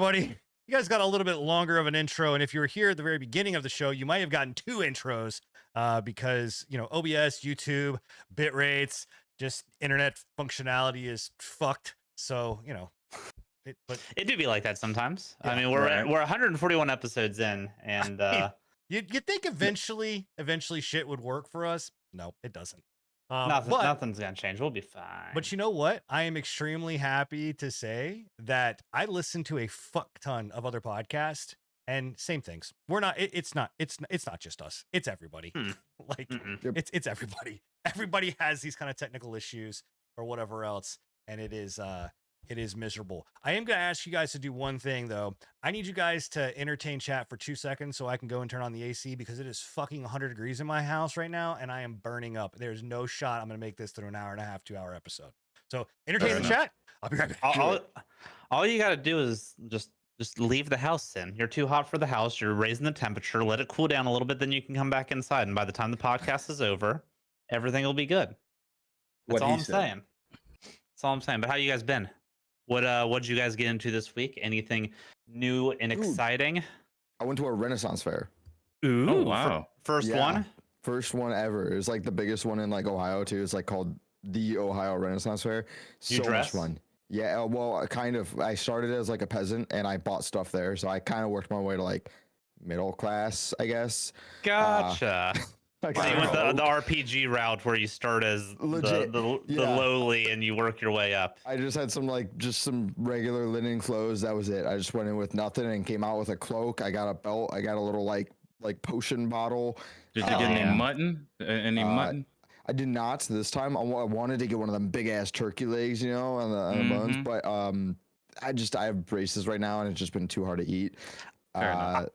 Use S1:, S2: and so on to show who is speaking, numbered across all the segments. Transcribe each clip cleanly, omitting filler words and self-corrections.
S1: everybody. You guys got a little bit longer of an intro, and if you were here at the very beginning of the show, you might have gotten 2 intros because, you know, OBS, YouTube, bit rates, just internet functionality is fucked. So, you know, but
S2: it do be like that sometimes.
S1: Yeah,
S2: I mean, we're 141 episodes in, and
S1: you'd think eventually shit would work for us. No, it doesn't.
S2: nothing's gonna change. We'll be fine.
S1: But you know what? I am extremely happy to say that I listen to a fuck ton of other podcasts and same things. We're not. It's not just us. It's everybody. Like it's everybody. Everybody has these kind of technical issues or whatever else, and it is miserable. I am going to ask you guys to do one thing though. I need you guys to entertain chat for 2 seconds so I can go and turn on the AC because it is fucking 100 degrees in my house right now and I am burning up. There's no shot I'm going to make this through an hour and a half, 2-hour episode. So entertain the chat. I'll be right back.
S2: All you got to do is just leave the house in. You're too hot for the house. You're raising the temperature. Let it cool down a little bit. Then you can come back inside. And by the time the podcast is over, everything will be good. That's all I'm saying. That's all I'm saying. But how you guys been? What'd you guys get into this week? Anything new and exciting?
S3: I went to a Renaissance fair.
S2: Ooh,
S4: oh, wow.
S2: First one?
S3: First one ever. It was like the biggest one in like Ohio too. It's like called the Ohio Renaissance Fair. So much fun. Yeah, well, kind of. I started as like a peasant and I bought stuff there. So I kind of worked my way to like middle class, I guess.
S2: Gotcha. So you went the RPG route where you start as the lowly and you work your way up.
S3: I just had some regular linen clothes. That was it. I just went in with nothing and came out with a cloak. I got a belt. I got a little like potion bottle.
S4: Did you get any mutton? Any mutton?
S3: I did not this time. I wanted to get one of them big ass turkey legs, you know, on the bones. But I have braces right now and it's just been too hard to eat.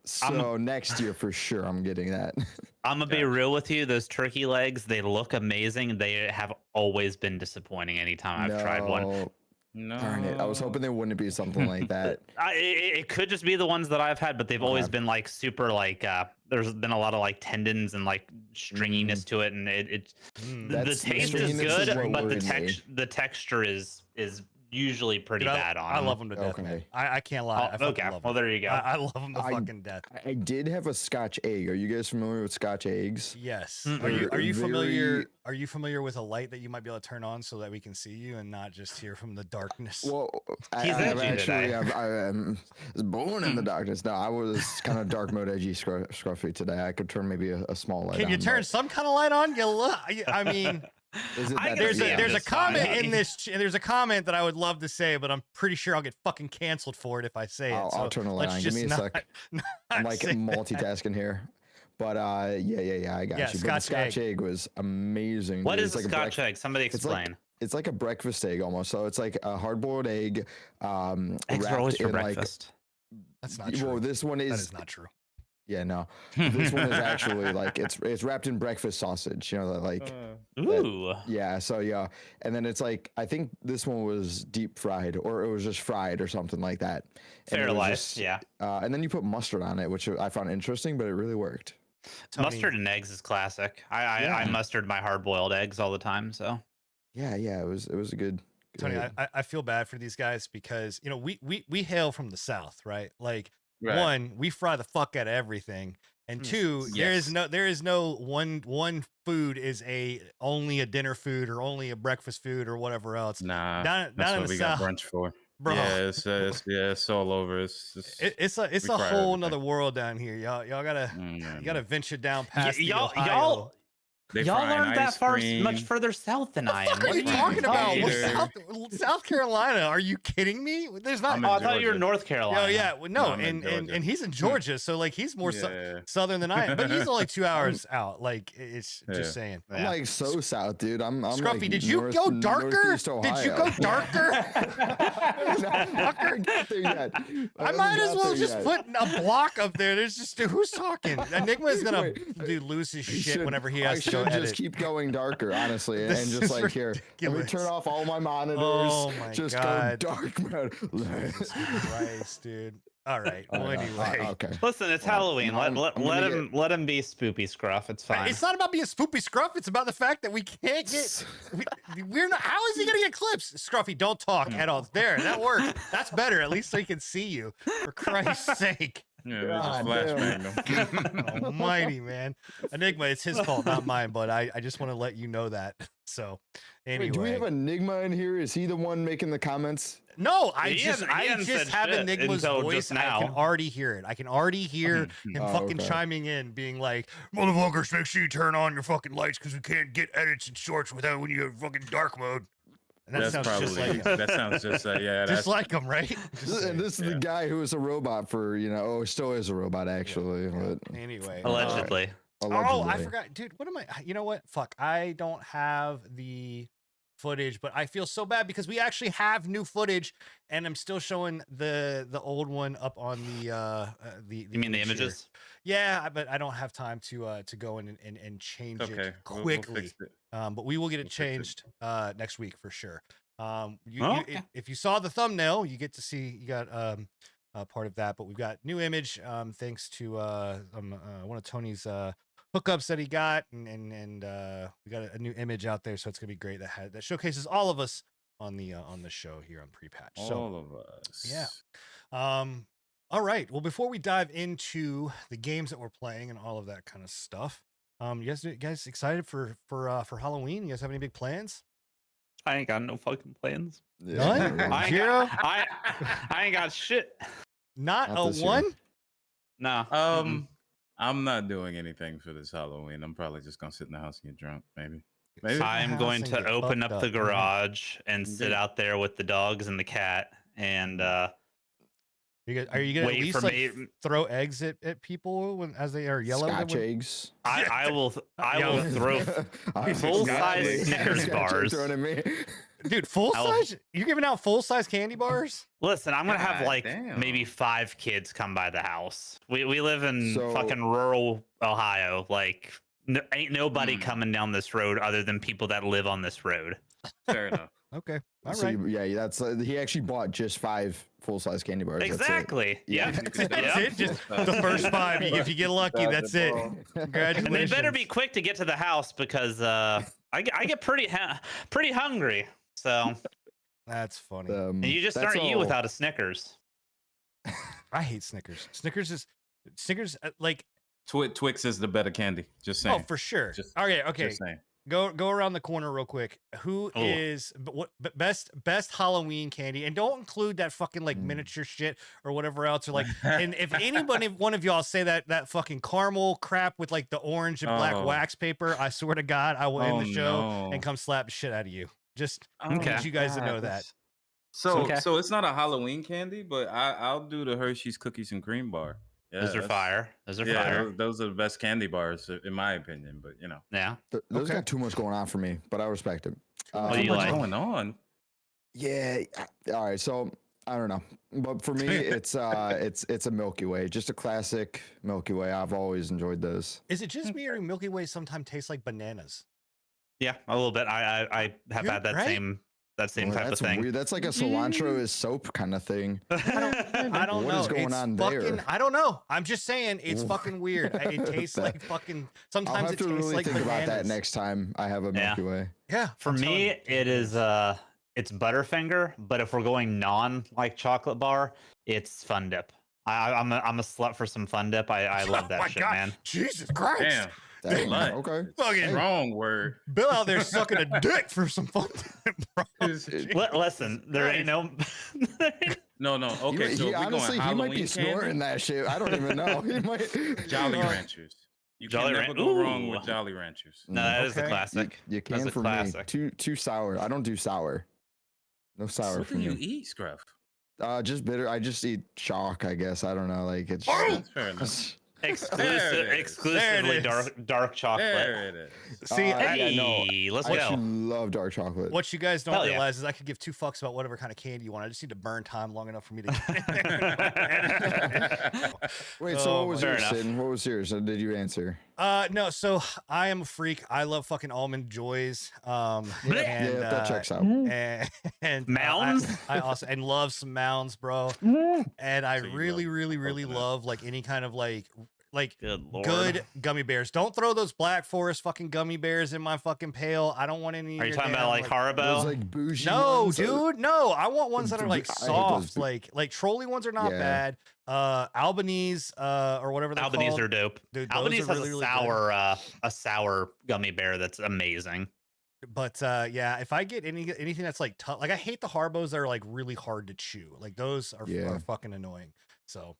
S3: So next year for sure I'm getting that.
S2: I'm gonna be real with you. Those turkey legs, they look amazing. They have always been disappointing anytime I've tried one.
S3: No, darn it! I was hoping there wouldn't be something like that.
S2: It could just be the ones that I've had, but they've always been like super like. There's been a lot of like tendons and like stringiness to it, and the taste is good, but the texture is usually pretty bad on.
S1: I love them to death. Okay. I can't lie.
S2: Well, there you go.
S1: I love them to fucking death.
S3: I did have a Scotch egg. Are you guys familiar with Scotch eggs?
S1: Yes. Are you familiar? Are you familiar with a light that you might be able to turn on so that we can see you and not just hear from the darkness?
S3: Well, I was born in the darkness. No, I was kind of dark mode, edgy, scruffy today. I could turn maybe a small light on.
S1: Can you turn some kind of light on? I mean... There's a comment in this. There's a comment that I would love to say, but I'm pretty sure I'll get fucking canceled for it if I say it.
S3: I'll turn the light on. Give me a sec. I'm like multitasking here. But yeah, I got you. But the Scotch egg was amazing.
S2: What is a Scotch egg? Somebody explain.
S3: It's like a breakfast egg almost. So it's like a hard-boiled egg.
S2: Eggs are always for breakfast.
S1: That's not true.
S3: Well, this one is.
S1: That is not true.
S3: Yeah, no. This one is actually like it's wrapped in breakfast sausage. You know, like.
S2: Ooh.
S3: Yeah. So yeah, and then it's like I think this one was deep fried, or it was just fried, or something like that.
S2: Fair life. Yeah.
S3: And then you put mustard on it, which I found interesting, but it really worked.
S1: Tony.
S2: Mustard and eggs is classic. I mustard my hard-boiled eggs all the time. So.
S3: Yeah. It was a good.
S1: Tony, I feel bad for these guys because you know we hail from the South, right? Like. Right. One, we fry the fuck out of everything, and two, there is no one food is only a dinner food or only a breakfast food or whatever else.
S4: Nah,
S1: that's
S4: what we got brunch for, bro. Yeah, it's all over.
S1: It's a whole nother world down here, y'all. Y'all gotta venture down past Ohio.
S2: Y'all aren't that much further south than I am.
S1: What are you talking about? South Carolina? Are you kidding me? There's not.
S2: I thought you were North Carolina.
S1: Oh yeah, no, and he's in Georgia, so like he's more southern than I am. But he's only 2 hours out. Like it's just saying.
S3: I'm like so south, dude. I'm
S1: Scruffy.
S3: Like
S1: did you go darker? Did you go darker? I might as well just put a block up there. There's just who's talking. Enigma is gonna lose his shit whenever he has to.
S3: Just keep going darker, honestly, and just like here, let me turn off all my monitors.
S1: Oh my
S3: just
S1: God.
S3: go dark mode.
S1: Jesus Christ, dude. All right. Well, anyway.
S3: Okay.
S2: Listen, it's
S3: Well,
S2: Halloween.
S3: I'm
S2: Let him be spoopy, Scruff. It's fine.
S1: It's not about being spoopy Scruff. It's about the fact that we can't get. We're not. How is he gonna get clips? Scruffy, don't talk at all. There, that worked. That's better. At least so he can see you. For Christ's sake.
S4: Yeah,
S3: God
S4: that's just
S3: damn.
S4: flashbang.
S1: Almighty man, Enigma, it's his fault, not mine. But I just want to let you know that. So, anyway,
S3: Wait, do we have Enigma in here? Is he the one making the comments?
S1: no, I
S2: He
S1: just
S2: hasn't said
S1: have
S2: shit
S1: Enigma's
S2: until
S1: voice.
S2: just
S1: I can
S2: now.
S1: already hear it. I can already hear him
S3: Oh,
S1: fucking
S3: okay.
S1: chiming in, being like, "Motherfuckers, make sure you turn on your fucking lights because we can't get edits and shorts without when you have fucking dark mode." And that
S4: That's
S1: sounds just like him.
S4: that sounds just yeah.
S1: Just
S4: That's
S1: like him, right? Just
S3: And this is the
S4: yeah.
S3: guy who was a robot for, still is a robot actually. But
S1: anyway.
S2: Allegedly.
S1: Oh,
S3: allegedly.
S1: I forgot, dude. What am I? You know what? Fuck. I don't have the footage, but I feel so bad because we actually have new footage, and I'm still showing the old one up on the
S2: You mean the
S1: image here.
S2: images?
S1: Yeah, but I don't have time to go in and change
S4: okay.
S1: it
S4: We'll
S1: quickly.
S4: fix it.
S1: But we will get it
S4: We'll fix it.
S1: changed next week for sure.
S2: Okay.
S1: If you saw the thumbnail, you get to see you got part of that. But we've got new image thanks to one of Tony's hookups that he got, and we got a new image out there, so it's gonna be great. That showcases all of us on the show here on Pre-Patch. So
S4: All of us.
S1: yeah. All right. Well, before we dive into the games that we're playing and all of that kind of stuff, you guys excited for Halloween? You guys have any big plans?
S2: I ain't got no fucking plans.
S3: Yeah,
S1: None?
S3: not really.
S2: I ain't
S1: Zero?
S2: got, I ain't got shit.
S1: Not
S3: Not
S1: a
S3: this year.
S1: one?
S2: No.
S4: I'm not doing anything for this Halloween. I'm probably just gonna sit in the house and get drunk, maybe. Maybe.
S1: the
S2: I'm
S1: house
S2: going
S1: and
S2: to
S1: get
S2: open
S1: fucked
S2: up the
S1: up, man.
S2: garage and sit
S4: Indeed.
S2: out there with the dogs and the cat and
S1: Are you gonna at
S2: wait
S1: least
S2: for
S1: like
S2: me.
S1: throw eggs at people as they are yellow?
S3: Scotch eggs.
S2: I will
S1: Yeah.
S2: will throw full-size Snickers bars.
S3: Thrown at me.
S1: Dude, full
S2: I will-
S1: size? You're giving out full size candy bars?
S2: Listen, I'm gonna have
S4: God
S2: like
S4: damn.
S2: maybe 5 kids come by the house. We live in
S3: So-
S2: fucking rural Ohio. Like ain't nobody
S4: Hmm.
S2: coming down this road other than people that live on this road.
S4: Fair enough.
S1: Okay. All
S3: So
S1: right.
S3: that's he actually bought just 5 full-size candy bars. that's it.
S2: Exactly.
S3: Yeah.
S2: Yeah.
S4: You could
S1: That's
S2: Yeah.
S1: it. Just the first 5. If you get lucky, that's it. Congratulations.
S2: And they better be quick to get to the house because I get pretty hungry. So
S1: That's funny.
S2: and you just
S3: that's
S2: aren't you
S3: all-
S2: without a Snickers.
S1: I hate Snickers. Snickers like
S4: Twix is the better candy. Just saying.
S1: oh for sure.
S4: Just-
S1: Okay.
S4: Just saying.
S1: Go around the corner real quick. Who
S2: Oh.
S1: is best Halloween candy? And don't include that fucking like
S3: Mm.
S1: miniature shit or whatever else. Or like, and if anybody, one of y'all say that fucking caramel crap with like the orange and black
S4: Oh.
S1: wax paper, I swear to God, I will end the show
S4: no.
S1: and come slap the shit out of you. Just
S2: Okay.
S1: want you guys to know that.
S4: So
S2: Okay.
S4: so it's not a Halloween candy, but I'll do the Hershey's cookies and cream bar. Yeah,
S2: Those are
S4: that's-
S2: fire. Those are
S4: Yeah,
S2: fire.
S4: those are the best candy bars in my opinion. But
S2: Yeah.
S3: Those
S1: Okay.
S3: got too much going on for me, but I respect it.
S2: What do you
S4: what's
S2: like?
S4: going on?
S3: Yeah. All right. So I don't know, but for me, it's a Milky Way, just a classic Milky Way. I've always enjoyed those.
S1: Is it just me or Milky Way sometimes tastes like bananas?
S2: Yeah, a little bit. I have
S1: You're
S2: had that
S1: right.
S2: same
S3: Well,
S2: type of
S3: that's
S2: thing.
S3: weird. That's like a cilantro is soap kind of thing.
S1: I don't
S3: What
S1: know.
S3: is going
S1: It's
S3: on
S1: fucking,
S3: there?
S1: I don't know. I'm just saying it's
S3: Ooh.
S1: fucking weird. It tastes
S3: That-
S1: like fucking.
S3: I'll
S1: Sometimes
S3: have
S1: it
S3: to
S1: tastes
S3: really
S1: like
S3: think
S1: bananas.
S3: about that next time I have a
S2: Yeah.
S3: Milky Way.
S1: Yeah.
S2: For
S1: I'm telling
S2: me,
S1: you,
S2: it is it's Butterfinger, but if we're going non like chocolate bar, it's Fun Dip. I'm a slut for some Fun Dip. I love
S1: Oh
S2: that
S1: my
S2: shit,
S1: God.
S2: man.
S1: Jesus Christ.
S4: Damn.
S3: Dang,
S4: Slut.
S3: okay.
S1: Fucking
S4: Wrong word.
S1: Bill out there sucking a dick for some fun. Bro.
S2: Listen, there ain't no.
S4: No. Okay, so
S3: he
S4: if we're
S3: honestly,
S4: going
S3: he might be
S4: Halloween
S3: snorting
S4: candy,
S3: that shit. I don't even know. He might.
S4: Jolly Ranchers. You
S2: Jolly
S4: can never
S2: Ran-
S4: go wrong
S2: Ooh.
S4: with Jolly Ranchers.
S2: No, that is a
S1: Okay.
S2: classic.
S3: You
S2: That's
S3: can
S2: a
S3: for
S2: classic.
S3: me. Too sour. I don't do sour. No sour
S4: What
S3: for
S4: do you
S3: me.
S4: eat, Scruff?
S3: Just bitter. I just eat chalk. I guess I don't know. Like it's.
S4: That's fair enough.
S2: Exclusively
S1: is.
S2: dark chocolate.
S4: There it is.
S1: See,
S3: Yeah,
S2: Hey,
S3: no,
S2: let's
S3: I
S2: go.
S3: actually love dark chocolate.
S1: what you guys don't
S2: Hell yeah.
S1: realize is I could give 2 fucks about whatever kind of candy you want. I just need to burn time long enough for me to get
S3: Wait, so what was
S2: fair
S3: yours,
S2: enough.
S3: Sid? What was yours? Did you answer?
S1: No, so I am a freak. I love fucking almond joys. And,
S3: Yeah, that checks out.
S1: and
S2: Mounds?
S1: I also and love some mounds, bro. And I
S4: So you
S1: really,
S4: love
S1: really, really
S4: coconut.
S1: love like any kind of like
S2: Good lord.
S1: good gummy bears. Don't throw those Black Forest fucking gummy bears in my fucking pail. I don't want any.
S2: Are you
S1: of your
S2: talking about
S1: damn,
S2: like
S3: Those
S2: Haribo?
S3: like bougie
S1: No,
S3: ones,
S1: dude, no. I want ones that are like
S3: I hate
S1: soft,
S3: those
S1: like trolley ones are not
S3: Yeah.
S1: bad. Albanese, or whatever they're
S2: Albanese
S1: called.
S2: are dope.
S1: Dude, those
S2: Albanese
S1: are
S2: has
S1: really, really
S2: a sour gummy bear that's amazing.
S1: But yeah, if I get anything that's like tough, like I hate the Harbos that are like really hard to chew. Like those
S3: Yeah.
S1: are fucking annoying. So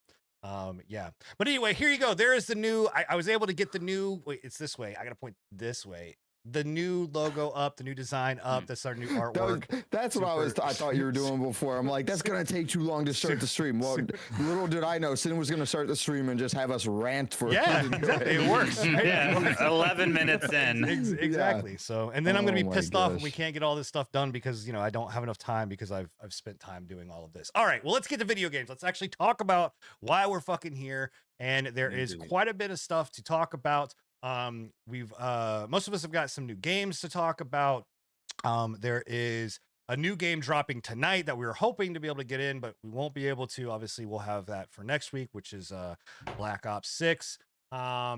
S1: yeah. But anyway, here you go. There is the new. I was able to get the new. Wait, it's this way. I gotta point this way. The new logo up, the new design up. That's our new artwork.
S3: That's what
S1: Super-
S3: I thought you were doing before. I'm like, that's gonna take too long to start the stream. Well, little did I know, Sin was gonna start the stream and just have us rant for.
S1: Yeah, exactly. It works. Right?
S2: Yeah, 11 minutes in.
S1: Exactly. So, and then I'm gonna
S3: Oh
S1: be
S3: my
S1: pissed off when
S3: gosh.
S1: we can't get all this stuff done because I don't have enough time because I've spent time doing all of this. All right, well, let's get to video games. Let's actually talk about why we're fucking here. And there is
S4: Indeed.
S1: quite a bit of stuff to talk about. We've most of us have got some new games to talk about. There is a new game dropping tonight that we were hoping to be able to get in, but we won't be able to. Obviously, we'll have that for next week, which is Black Ops 6. Yeah,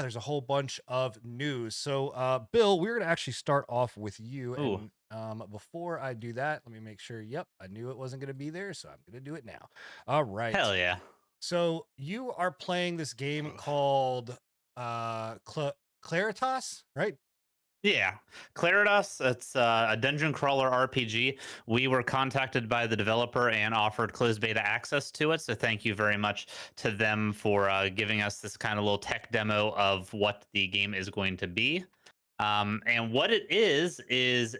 S1: there's a whole bunch of news. So Bill, we're gonna actually start off with you.
S2: Ooh.
S1: And before I do that, let me make sure. Yep, I knew it wasn't gonna be there, so I'm gonna do it now. All right.
S2: Hell yeah.
S1: So you are playing this game called Claritas, right?
S2: Yeah, Claritas, it's a dungeon crawler RPG. We were contacted by the developer and offered closed beta access to it. So thank you very much to them for giving us this kind of little tech demo of what the game is going to be. And what it is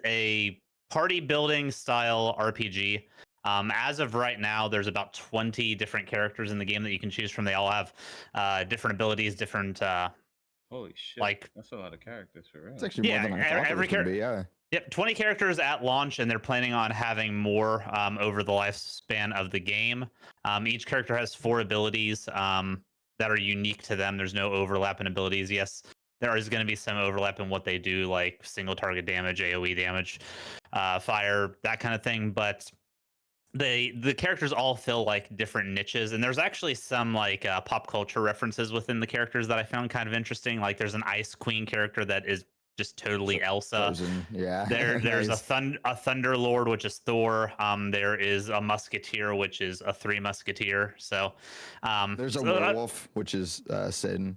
S2: a party building style RPG. As of right now, there's about 20 different characters in the game that you can choose from. They all have different abilities, different
S4: Holy shit!
S2: like-
S4: That's a lot of characters for real.
S3: It's actually more
S2: Yeah,
S3: than I thought
S2: every
S3: it was gonna be. Yeah.
S2: Yep, 20 characters at launch, and they're planning on having more over the lifespan of the game. Each character has 4 abilities that are unique to them. There's no overlap in abilities. Yes, there is going to be some overlap in what they do, like single target damage, AoE damage, fire, that kind of thing. But the characters all fill like different niches, and there's actually some like pop culture references within the characters that I found kind of interesting. Like there's an Ice Queen character that is just totally Elsa.
S3: Frozen, yeah.
S2: There's
S3: Nice.
S2: a Thunder Lord, which is Thor. There is a Musketeer, which is a Three Musketeer. So
S3: There's a
S2: so,
S3: werewolf, which is Sin.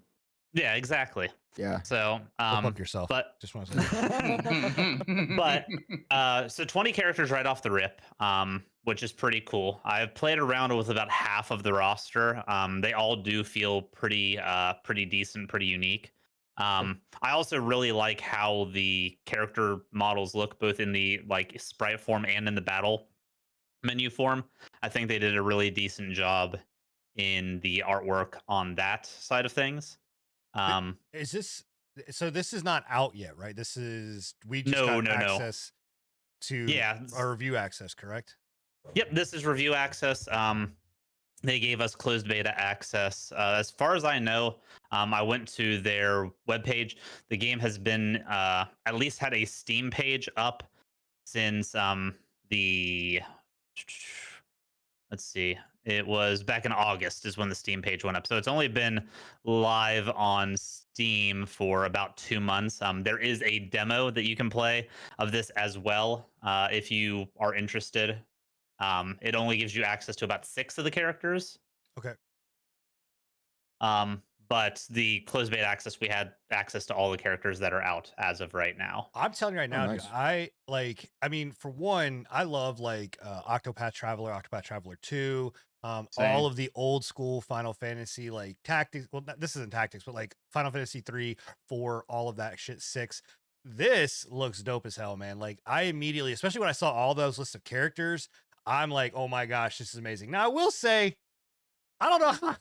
S2: yeah, exactly.
S3: Yeah.
S2: So
S1: Go fuck yourself.
S2: but
S1: Just want to say.
S2: but so 20 characters right off the rip, which is pretty cool. I've played around with about half of the roster. They all do feel pretty decent, pretty unique. I also really like how the character models look, both in the like sprite form and in the battle menu form. I think they did a really decent job in the artwork on that side of things.
S1: Is this so? This is not out yet, right? This is we just
S2: No,
S1: got
S2: no, no.
S1: access to
S2: Yeah.
S1: our review access, correct?
S2: Yep, this is review access. They gave us closed beta access. As far as I know, I went to their webpage. The game has been at least had a Steam page up since the let's see. It was back in August is when the Steam page went up. So it's only been live on Steam for about 2 months. There is a demo that you can play of this as well if you are interested. It only gives you access to about 6 of the characters.
S1: Okay.
S2: But the closed beta access, we had access to all the characters that are out as of right now.
S1: I'm telling you right now, dude,
S3: nice.
S1: I mean, for one, I love like Octopath Traveler, Octopath Traveler 2,
S4: Same.
S1: all of the old school Final Fantasy like tactics. Well, this isn't tactics, but like Final Fantasy 3, 4, all of that shit, 6. This looks dope as hell, man. Like I immediately, especially when I saw all those lists of characters, I'm like, oh my gosh, this is amazing. Now I will say, I don't know.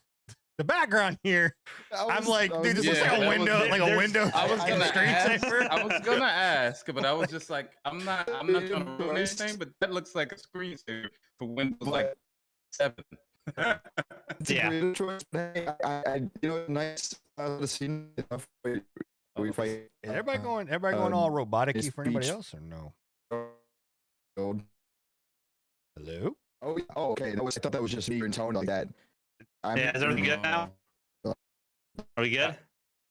S1: The background here, I'm like, dude, this looks like a window, like a window.
S4: I was gonna ask.
S1: screensaver.
S4: I was gonna ask, but I was just like, I'm not trying to ruin anything, but that looks like a screensaver for Windows like 7.
S3: it's a
S2: Yeah.
S3: creative choice. But hey, nice to see enough. We fight.
S1: Is everybody going all robotic-y for anybody else or no? Hello?
S3: Oh, okay. I thought that was just me and tone like that.
S2: Yeah, is everything good now? Are we good?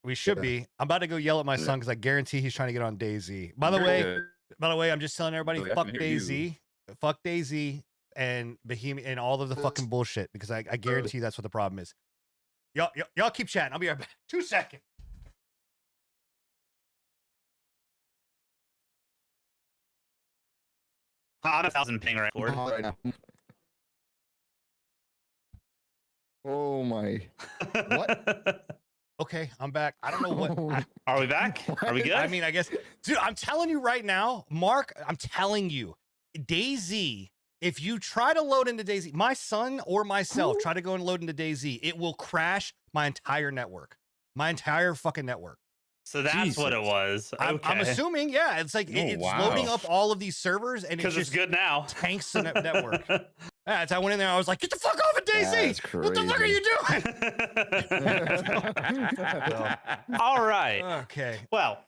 S1: We should be. I'm about to go yell at my son because I guarantee he's trying to get on DayZ. By the way, I'm just telling everybody, fuck DayZ. Fuck DayZ and Behemoth and all of the fucking bullshit because I guarantee that's what the problem is. Y'all keep chatting. I'll be right back. 2 seconds.
S2: I'm 1,000 ping right forward.
S3: Right now. Oh my. What?
S1: Okay, I'm back. I don't know what.
S2: Are we back? Are we good?
S1: I mean, I guess, dude, I'm telling you right now, Mark, I'm telling you, DayZ, if you try to load into DayZ, my son or myself try to go and load into DayZ, it will crash my entire network, my entire fucking network.
S2: So that's what it was. Okay.
S1: I'm assuming, yeah, it's like it's loading up all of these servers and it's just
S2: good now.
S1: Tanks the network. Yeah, so I went in there. I was like, "Get the fuck off of DayZ! What the fuck are you
S2: doing?" All right.
S1: Okay.
S2: Well,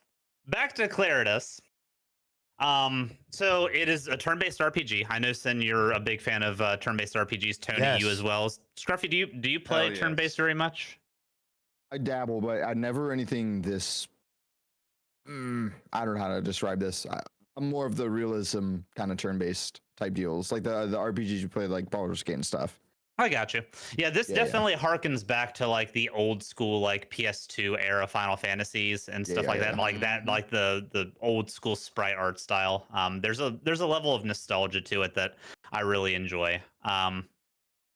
S2: back to Claritas. So it is a turn-based RPG. I know, Sin, you're a big fan of turn-based RPGs. Tony, you as well. Scruffy, do you play turn-based very much?
S3: I dabble, but I never anything this. I don't know how to describe this. I'm more of the realism kind of turn-based type deals, like the RPGs you play, like Baldur's Gate and stuff.
S2: I got you. Yeah, this definitely harkens back to like the old school, like PS2 era Final Fantasies and stuff like that, like the old school sprite art style. There's a level of nostalgia to it that I really enjoy.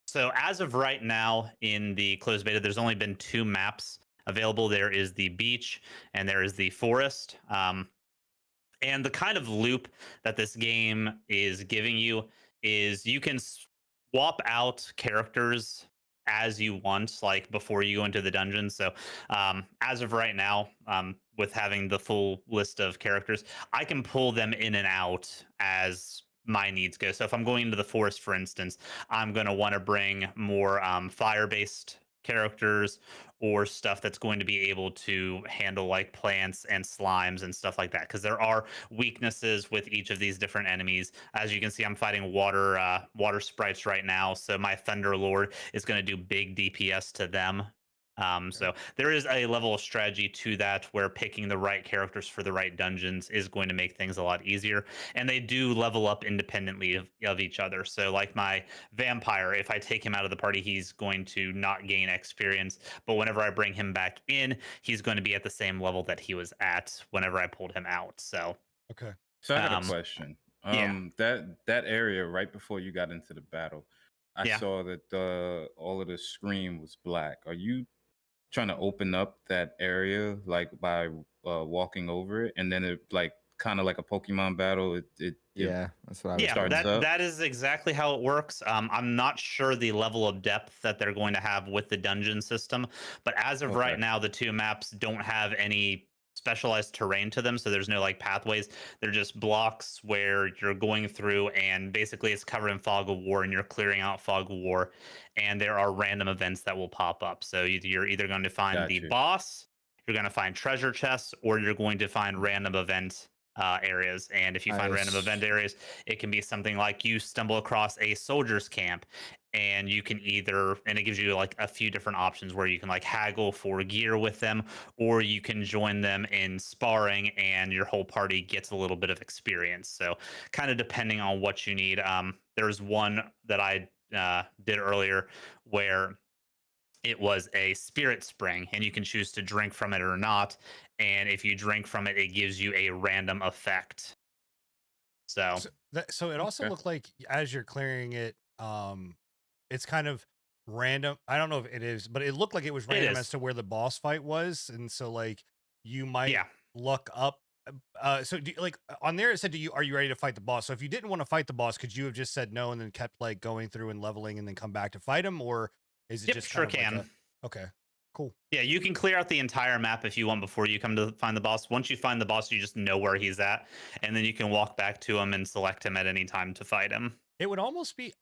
S2: So as of right now in the closed beta, there's only been 2 maps available. There is the beach and there is the forest. And the kind of loop that this game is giving you is you can swap out characters as you want, like before you go into the dungeon. So as of right now, with having the full list of characters, I can pull them in and out as my needs go. So if I'm going into the forest, for instance, I'm going to want to bring more fire-based characters or stuff that's going to be able to handle like plants and slimes and stuff like that, because there are weaknesses with each of these different enemies. As you can see, I'm fighting water sprites right now, so my Thunder Lord is going to do big DPS to them. So there is a level of strategy to that where picking the right characters for the right dungeons is going to make things a lot easier, and they do level up independently of each other. So like my vampire, if I take him out of the party, he's going to not gain experience, but whenever I bring him back in, he's going to be at the same level that he was at whenever I pulled him out. So
S1: okay.
S4: So I got a question. That area right before you got into the battle, I saw that all of the screen was black. Are you trying to open up that area like by walking over it, and then it like kind of like a Pokemon battle?
S3: That's what I was
S2: that is exactly how it works. I'm not sure the level of depth that they're going to have with the dungeon system, but as of right now, the 2 maps don't have any specialized terrain to them, so there's no like pathways. They're just blocks where you're going through, and basically it's covered in fog of war, and you're clearing out fog of war, and there are random events that will pop up. So you're either going to find the boss, you're going to find treasure chests, or you're going to find random event areas. And if you find random event areas, it can be something like you stumble across a soldier's camp, and you can and it gives you like a few different options where you can like haggle for gear with them, or you can join them in sparring and your whole party gets a little bit of experience. So kind of depending on what you need. There's one that I did earlier where it was a spirit spring, and you can choose to drink from it or not. And if you drink from it, it gives you a random effect. So
S1: it also looked like as you're clearing it, it's kind of random. I don't know if it is, but it looked like it was random as to where the boss fight was, and so like you might look up. So on there it said, are you ready to fight the boss? So if you didn't want to fight the boss, could you have just said no and then kept like going through and leveling and then come back to fight him, or is it just
S2: sure can?
S1: Like okay, cool.
S2: Yeah, you can clear out the entire map if you want before you come to find the boss. Once you find the boss, you just know where he's at, and then you can walk back to him and select him at any time to fight him.
S1: It would almost be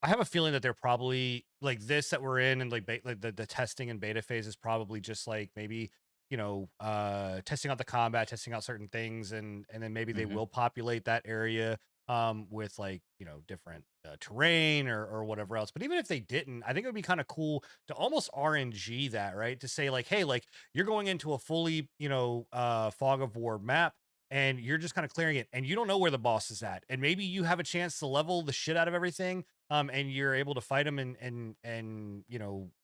S1: I have a feeling that they're probably like this that we're in, and like the testing and beta phase is probably just like maybe testing out the combat, testing out certain things, and then maybe they will populate that area with like different terrain or whatever else. But even if they didn't, I think it would be kind of cool to almost RNG that, right? To say like, hey, like you're going into a fully Fog of War map, and you're just kind of clearing it, and you don't know where the boss is at, and maybe you have a chance to level the shit out of everything, and you're able to fight them and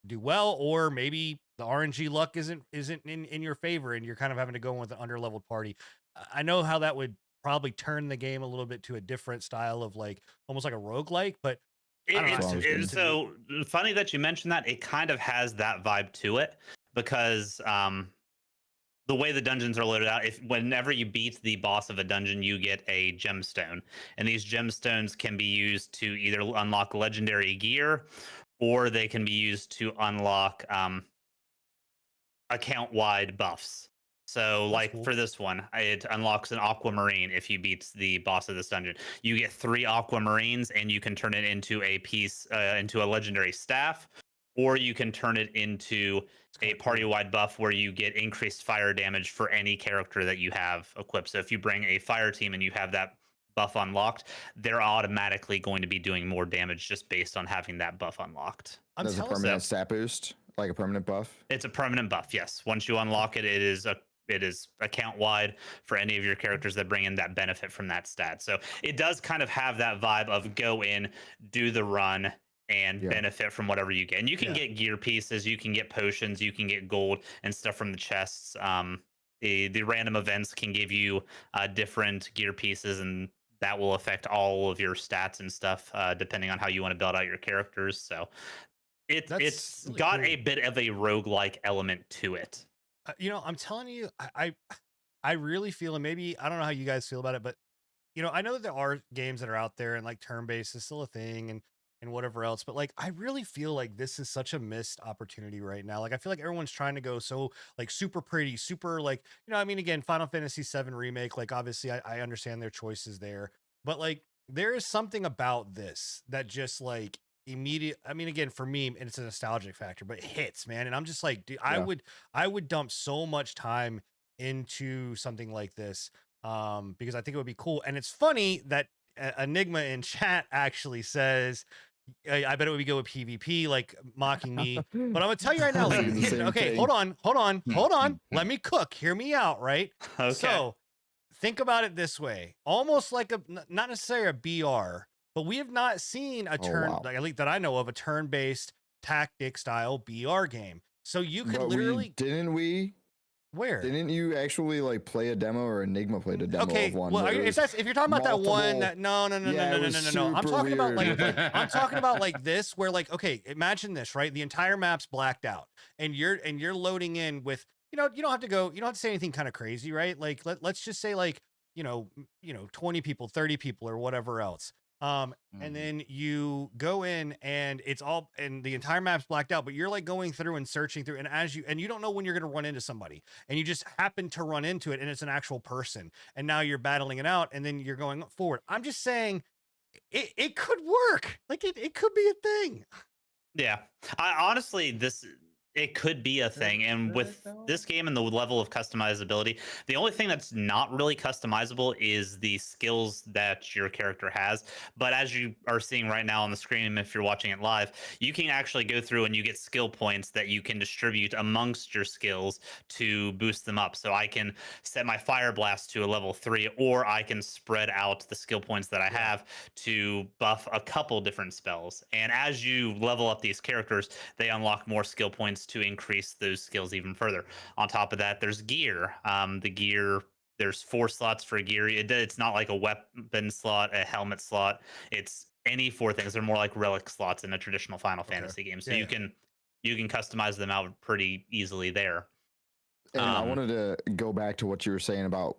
S1: do well, or maybe the RNG luck isn't in your favor, and you're kind of having to go in with an underleveled party. I know how that would probably turn the game a little bit to a different style of like almost like a roguelike, but
S2: it's so funny that you mentioned that. It kind of has that vibe to it, because the way the dungeons are loaded out, whenever you beat the boss of a dungeon, you get a gemstone, and these gemstones can be used to either unlock legendary gear, or they can be used to unlock account-wide buffs. So, like cool. For this one, it unlocks an aquamarine if you beat the boss of this dungeon. You get 3 aquamarines, and you can turn it into into a legendary staff, or you can turn it into a party-wide buff where you get increased fire damage for any character that you have equipped. So if you bring a fire team and you have that buff unlocked, they're automatically going to be doing more damage just based on having that buff unlocked.
S3: That's a permanent stat boost, like a permanent buff?
S2: It's a permanent buff, yes. Once you unlock it, it is account-wide for any of your characters that bring in that benefit from that stat. So it does kind of have that vibe of go in, do the run, and benefit from whatever you get. And you can get gear pieces, you can get potions, you can get gold and stuff from the chests. The random events can give you different gear pieces, and that will affect all of your stats and stuff depending on how you want to build out your characters. So it's really got cool. A bit of a roguelike element to it.
S1: I'm telling you, I really feel, and maybe I don't know how you guys feel about it, but I know that there are games that are out there, and like turn-based is still a thing, and whatever else, but like I really feel like this is such a missed opportunity right now. Like I feel like everyone's trying to go so like super pretty, super like I mean, again, Final Fantasy VII Remake, like obviously I understand their choices there, but like there is something about this that just like immediate, I mean, again, for me, and it's a nostalgic factor, but it hits, man. And I'm just like, dude, I would dump so much time into something like this because I think it would be cool. And it's funny that Enigma in chat actually says, I bet it would go with PvP, like mocking me. But I'm gonna tell you right now, like, okay, hold on. Let me cook. Hear me out, right?
S2: Okay.
S1: So think about it this way: almost like not necessarily a BR, but we have not seen a like at least that I know of, a turn-based tactic style BR game. So you could literally
S3: didn't we?
S1: Where?
S3: Didn't you actually like play a demo, or Enigma played a demo of one?
S1: Well, if you're talking about that one, no. I'm talking about like I'm talking about like this, where like, okay, imagine this, right? The entire map's blacked out, and you're loading in with, you don't have to say anything kind of crazy, right? Like let's just say like 20 people, 30 people, or whatever else. And then you go in and and the entire map's blacked out, but you're like going through and searching through, and you don't know when you're going to run into somebody, and you just happen to run into it, and it's an actual person, and now you're battling it out, and then you're going forward. I'm just saying it could work. Like it could be a thing.
S2: Yeah. Honestly, it could be a thing. And with this game and the level of customizability, the only thing that's not really customizable is the skills that your character has. But as you are seeing right now on the screen, if you're watching it live, you can actually go through and you get skill points that you can distribute amongst your skills to boost them up. So I can set my Fire Blast to a level 3, or I can spread out the skill points that I have to buff a couple different spells. And as you level up these characters, they unlock more skill points to increase those skills even further. On top of that, there's gear. The gear, there's 4 slots for gear. It's not like a weapon slot, a helmet slot. It's any 4 things. They're more like relic slots in a traditional Final Fantasy game. So you can customize them out pretty easily there.
S3: And I wanted to go back to what you were saying about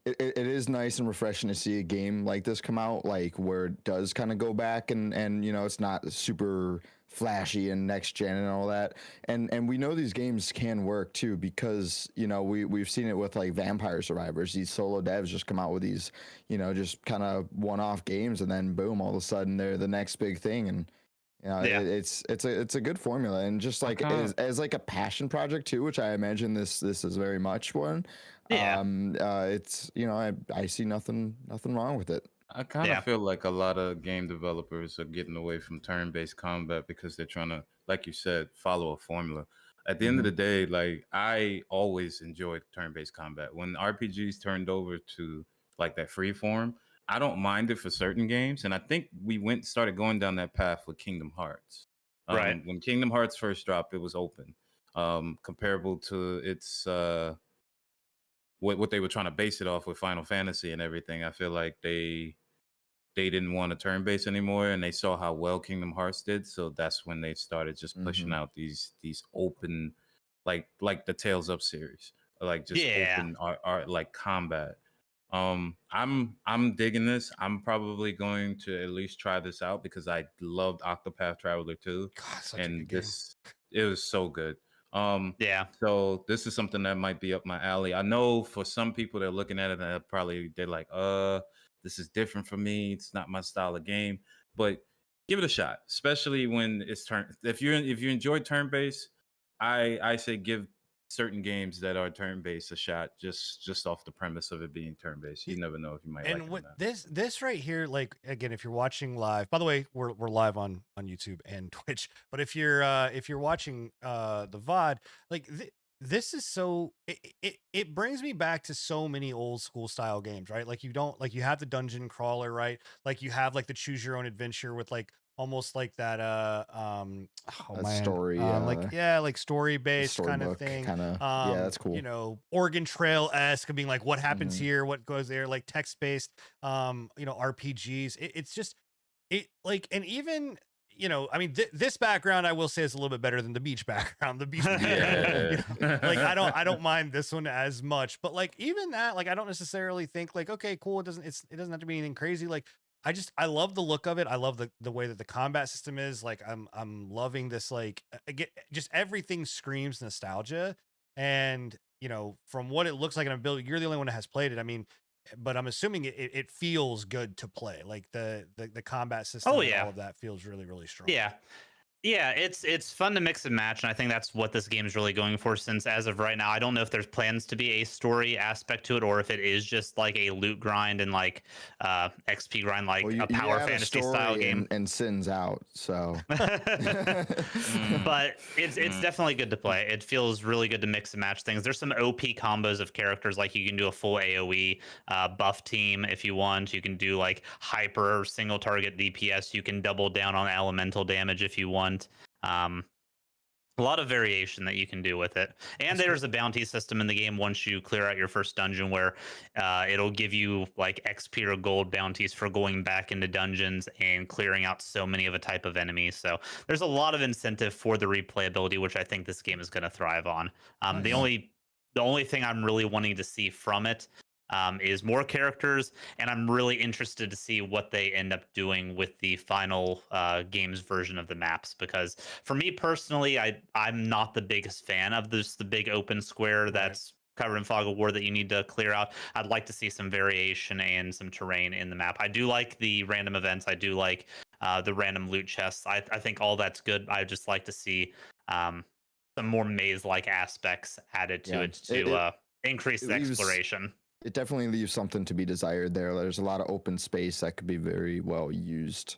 S3: it is nice and refreshing to see a game like this come out, like where it does kind of go back and it's not super flashy and next gen and all that. And we know these games can work too, because we've seen it with like Vampire Survivors. These solo devs just come out with these just kind of one-off games, and then boom, all of a sudden they're the next big thing. And it's a good formula, and just like as like a passion project too, which I imagine this is very much one. It's I see nothing wrong with it.
S4: I kind of feel like a lot of game developers are getting away from turn-based combat because they're trying to, like you said, follow a formula. At the end of the day, like, I always enjoyed turn-based combat. When RPGs turned over to like that free form, I don't mind it for certain games. And I think we started going down that path with Kingdom Hearts.
S2: Right.
S4: When Kingdom Hearts first dropped, it was open, comparable to its what they were trying to base it off with Final Fantasy and everything. I feel like they didn't want to turn based anymore, and they saw how well Kingdom Hearts did. So that's when they started just pushing out these open, like the Tales Up series, like just open art like combat. I'm digging this. I'm probably going to at least try this out because I loved Octopath Traveler 2.
S1: God,
S4: and it was so good. So this is something that might be up my alley. I know for some people they're looking at it and they're like, this is different for me. It's not my style of game, but give it a shot, especially when it's if you enjoy turn-based, I say give certain games that are turn-based a shot, just off the premise of it being turn-based. You never know if you might like it or not.
S1: This right here, like, again, if you're watching live, by the way, we're live on YouTube and Twitch, but if you're watching the VOD, like this is it brings me back to so many old school style games, right? Like, you have the dungeon crawler, right? Like, you have like the choose your own adventure with like almost like that
S3: story,
S1: like story based kind of thing,
S3: that's cool.
S1: Oregon Trail-esque, being like what happens here, what goes there, like text based RPGs. It's just like, and even this background, I will say, is a little bit better than the beach background. The beach, like I don't mind this one as much, but like even that, like I don't necessarily think like, okay, cool. It doesn't have to be anything crazy. Like I love the look of it. I love the way that the combat system is. Like I'm loving this. Like again, just everything screams nostalgia. And from what it looks like, and you're the only one that has played it. But I'm assuming it feels good to play. Like the combat system, all of that feels really, really strong.
S2: Yeah, it's fun to mix and match, and I think that's what this game is really going for, since as of right now, I don't know if there's plans to be a story aspect to it, or if it is just like a loot grind and like XP grind, like a power fantasy style game.
S3: And Sin's out, so.
S2: But it's definitely good to play. It feels really good to mix and match things. There's some OP combos of characters, like you can do a full AoE buff team if you want. You can do like hyper single target DPS. You can double down on elemental damage if you want. A lot of variation that you can do with it. And there's a bounty system in the game once you clear out your first dungeon, where it'll give you like XP or gold bounties for going back into dungeons and clearing out so many of a type of enemy. So there's a lot of incentive for the replayability, which I think this game is going to thrive on. The only thing I'm really wanting to see from it is more characters, and I'm really interested to see what they end up doing with the final games version of the maps, because for me personally, I'm not the biggest fan of the big open square that's covered in fog of war that you need to clear out. I'd like to see some variation and some terrain in the map. I do like the random events. I do like the random loot chests. I think all that's good. I just like to see some more maze-like aspects added to it to increase the exploration.
S3: It definitely leaves something to be desired there. There's a lot of open space that could be very well used.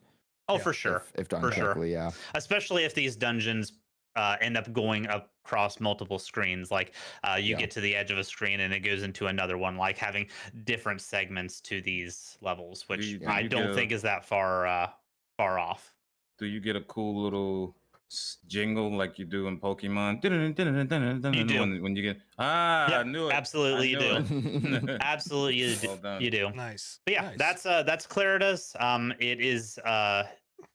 S2: Oh, for sure.
S3: If done correctly, yeah.
S2: Especially if these dungeons end up going across multiple screens. Like you get to the edge of a screen and it goes into another one, like having different segments to these levels, which I don't think is that far off.
S4: Do you get a cool little jingle like you do in Pokemon?
S2: You do.
S4: When you get I knew it.
S2: Absolutely, you do. Absolutely, you do.
S1: Nice.
S2: But yeah, that's Claritas. It is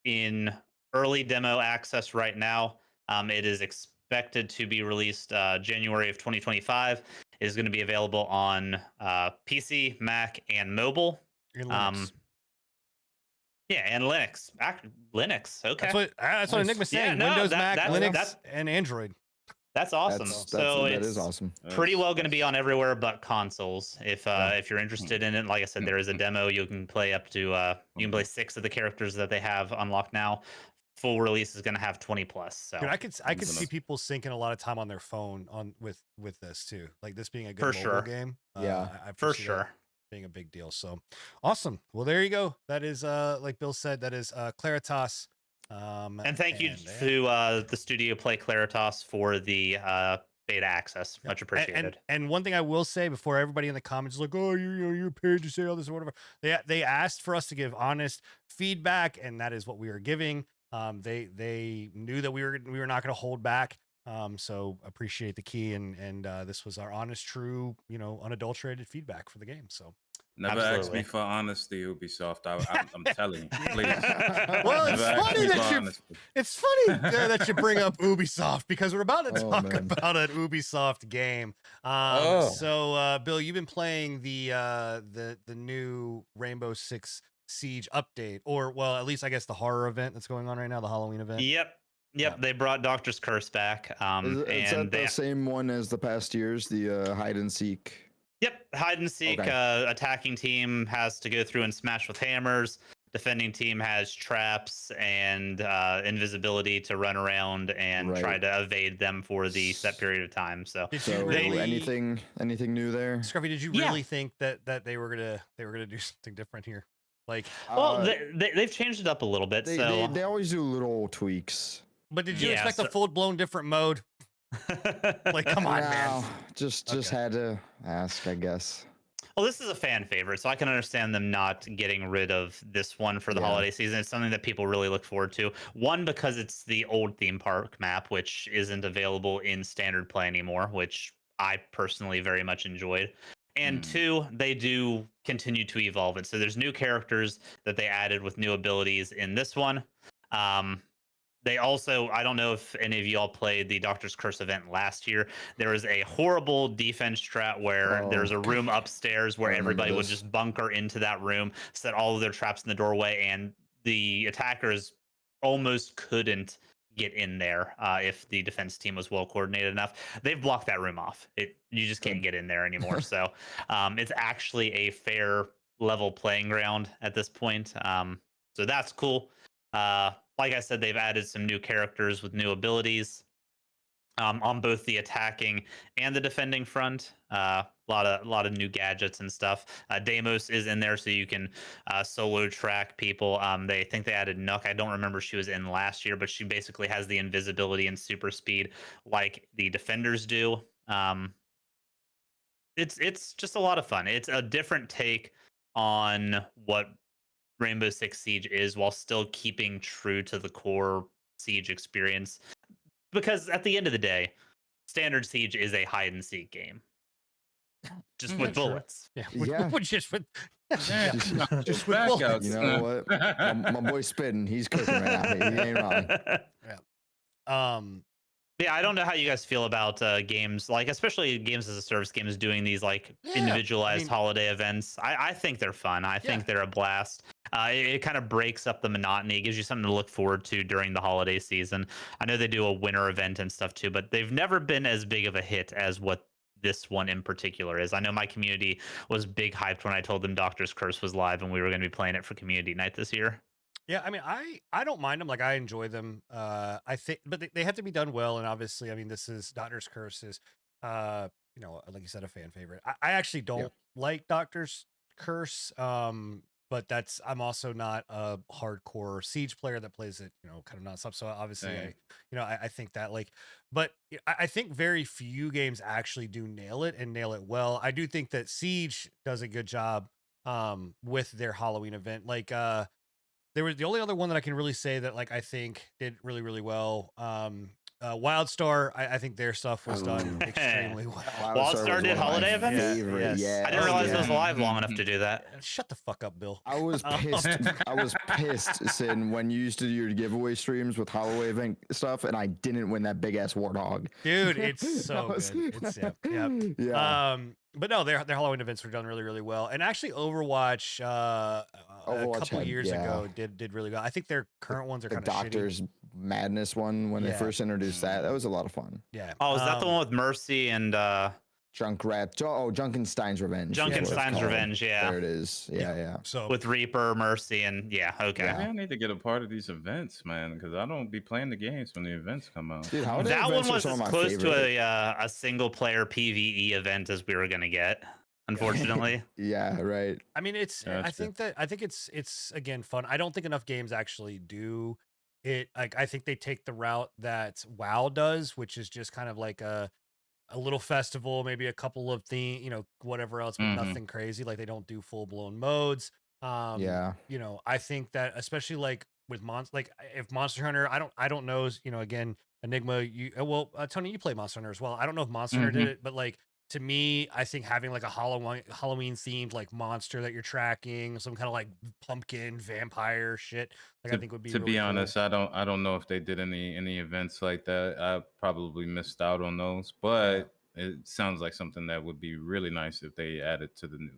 S2: in early demo access right now. It is expected to be released January of 2025. It is going to be available on PC, Mac, and mobile. Yeah, and Linux. Linux. Okay.
S1: That's what Enigma's saying.
S2: Yeah, no,
S1: Windows, Mac, Linux,
S2: that's
S1: and Android.
S2: That's awesome. So
S3: that
S2: it's
S3: is awesome.
S2: pretty well going to be on everywhere but consoles. If you're interested in it, like I said, there is a demo. You can play up to you can play 6 of the characters that they have unlocked now. Full release is going to have 20 plus. So
S1: Dude, I could see people sinking a lot of time on their phone with this too. Like this being a good mobile game.
S3: Yeah,
S1: I
S2: for
S1: foresee that
S2: sure.
S1: being a big deal. So awesome. Well, there you go. That is like Bill said, that is Claritas.
S2: And thank you to the Studio Play Claritas for the beta access.
S1: Yep.
S2: Much appreciated.
S1: And one thing I will say before everybody in the comments is like, oh, you're paid to say all this or whatever. They asked for us to give honest feedback, and that is what we are giving. They knew that we were not going to hold back. So appreciate the key, and this was our honest, true, unadulterated feedback for the game. So
S4: never ask me for honesty, Ubisoft. I'm telling you, please.
S1: Well, it's funny that you bring up Ubisoft because we're about to talk about an Ubisoft game. So Bill, you've been playing the new Rainbow Six Siege update, or well, at least I guess the horror event that's going on right now, the Halloween event.
S2: Yep. They brought Doctor's Curse back.
S3: Is that the same one as the past years, the hide and seek?
S2: Yep, hide and seek. Okay. Attacking team has to go through and smash with hammers. Defending team has traps and invisibility to run around and try to evade them for the set period of time. So
S3: anything new there?
S1: Scruffy, did you really think that they were gonna do something different here? Like,
S2: well, they've changed it up a little bit.
S3: They always do little tweaks.
S1: But did you expect a full blown different mode? Like, come on, man.
S3: Just had to ask, I guess.
S2: Well, this is a fan favorite, so I can understand them not getting rid of this one for the holiday season. It's something that people really look forward to. One, because it's the old theme park map, which isn't available in standard play anymore, which I personally very much enjoyed. And 2, they do continue to evolve it. So there's new characters that they added with new abilities in this one. They also, I don't know if any of y'all played the Doctor's Curse event last year. There was a horrible defense strat where there's a room upstairs where everybody would just bunker into that room, set all of their traps in the doorway, and the attackers almost couldn't get in there if the defense team was well coordinated enough. They've blocked that room off. You just can't get in there anymore. So it's actually a fair level playing ground at this point. So that's cool. Like I said, they've added some new characters with new abilities on both the attacking and the defending front. A lot of new gadgets and stuff. Deimos is in there, so you can solo track people. They think they added Nook. I don't remember she was in last year, but she basically has the invisibility and super speed like the defenders do. It's just a lot of fun. It's a different take on what Rainbow Six Siege is, while still keeping true to the core Siege experience. Because at the end of the day, standard Siege is a hide and seek game, just with bullets.
S1: Just with
S4: just with bullets.
S3: You know what? My boy's spitting. He's cooking right now. He ain't wrong.
S2: Yeah, I don't know how you guys feel about games, like especially games as a service games doing these like individualized holiday events. I think they're fun. I think they're a blast. It kind of breaks up the monotony. It gives you something to look forward to during the holiday season. I know they do a winter event and stuff too, but they've never been as big of a hit as what this one in particular is. I know my community was big hyped when I told them Doctor's Curse was live and we were going to be playing it for community night this year.
S1: Yeah, I mean, I don't mind them. Like, I enjoy them. I think, but they have to be done well. And obviously, I mean, this is Doctor's Curse is, like you said, a fan favorite. I actually don't like Doctor's Curse. But I'm also not a hardcore Siege player that plays it, kind of nonstop. So obviously, I think that but I think very few games actually do nail it and nail it well. I do think that Siege does a good job with their Halloween event. Like, there was the only other one that I can really say that I think did really, really well. WildStar, I think their stuff was done extremely well.
S2: WildStar did holiday events?
S3: Yeah.
S2: I didn't realize it was live long enough to do that.
S1: Shut the fuck up, Bill.
S3: I was pissed. I was pissed, Sin, when you used to do your giveaway streams with holiday event stuff, and I didn't win that big ass warthog.
S1: Dude, it's so good. It's yeah. But no, their Halloween events were done really, really well. And actually, Overwatch,
S3: Overwatch
S1: a couple
S3: had-
S1: years
S3: yeah.
S1: ago did really well. I think their current ones are
S3: The
S1: kind of shitty.
S3: Doctor's Madness one when they
S1: Yeah.
S3: first introduced that was a lot of fun.
S1: Yeah.
S2: Oh, is that the one with Mercy and
S3: Junkenstein's Revenge. is what it's
S2: Junkenstein's
S3: called.
S2: Revenge? Yeah,
S3: There it is. Yeah.
S1: So
S2: with Reaper, Mercy, and okay.
S3: Yeah.
S4: Maybe I need to get a part of these events, man, because I don't be playing the games when the events come out.
S3: Dude, holiday
S2: That one
S3: events are
S2: was
S3: some
S2: as
S3: of my
S2: close
S3: favorite.
S2: to a single player PVE event as we were gonna get, unfortunately.
S3: Yeah, right.
S1: I mean, it's. I
S4: Gotcha.
S1: think it's again fun. I don't think enough games actually do it. Like I think they take the route that WoW does, which is just kind of like a little festival, maybe a couple of whatever else, but
S4: Mhm.
S1: nothing crazy. Like they don't do full blown modes.
S3: Yeah.
S1: I think that especially like with if Monster Hunter, I don't know, again, Enigma, Tony, you play Monster Hunter as well. I don't know if Monster Hunter did it, but like to me, I think having like a Halloween themed like monster that you're tracking, some kind of like pumpkin vampire shit, like I think would be
S4: To
S1: really
S4: be
S1: cool.
S4: honest, I don't know if they did any events like that. I probably missed out on those, but it sounds like something that would be really nice if they added to the new.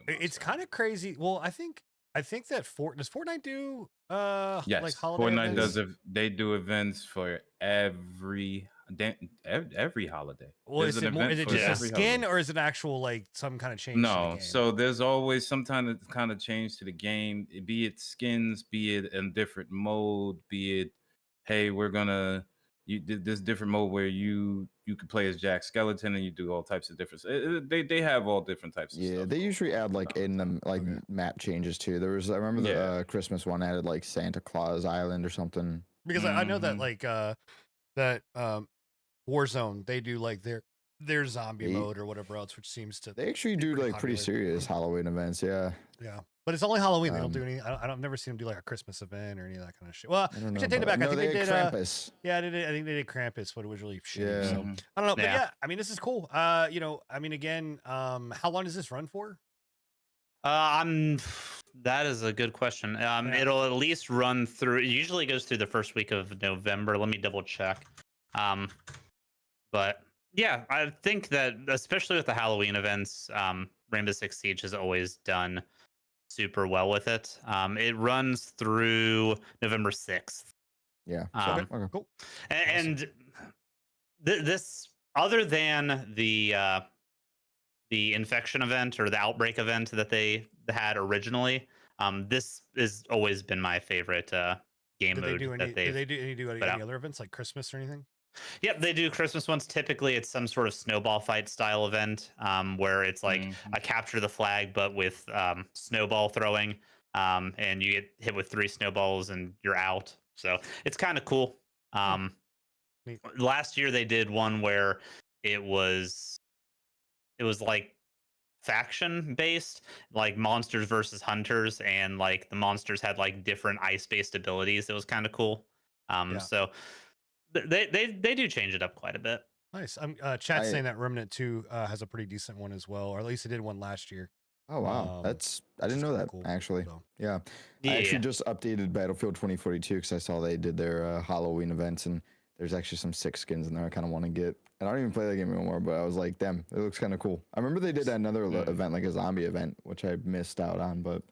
S1: It's
S4: Monster
S1: kind of crazy. Well, I think that does Fortnite do
S4: Yes,
S1: like holiday
S4: Fortnite
S1: events?
S4: does. They do events for every holiday.
S1: Well,
S4: There's
S1: is
S4: an
S1: it more? Is
S4: event
S1: it
S4: for
S1: just a
S4: every
S1: skin,
S4: holiday.
S1: or is it actual like some kind of change? to the
S4: No,
S1: game?
S4: so there's always some kind of change to the game, be it skins, be it in different mode, be it, hey, we're gonna you did this different mode where you could play as Jack Skeleton and you do all types of different. They have all different types of
S3: Yeah,
S4: stuff.
S3: they usually add like in them like
S1: Okay.
S3: map changes too. There was I remember the
S4: Yeah.
S3: Christmas one added like Santa Claus Island or something.
S1: Because I know that
S4: Mhm.
S1: like that Warzone, they do like their zombie
S3: They-
S1: mode or whatever else, which seems to
S3: They actually
S1: be
S3: do
S1: pretty
S3: like pretty
S1: popular.
S3: serious Halloween events. Yeah,
S1: Yeah, but it's only Halloween. They don't
S3: Um,
S1: do any. I've never seen them do like a Christmas event or any of that kind of shit. Well,
S3: I don't know.
S1: actually, I take it back. I
S3: No,
S1: think they did.
S3: had Krampus.
S1: Yeah, I think they did Krampus, but it was really shitty.
S3: Yeah.
S1: So
S4: Mhm.
S1: I don't know, but
S2: Yeah.
S1: yeah, I mean, this is cool. I mean, again, how long does this run for?
S2: I'm. That is a good question.
S1: Yeah.
S2: It'll at least run through. It usually goes through the first week of November. Let me double check. But yeah, I think that especially with the Halloween events, Rainbow Six Siege has always done super well with it. It runs through November 6th.
S3: Yeah.
S2: Um,
S3: Okay.
S1: Cool.
S2: And this, other than the infection event or the outbreak event that they had originally, this has always been my favorite game
S1: Did they
S2: mode
S1: do any?
S2: that
S1: Did
S2: they've.
S1: they do any
S2: put out.
S1: other events like Christmas or anything?
S2: Yep, they do Christmas ones. Typically, it's some sort of snowball fight style event where it's like
S4: Mhm.
S2: a capture the flag, but with snowball throwing, and you get hit with 3 snowballs and you're out. So it's kind of cool.
S1: Neat.
S2: Last year they did one where it was like faction based, like monsters versus hunters, and like the monsters had like different ice based abilities. It was kind of cool.
S1: Yeah.
S2: So they do change it up quite a bit.
S1: Nice. Chat's
S3: I-
S1: saying that Remnant 2 has a pretty decent one as well, or at least it did one last year.
S3: Oh wow, I
S1: Which
S3: didn't
S1: is
S3: know
S1: kinda
S3: that
S1: cool,
S3: actually.
S1: so.
S3: Yeah. I actually just updated Battlefield 2042 because I saw they did their Halloween events and there's actually some sick skins in there I kind of want to get. And I don't even play that game anymore, but I was like, damn, it looks kind of cool. I remember they did another event, like a zombie event, which I missed out on, but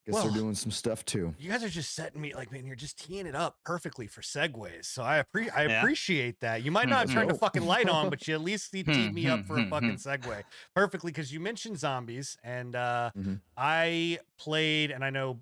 S3: guess
S1: Well,
S3: they're doing some stuff too.
S1: You guys are just setting me like, man, you're just teeing it up perfectly for segues. So I
S2: Yeah.
S1: appreciate that. You might not have turned the
S3: Nope.
S1: fucking light on, but you at least teed me up for a fucking segue perfectly because you mentioned zombies, and
S3: Mhm.
S1: I played, and I know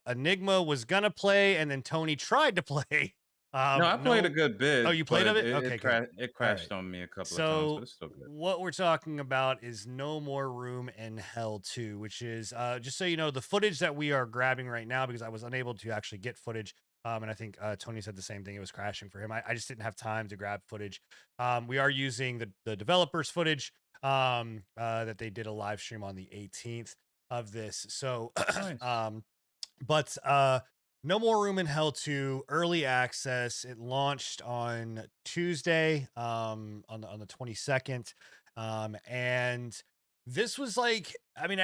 S1: Enigma was gonna play, and then Tony tried to play.
S4: No, I played a good bit.
S1: Oh, you played
S4: but
S1: of it? Okay, good.
S4: It crashed on me a couple of times,
S1: So
S4: but it's still good.
S1: what we're talking about is No More Room in Hell 2, which is just so you know, the footage that we are grabbing right now, because I was unable to actually get footage. And I think Tony said the same thing. It was crashing for him. I just didn't have time to grab footage. We are using the developers' footage that they did a live stream on the 18th of this. So,
S4: Nice.
S1: but No More Room in Hell 2 early access. It launched on Tuesday, on the 22nd. And this was like, I mean,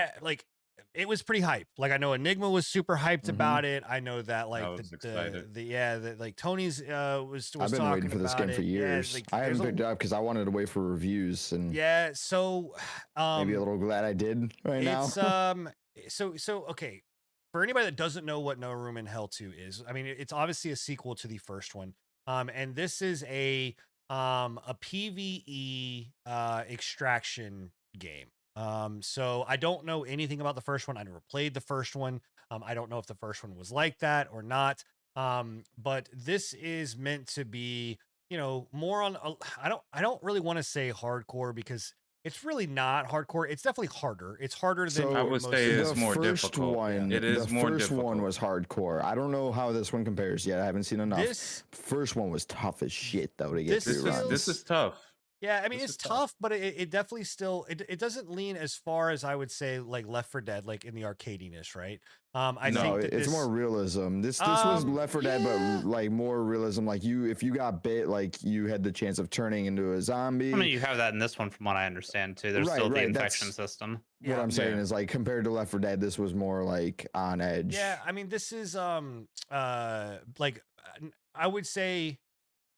S1: it was pretty hype. Like I know Enigma was super hyped about it. I know that like
S4: was excited.
S1: like Tony's was
S3: I've been
S1: talking
S3: waiting for this
S1: about
S3: game for
S1: it.
S3: years.
S1: Yeah, like,
S3: I
S1: there's
S3: haven't picked it up because I wanted to wait for reviews and
S1: yeah, so
S3: maybe a little glad I did right now.
S1: it's So okay. For anybody that doesn't know what No Room in Hell 2 is, I mean, it's obviously a sequel to the first one. And this is a PvE extraction game. So I don't know anything about the first one. I never played the first one. I don't know if the first one was like that or not. But this is meant to be, more on I don't really want to say hardcore because it's really not hardcore. It's definitely harder. It's harder than
S4: I would say it's more difficult. It is more difficult.
S3: The first one was hardcore. I don't know how this one compares yet. I haven't seen enough. First one was tough as shit though to get through.
S4: This is tough.
S1: Yeah, I mean it's tough, but it definitely still it doesn't lean as far as I would say like Left 4 Dead, like in the arcadiness, right? I think that
S3: it's more realism. This was Left 4 Dead, but like more realism. Like if you got bit, like you had the chance of turning into a zombie.
S2: I mean, you have that in this one, from what I understand too. There's still the infection system.
S3: What I'm saying is like compared to Left 4 Dead, this was more like on edge.
S1: Yeah, I mean this is like I would say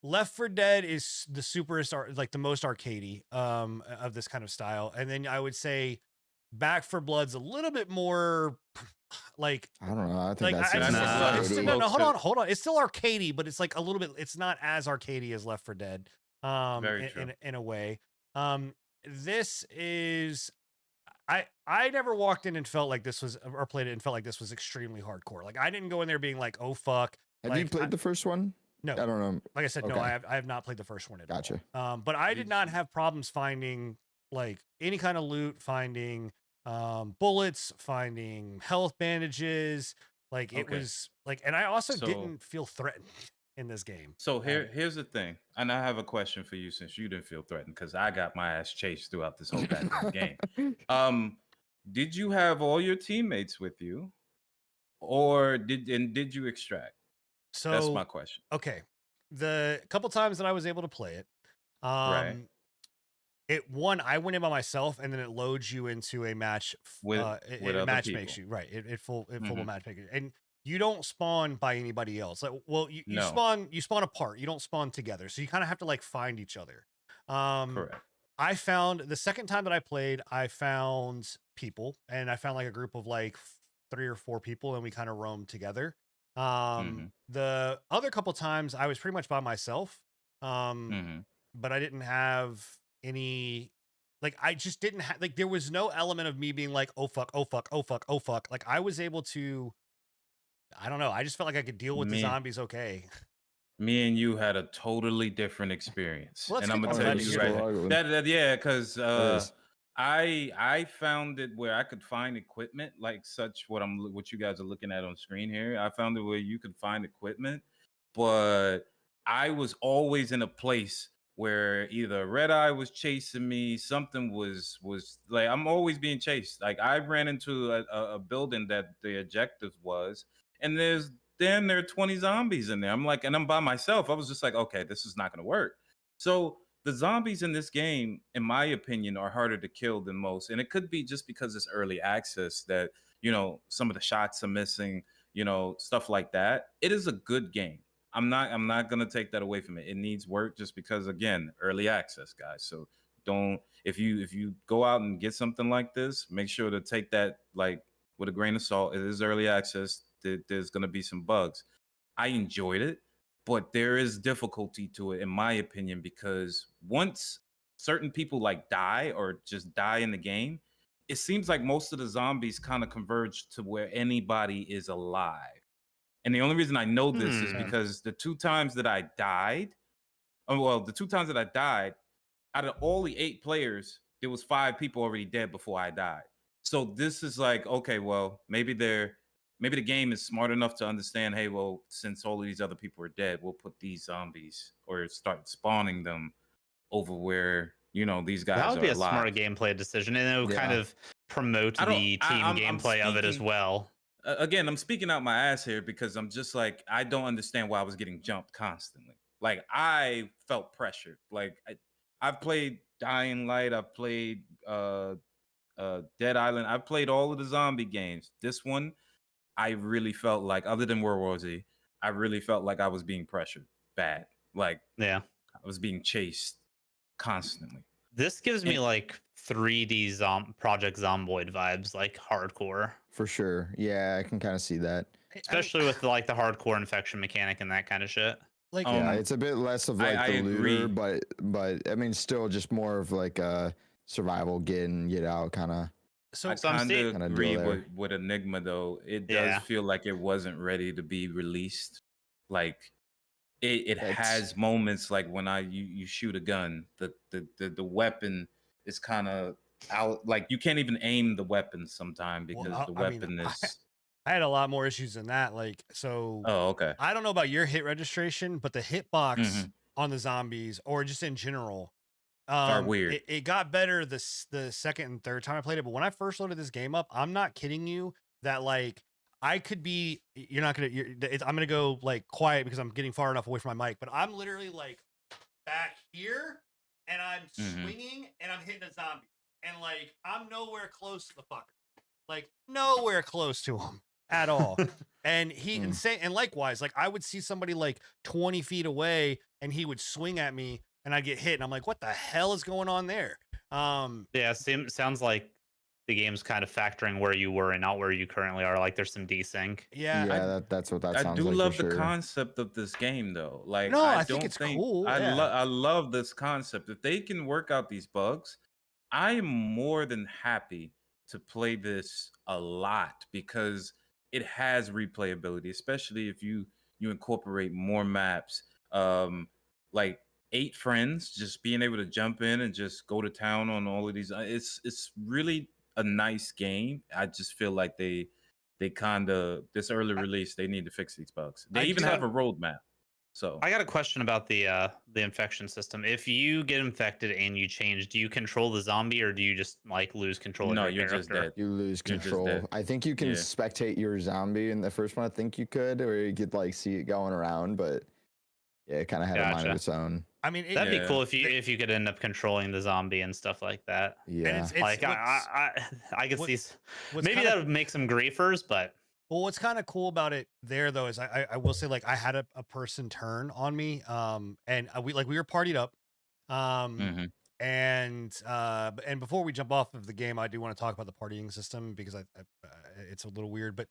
S1: Left 4 Dead is the like the most arcadey of this kind of style, and then I would say Back 4 Blood's a little bit more like
S3: I don't know. I think
S1: no, hold on. It's still arcadey, but it's like a little bit. It's not as arcadey as Left 4 Dead. In a way. This is. I never walked in and felt like this was, or played it and felt like this was extremely hardcore. Like I didn't go in there being like, oh fuck.
S3: Have you played the first one?
S1: No,
S3: I don't know.
S1: Like I said, no, I have not played the first one at all.
S3: Gotcha.
S1: But I did not have problems finding like any kind of loot, finding bullets, finding health bandages. Like it was like, and I also didn't feel threatened in this game.
S4: So here's the thing, and I have a question for you since you didn't feel threatened because I got my ass chased throughout this whole goddamn game. Did you have all your teammates with you, or did you extract? So that's my question.
S1: Okay, the couple times that I was able to play it,
S4: right.
S1: I went in by myself, and then it loads you into a match.
S4: With
S1: match makes you right. It full match makes you, and you don't spawn by anybody else. Like, well, you spawn apart. You don't spawn together, so you kind of have to like find each other.
S4: Correct.
S1: I found the second time that I played, I found people, and I found like a group of like 3 or 4 people, and we kind of roamed together. The other couple times I was pretty much by myself. But I didn't have any, like, I just didn't have, like, there was no element of me being like, oh fuck, oh fuck, oh fuck, oh fuck. Like I was able to, I don't know. I just felt like I could deal with the zombies. Okay.
S4: Me and you had a totally different experience.
S1: Well,
S4: and I'm gonna tell you right now. Because I found it where I could find equipment like such what you guys are looking at on screen here. I found it where you could find equipment, but I was always in a place where either Red Eye was chasing me, something was like, I'm always being chased. Like I ran into a building that the objective was, and there are 20 zombies in there. I'm like, and I'm by myself. I was just like, okay, this is not going to work. So the zombies in this game, in my opinion, are harder to kill than most. And it could be just because it's early access that, some of the shots are missing, stuff like that. It is a good game. I'm not going to take that away from it. It needs work just because, again, early access, guys. So if you go out and get something like this, make sure to take that like with a grain of salt. It is early access. There's going to be some bugs. I enjoyed it, but there is difficulty to it, in my opinion, because once certain people like die or just die in the game, it seems like most of the zombies kind of converge to where anybody is alive. And the only reason I know this is because the 2 times that I died, out of all the 8 players, there was 5 people already dead before I died. So this is like, okay, well, maybe the game is smart enough to understand, hey, well, since all of these other people are dead, we'll put these zombies or start spawning them over where, these guys are alive.
S2: That would be a smart gameplay decision, and it would kind of promote the team gameplay of it as well.
S4: Again, I'm speaking out my ass here because I'm just like, I don't understand why I was getting jumped constantly. Like, I felt pressured. Like, I've played Dying Light. I've played Dead Island. I've played all of the zombie games. This one, I really felt like, other than World War Z, I really felt like I was being pressured bad. Like,
S2: yeah,
S4: I was being chased constantly.
S2: This gives me like 3D Project Zomboid vibes, like hardcore.
S3: For sure. Yeah, I can kind of see that.
S2: Especially with like the hardcore infection mechanic and that kind of shit.
S1: Like,
S3: yeah, it's a bit less of like the looter,
S4: agree.
S3: but I mean, still just more of like a survival, get in, get out kind of.
S4: So I kind of agree with Enigma though. It does feel like it wasn't ready to be released. Like it has moments like when you shoot a gun, the weapon is kind of out. Like you can't even aim the weapon sometimes because the weapon is.
S1: I had a lot more issues than that. Like, so.
S4: Oh, okay.
S1: I don't know about your hit registration, but the hitbox on the zombies, or just in general,
S4: are weird.
S1: It got better the second and third time I played it. But when I first loaded this game up, I'm not kidding you that like I could be. You're not gonna. I'm gonna go like quiet because I'm getting far enough away from my mic. But I'm literally like back here, and I'm swinging, and I'm hitting a zombie, and like I'm nowhere close to the fucker, like nowhere close to him at all. And he insane. And likewise, like I would see somebody like 20 feet away and he would swing at me and I'd get hit. And I'm like, what the hell is going on there?
S2: Yeah, sounds like the game's kind of factoring where you were and not where you currently are. Like there's some desync.
S3: Yeah, that's what that sounds like.
S4: I do love the concept of this game though. Like
S1: no, I think it's cool.
S4: I love this concept. If they can work out these bugs, I am more than happy to play this a lot because it has replayability, especially if you incorporate more maps. Like 8 friends, just being able to jump in and just go to town on all of these. It's really a nice game. I just feel like they kind of this early release they need to fix these bugs. They even have a roadmap. So
S2: I got a question about the infection system. If you get infected and you change, do you control the zombie or do you just like lose control?
S4: No,
S2: of your
S4: you're
S2: character?
S4: just dead.
S3: You lose control. I think you can spectate your zombie in the first one. I think you could, or you could like see it going around, but yeah, it kind of had a mind of its own.
S1: I mean,
S2: that'd be cool if you could end up controlling the zombie and stuff like that.
S3: Yeah,
S1: it's
S2: like I could see maybe that would make some griefers, but.
S1: Well, what's kind of cool about it there though is I will say like I had a person turn on me and we were partied up and before we jump off of the game I do want to talk about the partying system because it's a little weird but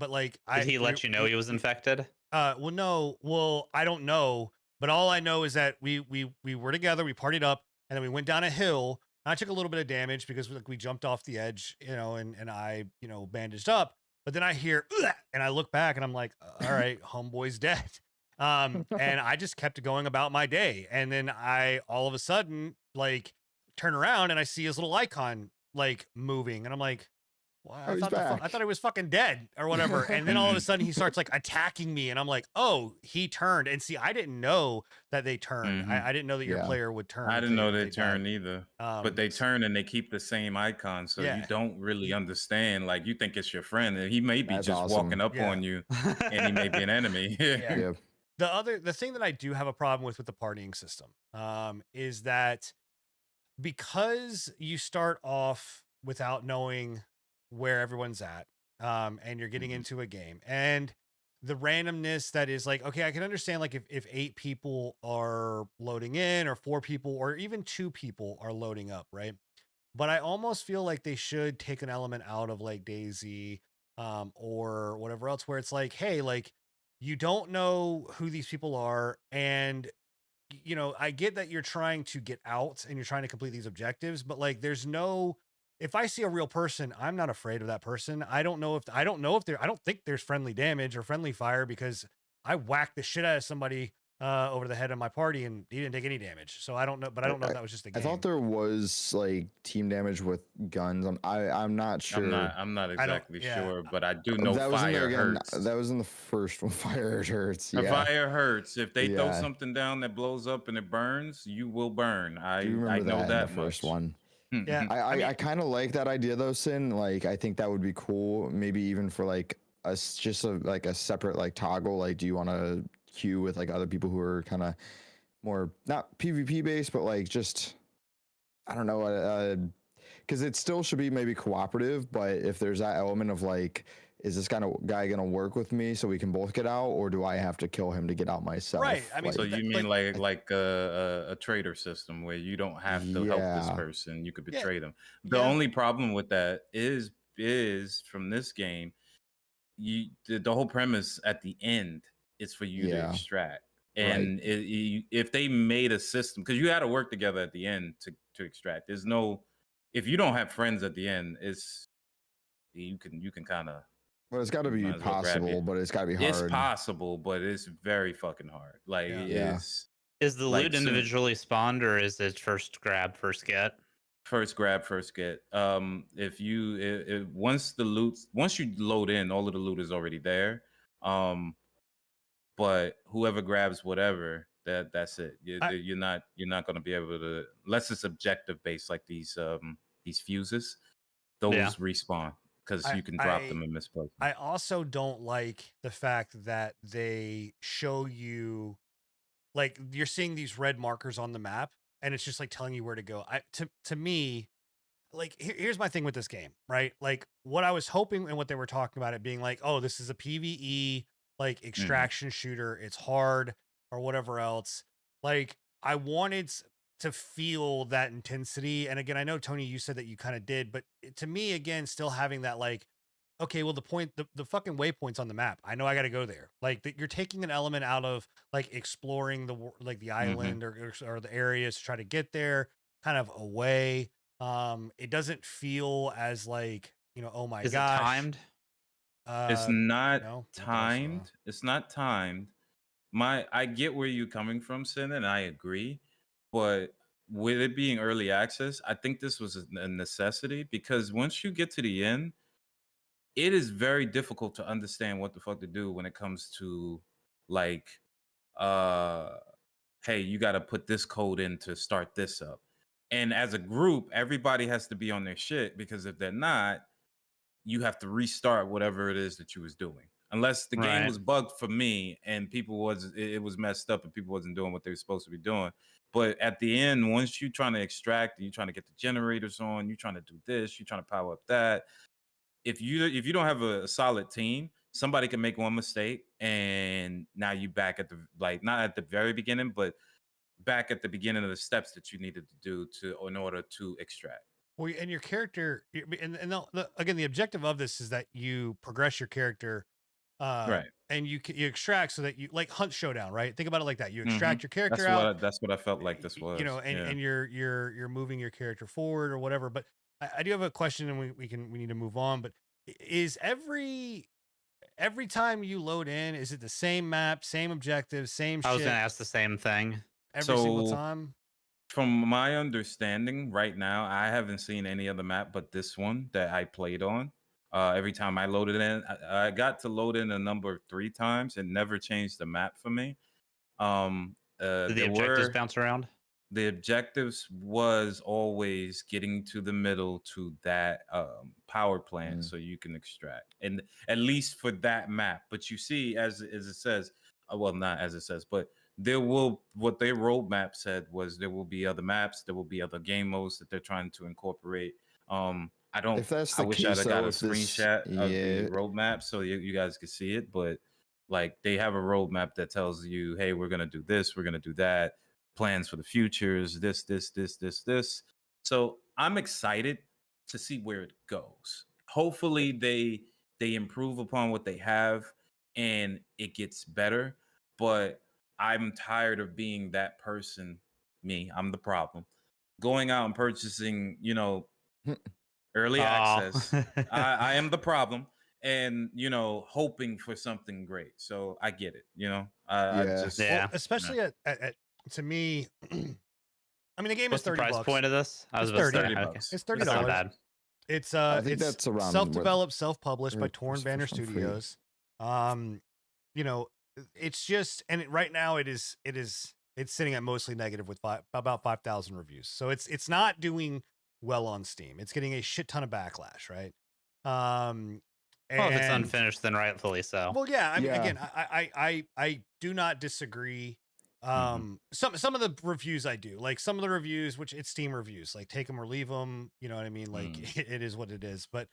S1: like
S2: did he let you know he was infected?
S1: Well no, well I don't know, but all I know is that we were together, we partied up and then we went down a hill. I took a little bit of damage because we jumped off the edge, and I, bandaged up. But then I hear, and I look back and I'm like, all right, homeboy's dead. And I just kept going about my day. And then I all of a sudden like turn around and I see his little icon like moving. And I'm like, well, I thought he was fucking dead or whatever. And then all of a sudden he starts like attacking me. And I'm like, oh, he turned. And see, I didn't know that they turned. I didn't know that your player would turn.
S4: I didn't know they turned either. But they turn and they keep the same icon. So you don't really understand. Like you think it's your friend and he may be walking up on you and he may be an enemy.
S1: The thing that I do have a problem with the partying system is that because you start off without knowing where everyone's at and you're getting into a game and the randomness that is like, okay, I can understand like if 8 people are loading in or 4 people or even 2 people are loading up, right? But I almost feel like they should take an element out of like DayZ or whatever else where it's like, hey, like you don't know who these people are and I get that you're trying to get out and you're trying to complete these objectives, but like there's no. If I see a real person, I'm not afraid of that person. I don't think there's friendly damage or friendly fire because I whacked the shit out of somebody over the head of my party and he didn't take any damage. So I don't know, but I don't know if that was just a game.
S3: I thought there was like team damage with guns. I'm not sure.
S4: I'm not exactly sure, but I do know fire hurts.
S3: That was in the first one. Fire hurts.
S4: Yeah. Fire hurts. If they throw something down that blows up and it burns, you will burn. I know that
S3: in the first one.
S1: Yeah,
S3: I kind of like that idea though, Sin. Like, I think that would be cool. Maybe even for like a separate like toggle. Like, do you want to queue with like other people who are kind of more not PvP based, but like just I don't know, because it still should be maybe cooperative. But if there's that element of like is this kind of guy gonna work with me so we can both get out, or do I have to kill him to get out myself?
S1: Right. I mean,
S4: So you mean like a traitor system where you don't have to help this person, you could betray them. The only problem with that is from this game, the whole premise at the end is for you to extract. And if they made a system, because you had to work together at the end to extract. There's no, if you don't have friends at the end, you can kind of.
S3: Well, it's got to be possible, but it's got to be hard.
S4: It's possible, but it's very fucking hard. Like,
S2: is the loot individually spawned, or is it first grab, first get?
S4: First grab, first get. If you once you load in, all of the loot is already there. But whoever grabs whatever, that's it. You're not going to be able to, unless it's objective based, like these fuses. Those respawn because you can drop them and misplace them.
S1: I also don't like the fact that they show you, like, you're seeing these red markers on the map, and it's just like telling you where to go. To me, like, here's my thing with this game, right? Like, what I was hoping and what they were talking about it being like, oh, this is a PvE like extraction shooter, it's hard or whatever else. Like, I wanted to feel that intensity. And again, I know, Tony, you said that you kind of did, but to me, again, still having that, like, okay, well, the fucking waypoints on the map, I know I got to go there. Like, you're taking an element out of like exploring the island or the areas to try to get there kind of away. It doesn't feel as like, oh my gosh.
S2: Is it timed?
S4: It's not timed. It's not timed. I get where you're coming from, Sin, and I agree. But with it being early access, I think this was a necessity, because once you get to the end, it is very difficult to understand what the fuck to do when it comes to, like, hey, you got to put this code in to start this up. And as a group, everybody has to be on their shit, because if they're not, you have to restart whatever it is that you was doing. Unless the game was bugged for me and it was messed up and people wasn't doing what they were supposed to be doing. But at the end, once you're trying to extract and you're trying to get the generators on, you're trying to do this, you're trying to power up that. If you don't have a solid team, somebody can make one mistake and now you back at the, like, not at the very beginning, but back at the beginning of the steps that you needed to do in order to extract.
S1: Well, and your character, and again, the objective of this is that you progress your character, and you extract so that you, like Hunt Showdown, right? Think about it like that. You extract your character out.
S4: That's what I felt like this was.
S1: And you're moving your character forward or whatever. But I do have a question, and we need to move on. But is every time you load in, is it the same map, same objective, same?
S2: I was gonna ask the same thing.
S1: Every single time.
S4: From my understanding right now, I haven't seen any other map but this one that I played on. Every time I loaded in, I got to load in a number 3 times. It never changed the map for me.
S2: Did the objectives bounce around?
S4: The objectives was always getting to the middle to that power plant so you can extract. And at least for that map. But you see, as it says, well, not as it says, but what their roadmap said was there will be other maps, there will be other game modes that they're trying to incorporate. I wish I'd have got a screenshot of the roadmap so you guys could see it, but like they have a roadmap that tells you, hey, we're gonna do this, we're gonna do that, plans for the futures, this. So I'm excited to see where it goes. Hopefully they improve upon what they have and it gets better, but I'm tired of being that person. I'm the problem. Going out and purchasing, early access. I am the problem, and hoping for something great. So I get it.
S1: Especially at to me. I mean, the game
S2: What's
S1: is $30.
S2: The price point of this? I was
S1: it's
S2: $30.
S1: Okay. It's $30.
S2: That's not bad.
S1: It's
S3: I think that's around
S1: self-developed, self-published by Torn Banner Studios. It's just, and right now it's sitting at mostly negative with about 5,000 reviews. So it's not doing well on Steam. It's getting a shit ton of backlash, right?
S2: Well, if it's unfinished, then rightfully so.
S1: Well, yeah. I mean, again, I do not disagree. Some of the reviews I do, like some of the reviews, which it's Steam reviews, like take them or leave them. You know what I mean? Like it is what it is. But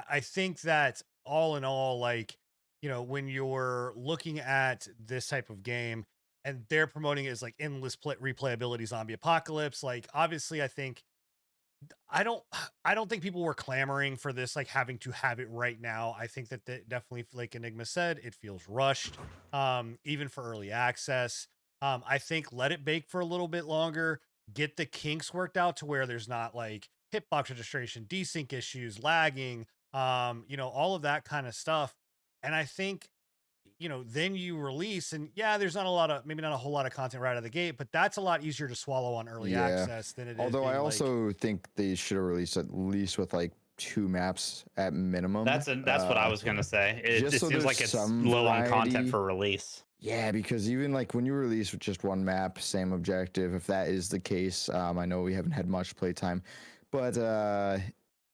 S1: I think that all in all, like, when you're looking at this type of game and they're promoting it as like endless replayability zombie apocalypse, like obviously I don't I don't think people were clamoring for this, like having to have it right now. I think that definitely, like Enigma said, it feels rushed, even for early access. I think let it bake for a little bit longer, get the kinks worked out to where there's not like hitbox registration, desync issues, lagging, all of that kind of stuff. And I think, then you release, and yeah, there's maybe not a whole lot of content right out of the gate, but that's a lot easier to swallow on early access than it is.
S3: Although I also think they should have released at least with like 2 maps at minimum.
S2: That's what I was gonna say. It just seems like it's low on content for release.
S3: Yeah, because even like when you release with just 1 map, same objective, if that is the case, I know we haven't had much playtime, but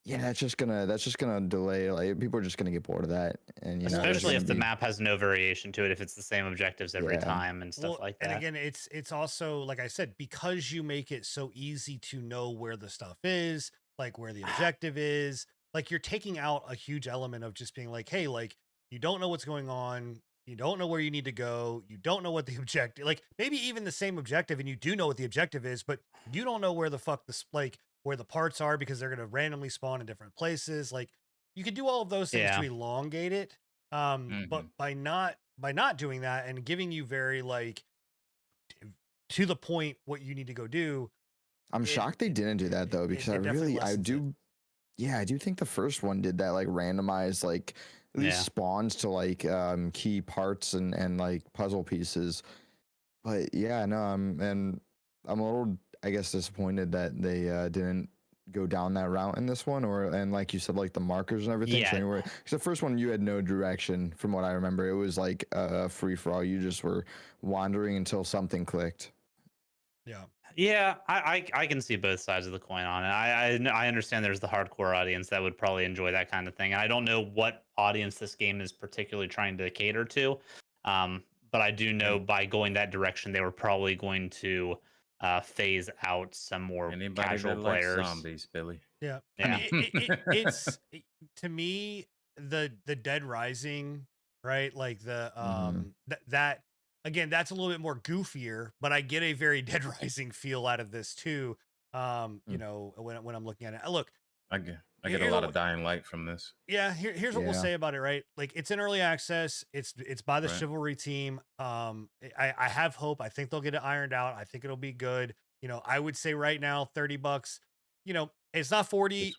S3: yeah, that's just gonna delay. Like people are just gonna get bored of that, and
S2: especially if the map has no variation to it, if it's the same objectives every time and stuff like that.
S1: And again, it's also like I said, because you make it so easy to know where the stuff is, like where the objective is, like you're taking out a huge element of just being like, hey, like you don't know what's going on, you don't know where you need to go, you don't know what the objective, like maybe even the same objective, and you do know what the objective is, but you don't know where the fuck this where the parts are because they're going to randomly spawn in different places. Like you could do all of those things to elongate it. But by not doing that and giving you very like to the point what you need to go do.
S3: I'm shocked they didn't do that though, because I do think the first one did that, like randomized, like at least spawns to like key parts and like puzzle pieces. But yeah, no, I'm a little, I guess, disappointed that they didn't go down that route in this one, and like you said, like the markers and everything. So anyway, because the first one you had no direction, from what I remember. It was like a free for all. You just were wandering until something clicked.
S2: Yeah, I can see both sides of the coin on it. I understand there's the hardcore audience that would probably enjoy that kind of thing. And I don't know what audience this game is particularly trying to cater to, but I do know by going that direction, they were probably going to phase out some more casual players.
S4: Like zombies, Billy.
S1: Yeah. I mean, it's to me the Dead Rising, right? Like the that again, that's a little bit more goofier, but I get a very Dead Rising feel out of this too. When I'm looking at it, look,
S4: I get a lot of Dying Light from this.
S1: Yeah, here's what we'll say about it, right? Like it's in early access. It's by the Chivalry team. I have hope. I think they'll get it ironed out. I think it'll be good. I would say right now, $30. It's not 40.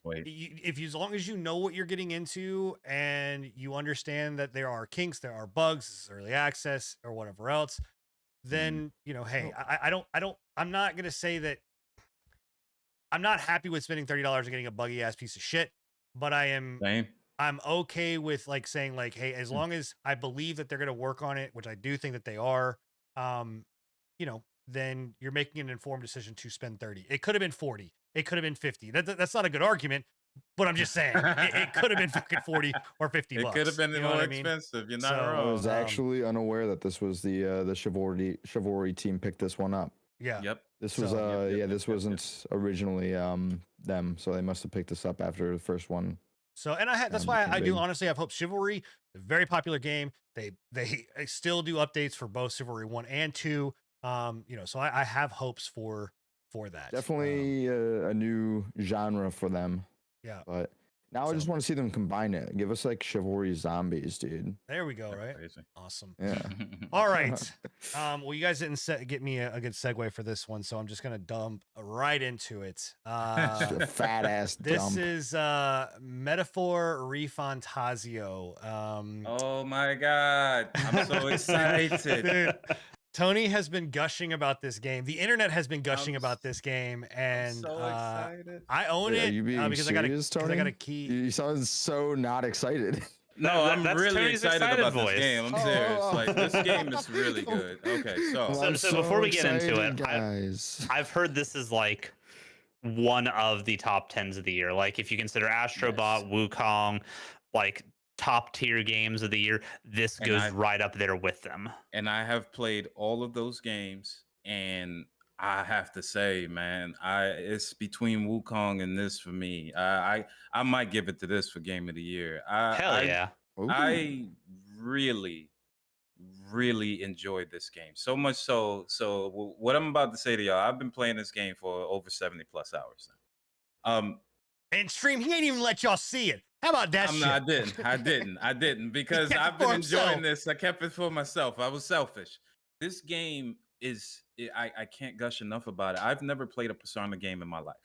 S1: As long as you know what you're getting into and you understand that there are kinks, there are bugs, this is early access or whatever else, then hey, I'm not gonna say that I'm not happy with spending $30 and getting a buggy ass piece of shit, but I'm okay with like saying like, hey, as long as I believe that they're going to work on it, which I do think that they are, then you're making an informed decision to spend 30. It could have been 40. It could have been 50. That's not a good argument, but I'm just saying it could have been fucking 40 or 50 bucks.
S4: It could have been more expensive. You're not wrong.
S3: I was actually unaware that this was the Chivalry team picked this one up.
S1: Yeah.
S4: Yep.
S3: This was this wasn't originally them, so they must have picked this up after the first one.
S1: So, and that's why I do honestly have hope. Chivalry, a very popular game. They still do updates for both Chivalry 1 and 2. So I have hopes for that.
S3: Definitely a new genre for them.
S1: Yeah.
S3: But now I just want to see them combine it. Give us like Chivalry Zombies, dude.
S1: There we go, right?
S4: Crazy.
S1: Awesome.
S3: Yeah.
S1: All right. Well, you guys didn't get me a good segue for this one, so I'm just gonna dump right into it.
S3: Just a fat ass dump.
S1: This is Metaphor ReFantazio.
S4: Oh my god. I'm so excited.
S1: Dude, Tony has been gushing about this game. The internet has been gushing about this game, and
S4: I'm so excited.
S1: I own it
S3: Are you being
S1: because
S3: serious,
S1: I got a key.
S3: You sound so not excited.
S4: No, I'm really
S2: Tony's
S4: excited about
S2: voice.
S4: this game. I'm serious. Like this game is really good. Okay,
S2: so before we get into it,
S3: guys,
S2: I've heard this is like one of the top 10s of the year. Like if you consider Astrobot, Wukong, like top tier games of the year, this goes right up there with them.
S4: And I have played all of those games, and I have to say, man, it's between Wukong and this for me. I might give it to this for game of the year.
S2: Hell yeah.
S4: I really, really enjoyed this game so much so. So what I'm about to say to y'all, I've been playing this game for over 70 plus hours now.
S1: And stream, he ain't even let y'all see it. How about that shit?
S4: I didn't because I've been enjoying this. I kept it for myself. I was selfish. This game is I can't gush enough about it. I've never played a Persona game in my life.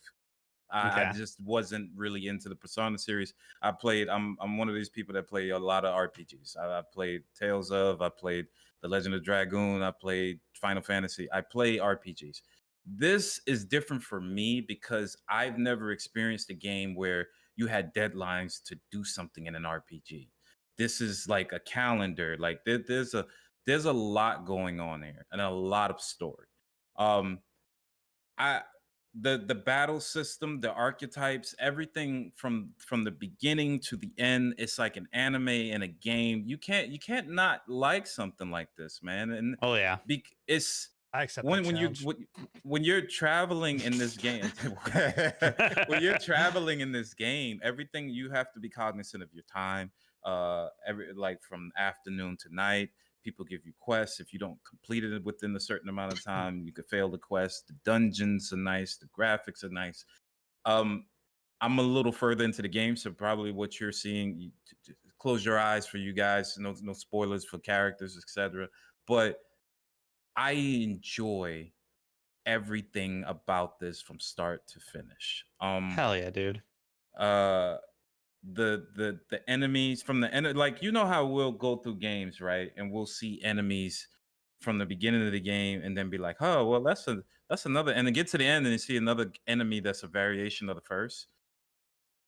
S4: I just wasn't really into the Persona series. I'm one of these people that play a lot of RPGs. I played Tales of, I played The Legend of Dragoon, I played Final Fantasy. I play RPGs. This is different for me because I've never experienced a game where you had deadlines to do something in an RPG. This is like a calendar. Like there's a lot going on here and a lot of story. The battle system, the archetypes, everything from the beginning to the end, it's like an anime and a game. You can't not like something like this, man. And it's
S1: I accept
S4: when you're traveling in this game. When you're traveling in this game, everything you have to be cognizant of your time. Like from afternoon to night. People give you quests. If you don't complete it within a certain amount of time, you could fail the quest. The dungeons are nice. The graphics are nice. I'm a little further into the game, so probably what you're seeing, close your eyes for you guys. No spoilers for characters, etc. But I enjoy everything about this from start to finish.
S2: Hell yeah, dude.
S4: The enemies from the end, like, you know how we'll go through games, right, and we'll see enemies from the beginning of the game and then be like, oh well, that's another, and then get to the end and you see another enemy that's a variation of the first.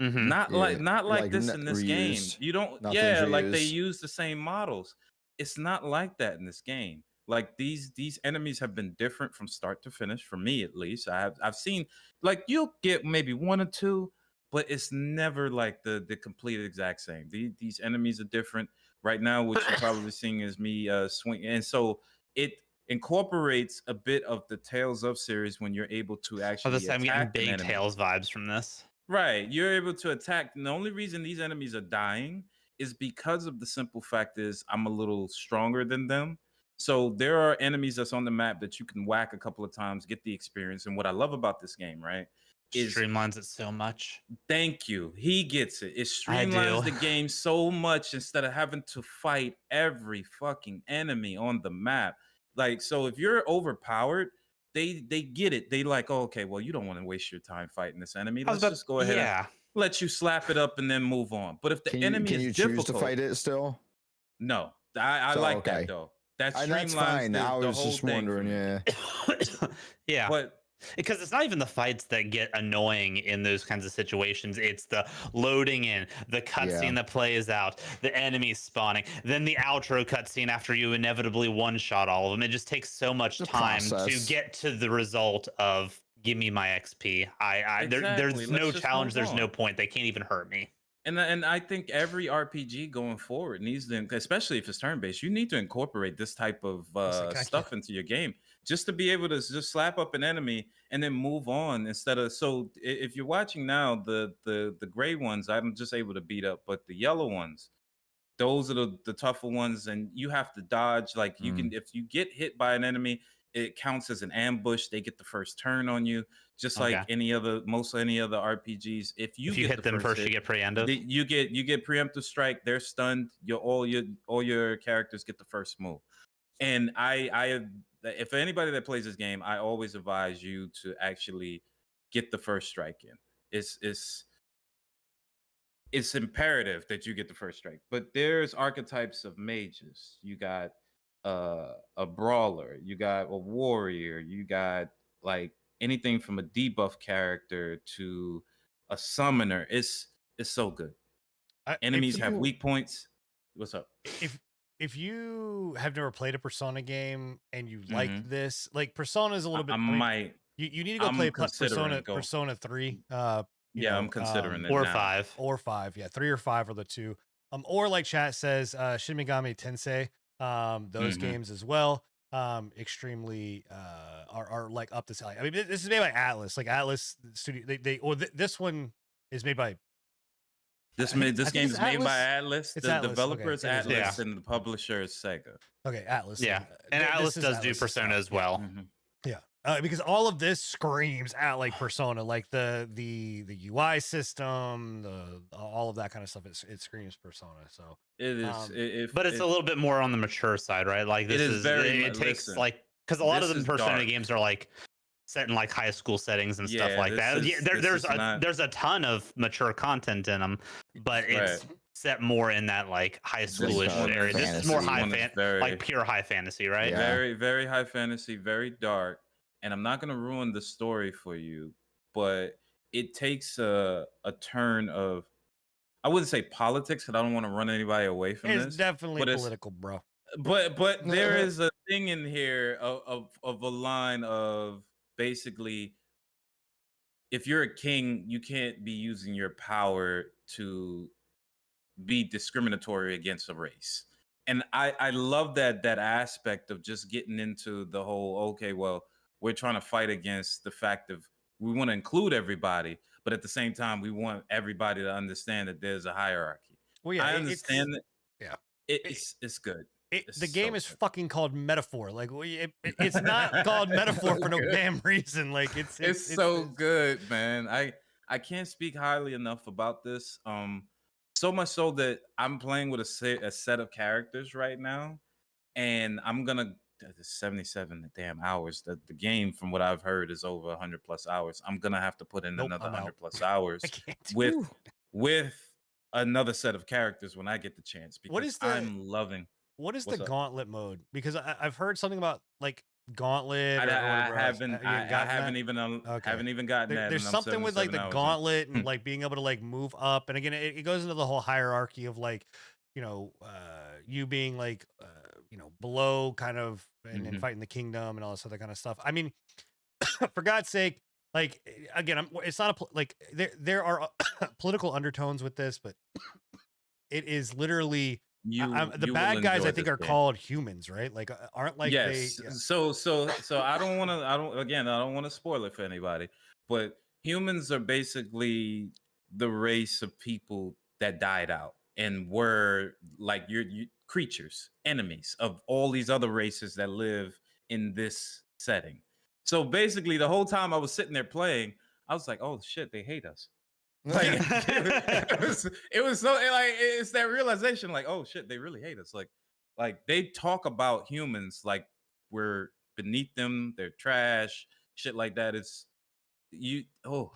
S4: Not like this in this game. You don't like they use the same models. It's not like that in this game. Like these enemies have been different from start to finish, for me at least. I've seen, like, you'll get maybe one or two, but it's never like the complete exact same. These enemies are different. Right now, what you're probably seeing is me swing, and so it incorporates a bit of the Tales of series when you're able to actually
S2: I'm getting big Tales vibes from this.
S4: Right, you're able to attack. And the only reason these enemies are dying is because of the simple fact is I'm a little stronger than them. So there are enemies that's on the map that you can whack a couple of times, get the experience. And what I love about this game, right,
S2: is streamlines it so much.
S4: Thank you. He gets it. It streamlines the game so much instead of having to fight every fucking enemy on the map. Like, so if you're overpowered, they get it. They like, oh, okay, well, you don't want to waste your time fighting this enemy. Let's just go ahead and let you slap it up and then move on. But if the enemy is difficult,
S3: choose to fight it still?
S4: No, I like that though. That's
S3: fine. I was just wondering,
S2: yeah. But because it's not even the fights that get annoying in those kinds of situations. It's the loading in, the cutscene that plays out, the enemies spawning, then the outro cutscene after you inevitably one-shot all of them. It just takes so much time to get to the result of give me my XP. There's no challenge. There's no point. They can't even hurt me.
S4: And I think every RPG going forward needs to, especially if it's turn-based, you need to incorporate this type of stuff into your game just to be able to just slap up an enemy and then move on instead of. So if you're watching now, the gray ones, I'm just able to beat up, but the yellow ones, those are the tougher ones, and you have to dodge. Like you can, if you get hit by an enemy, it counts as an ambush. They get the first turn on you, just like any other RPGs. If you
S2: hit them first, you get preemptive.
S4: You get preemptive strike. They're stunned. All your characters get the first move. And if anybody that plays this game, I always advise you to actually get the first strike in. It's imperative that you get the first strike. But there's archetypes of mages. You got a brawler, you got a warrior, you got like anything from a debuff character to a summoner. It's so good. Enemies have weak points. What's up?
S1: If you have never played a Persona game and you like this, like Persona is a little bit. You need to go play Persona 3.
S4: I'm considering it.
S2: Or now. 5.
S1: Or 5. Yeah, 3 or 5 are the two. Or like chat says, Shin Megami Tensei. Those games as well. extremely are like up to sale. I mean, this is made by Atlas, like Atlas Studio. This one is made by.
S4: This game is made by Atlas.
S1: It's
S4: the
S1: Atlas.
S4: developer is Atlas,
S2: Yeah.
S4: and the publisher is Sega.
S1: Okay, Atlas.
S2: Yeah, and Atlas does do Persona as well.
S4: Mhm.
S1: Yeah, because all of this screams at like Persona, like the UI system, all of that kind of stuff. It screams Persona. So
S4: It is,
S2: but it's a little bit more on the mature side, right? Like this
S4: is very.
S2: it takes
S4: listen,
S2: like because a lot of
S4: this
S2: the
S4: is
S2: Persona
S4: dark.
S2: games are like set in like high school settings and stuff
S4: Yeah,
S2: like
S4: this
S2: that.
S4: is-
S2: Yeah,
S4: this is not-
S2: there's a ton of mature content in them, but it's set more in that like high
S3: This
S2: schoolish
S3: one
S2: area. This is more
S3: fantasy.
S2: high
S4: One is
S2: fan,
S4: very-
S2: like pure high fantasy, right?
S3: Yeah.
S4: Very, very high fantasy, very dark. And I'm not gonna ruin the story for you, but it takes a turn of, I wouldn't say politics, because I don't want to run anybody away from
S1: it's
S4: this.
S1: definitely
S4: but it's-
S1: political, bro.
S4: But there is a thing in here of a line of basically, if you're a king, you can't be using your power to be discriminatory against a race. And I love that aspect of just getting into the whole, okay, well, we're trying to fight against the fact of we want to include everybody, but at the same time we want everybody to understand that there's a hierarchy.
S1: Well, yeah,
S4: I understand that.
S1: yeah.
S4: It's good.
S1: The
S4: It's
S1: game
S4: so
S1: is
S4: good.
S1: fucking called Metaphor. Like it's not called Metaphor for no
S4: Good.
S1: damn reason. Like
S4: It's so good, man. I can't speak highly enough about this. So much so that I'm playing with a set of characters right now, and I'm gonna 77 damn hours. The game, from what I've heard, is over 100 plus hours. I'm gonna have to put in
S1: Nope,
S4: another
S1: I'm
S4: 100
S1: out.
S4: plus hours
S1: I can't.
S4: with another set of characters when I get the chance, because
S1: What is the-
S4: I'm loving.
S1: What is
S4: What's
S1: the
S4: up?
S1: Gauntlet mode? Because I've heard something about like Gauntlet.
S4: I
S1: or whatever else.
S4: haven't.
S1: You
S4: I
S1: gotten
S4: haven't
S1: that?
S4: even.
S1: Okay.
S4: Haven't even gotten that.
S1: There's
S4: and I'm
S1: something with like the
S4: 77 hours in.
S1: Gauntlet and like being able to like move up. And again, it goes into the whole hierarchy of like, you being like, below kind of and
S4: Mhm.
S1: fighting the kingdom and all this other kind of stuff. I mean, for God's sake, like again, it's not like there are political undertones with this, but it is literally the
S4: You will
S1: bad guys. I
S4: enjoy
S1: think
S4: this
S1: are
S4: game.
S1: called humans, right? Like aren't like
S4: Yes.
S1: they. Yeah.
S4: So I don't want to. I don't want to spoil it for anybody. But humans are basically the race of people that died out and were like you creatures, enemies of all these other races that live in this setting. So basically, the whole time I was sitting there playing, I was like, "Oh shit, they hate us." Like it was so like it's that realization, like, oh shit, they really hate us. Like they talk about humans like we're beneath them, they're trash, shit like that. It's you oh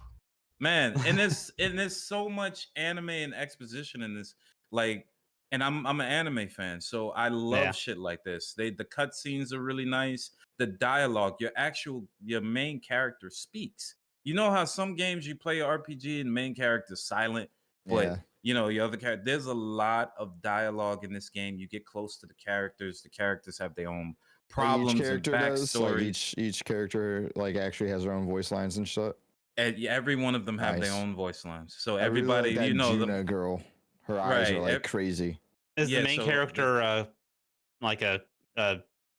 S4: man, and there's so much anime and exposition in this, like, and I'm an anime fan, so I love shit like this. The cutscenes are really nice. The dialogue, your main character speaks. You know how some games you play RPG and the main character's silent, but
S3: Yeah.
S4: your other character. There's a lot of dialogue in this game. You get close to the characters. The characters have their own problems
S3: Each
S4: and
S3: character does. Like
S4: backstory.
S3: each character like actually has their own voice lines and shit.
S4: And every one of them have their
S3: Nice.
S4: own voice lines. So
S3: I really
S4: everybody,
S3: like that
S4: them.
S3: Juna girl. Her eyes are
S4: Right,
S3: like crazy.
S2: Is
S4: Yeah,
S2: the main
S4: so
S2: character like a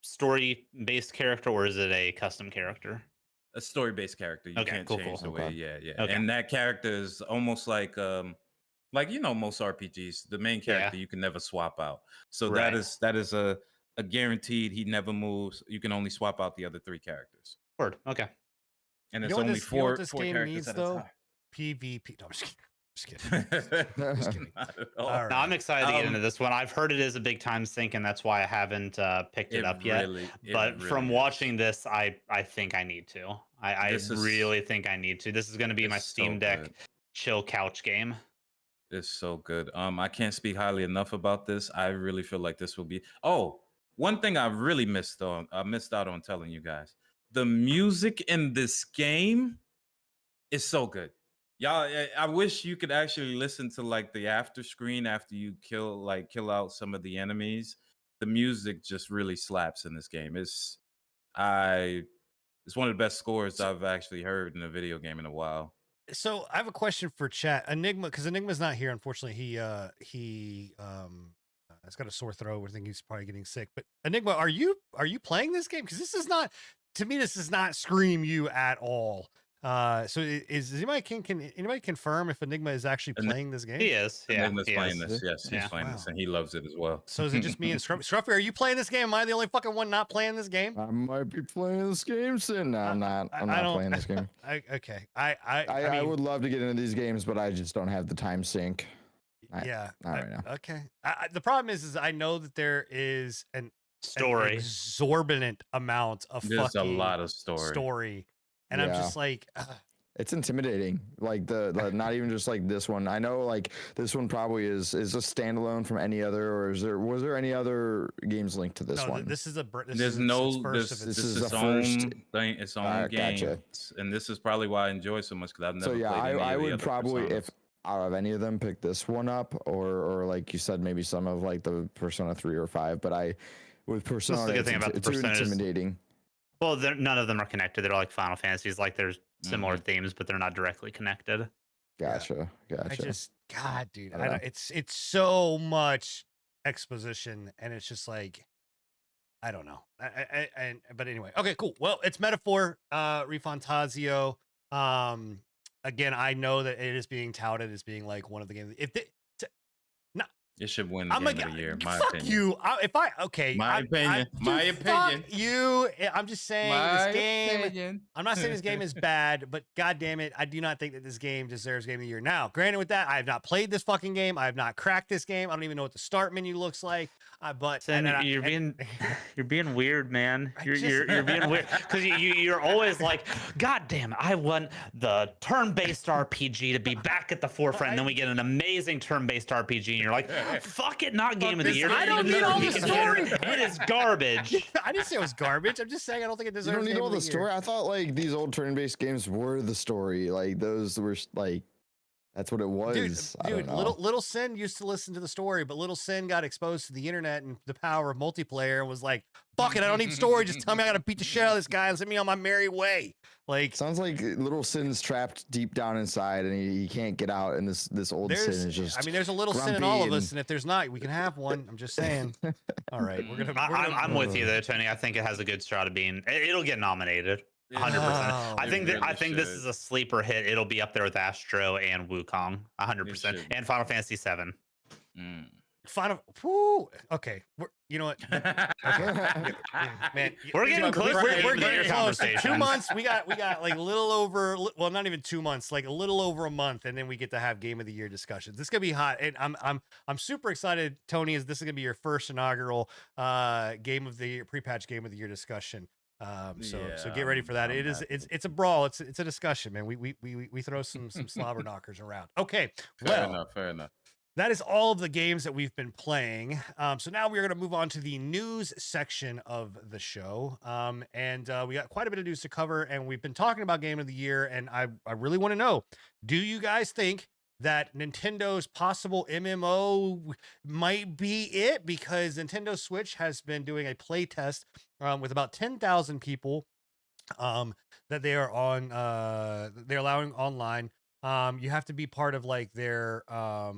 S2: story based character, or is it a custom character?
S4: A story-based character. You
S2: Okay,
S4: can't
S2: cool,
S4: change
S2: cool.
S4: the way.
S3: Okay.
S4: Yeah.
S2: Okay.
S4: And that character is almost like most RPGs. The main character you can never swap out. So
S2: Right.
S4: that is a guaranteed. He never moves. You can only swap out the other 3 characters,
S2: Word. Okay.
S4: and
S1: You
S4: it's
S1: know what
S4: only
S1: this- you know what
S4: four
S1: this
S4: four
S1: game
S4: characters
S1: needs,
S4: at
S1: though?
S4: a time.
S1: PvP. No, I'm just kidding. Just kidding.
S4: Just kidding. Not at all.
S1: All right.
S2: No, I'm excited to get
S4: Um,
S2: into this one. I've heard it is a big time sink, and that's why I haven't picked it up yet.
S4: It
S2: But from
S4: really is.
S2: watching this, I think I need to. I
S4: This is-
S2: really think I need to. This is going to be my
S4: It's so
S2: Steam Deck
S4: good.
S2: chill couch game.
S4: It's so good. I can't speak highly enough about this. I really feel like this will be. Oh, one thing I really missed out on telling you guys. The music in this game is so good. Y'all, I wish you could actually listen to like the after screen after you kill out some of the enemies. The music just really slaps in this game. It's one of the best scores I've actually heard in a video game in a while.
S1: So I have a question for chat. Enigma, because Enigma's not here, unfortunately. He He's got a sore throat. I think he's probably getting sick. But Enigma, are you playing this game? Because this is not, to me, this does not scream you at all. So is anybody can anybody confirm if Enigma is actually playing this game?
S2: He is. Yeah,
S4: Enigma's playing this. Yes, he's playing this, and he loves it as well.
S1: So is it just me and Scruffy? Are you playing this game? Am I the only fucking one not playing this game?
S3: I might be playing this game soon. No, I'm not. I'm not playing this game.
S1: Okay.
S3: I would love to get into these games, but I just don't have the time sink.
S1: Not right
S3: now.
S1: Okay. The problem is I know that there is an exorbitant amount of
S4: There's a lot of
S1: story. And I'm just like,
S3: it's intimidating. Like the not even just like this one. I know like this one probably is a standalone from any other, or was there any other games linked to this one?
S1: This is
S4: this is its own thing, its own game, gotcha. And this is probably why I enjoy so much because I've never. So yeah,
S3: I would probably if out of any of them pick this one up, or like you said, maybe some of like the Persona 3 or 5. But with Persona, it's too intimidating.
S2: Well, none of them are connected. They're like Final Fantasies. Like there's similar themes, but they're not directly connected.
S3: Gotcha.
S1: God, dude, it's so much exposition, and it's just like, I don't know. But anyway, okay, cool. Well, it's Metaphor, ReFantazio. Again, I know that it is being touted as being like one of the games.
S4: It should win the game of the year. My opinion.
S1: You.
S4: My opinion. My opinion.
S1: You. I'm just saying this game. I'm not saying this game is bad, but god damn it, I do not think that this game deserves game of the year. Now, granted, with that, I have not played this fucking game. I have not cracked this game. I don't even know what the start menu looks like. But
S2: you're being weird, man. You're being weird because you're always like, god damn, I want the turn-based RPG to be back at the forefront, and then we get an amazing turn-based RPG, and you're like, fuck it, not game of the year.
S1: I don't need all the story.
S2: It is garbage.
S1: I didn't say it was garbage. I'm just saying I don't think it deserves.
S3: You don't need all the story. I thought like these old turn-based games were the story. Like those were like. That's what it was.
S1: Dude, Little Sin used to listen to the story, but Little Sin got exposed to the internet and the power of multiplayer and was like, fuck it, I don't need story. Just tell me I gotta beat the shit out of this guy and send me on my merry way. Like,
S3: sounds like Little Sin's trapped deep down inside and he can't get out, and this old Sin is just.
S1: I mean, there's a little Sin in all of us, and if there's not, we can have one. I'm just saying. All right,
S2: I'm with you though, Tony. I think it has a good shot of being. It'll get nominated. 100%. I think this is a sleeper hit. It'll be up there with Astro and Wukong. 100%. And Final Fantasy 7.
S1: Okay. You know what? Okay. Man,
S2: we're getting close.
S1: We're getting close. 2 months. We got like a little over. Well, not even 2 months. Like a little over a month, and then we get to have Game of the Year discussions. This is gonna be hot, and I'm super excited, Tony. As this is gonna be your first inaugural Game of the Year pre-patch Game of the Year discussion. So get ready for that. It's a brawl. It's a discussion, man. We throw some slobber knockers around. Okay.
S4: Fair enough.
S1: That is all of the games that we've been playing. So now we're going to move on to the news section of the show. And we got quite a bit of news to cover, and we've been talking about Game of the Year, and I really want to know, do you guys think that Nintendo's possible MMO might be it? Because Nintendo Switch has been doing a play test with about 10,000 people that they are on. They're allowing online. You have to be part of like their I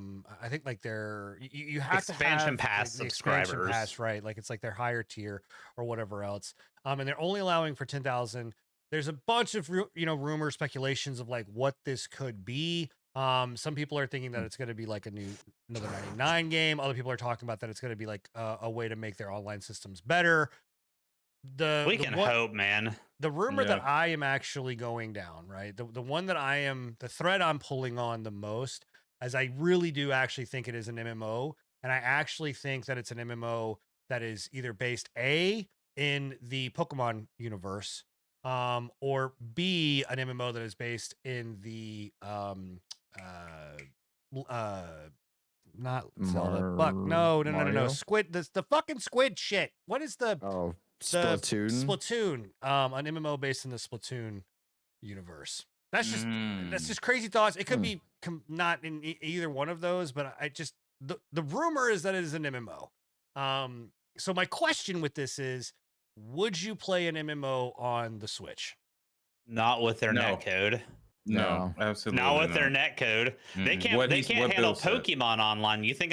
S1: think like their you have
S2: expansion
S1: to have
S2: pass subscribers.
S1: Expansion pass, right? Like it's like their higher tier or whatever else. And they're only allowing for 10,000. There's a bunch of rumors, speculations of like what this could be. Some people are thinking that it's going to be like another 99 game. Other people are talking about that it's going to be like a way to make their online systems better.
S2: We can hope, man.
S1: The rumor that I am actually going down, right? The one that the thread I'm pulling on the most, as I really do actually think it is an MMO, and I actually think that it's an MMO that is either based A, in the Pokemon universe, or B, an MMO that is based in the not Zelda. Fuck, no. Squid, the fucking squid shit. What is the
S3: Splatoon?
S1: Splatoon, an MMO based in the Splatoon universe. That's just crazy thoughts. It could be not in either one of those, but I just the rumor is that it is an MMO. So my question with this is, would you play an MMO on the Switch?
S2: Not with their netcode.
S4: No, absolutely
S2: not with their net code. They can't. They can't handle Pokemon online. You think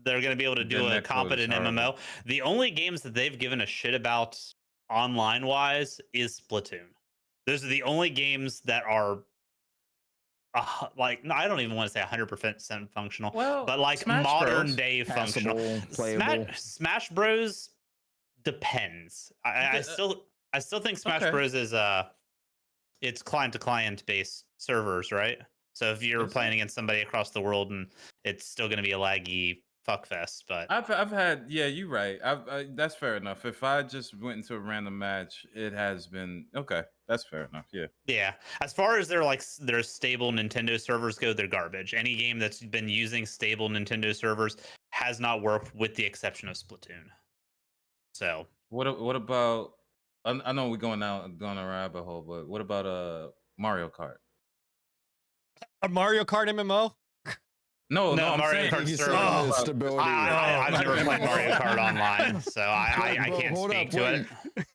S2: they're gonna be able to do a competent MMO? The only games that they've given a shit about online wise is Splatoon. Those are the only games that are like, no, I don't even want to say 100% functional, but like
S4: Smash
S2: modern
S4: Bros.
S2: day functional. Smash Bros depends. I still think Smash Bros is it's client to client based servers, right? So if you're playing against somebody across the world, and it's still going to be a laggy fuckfest. But
S4: I've had, yeah, you're right. That's fair enough. If I just went into a random match, it has been okay. That's fair enough. Yeah.
S2: Yeah. As far as their stable Nintendo servers go, they're garbage. Any game that's been using stable Nintendo servers has not worked, with the exception of Splatoon. So
S4: what about? I know we're going a rabbit hole, but what about Mario Kart?
S1: A Mario Kart MMO?
S4: No,
S2: Mario Kart
S3: stability.
S2: I've never played Mario Kart online, so I can't speak to it.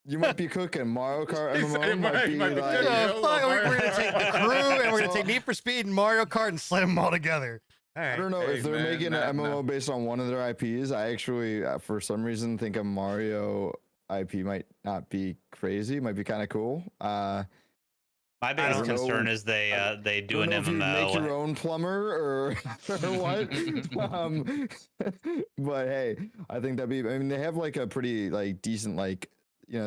S3: You might be cooking. Mario Kart MMO might be like...
S1: We're going to take the crew, and we're going to take Need for Speed and Mario Kart and slam them all together. All right.
S3: I don't know if they're making an MMO based on one of their IPs. I actually, for some reason, think a Mario IP might not be crazy. It might be kind of cool.
S2: My biggest concern is they do an MMO.
S3: If you make your own plumber or what. But hey, I think that'd be. I mean, they have like a pretty like decent like they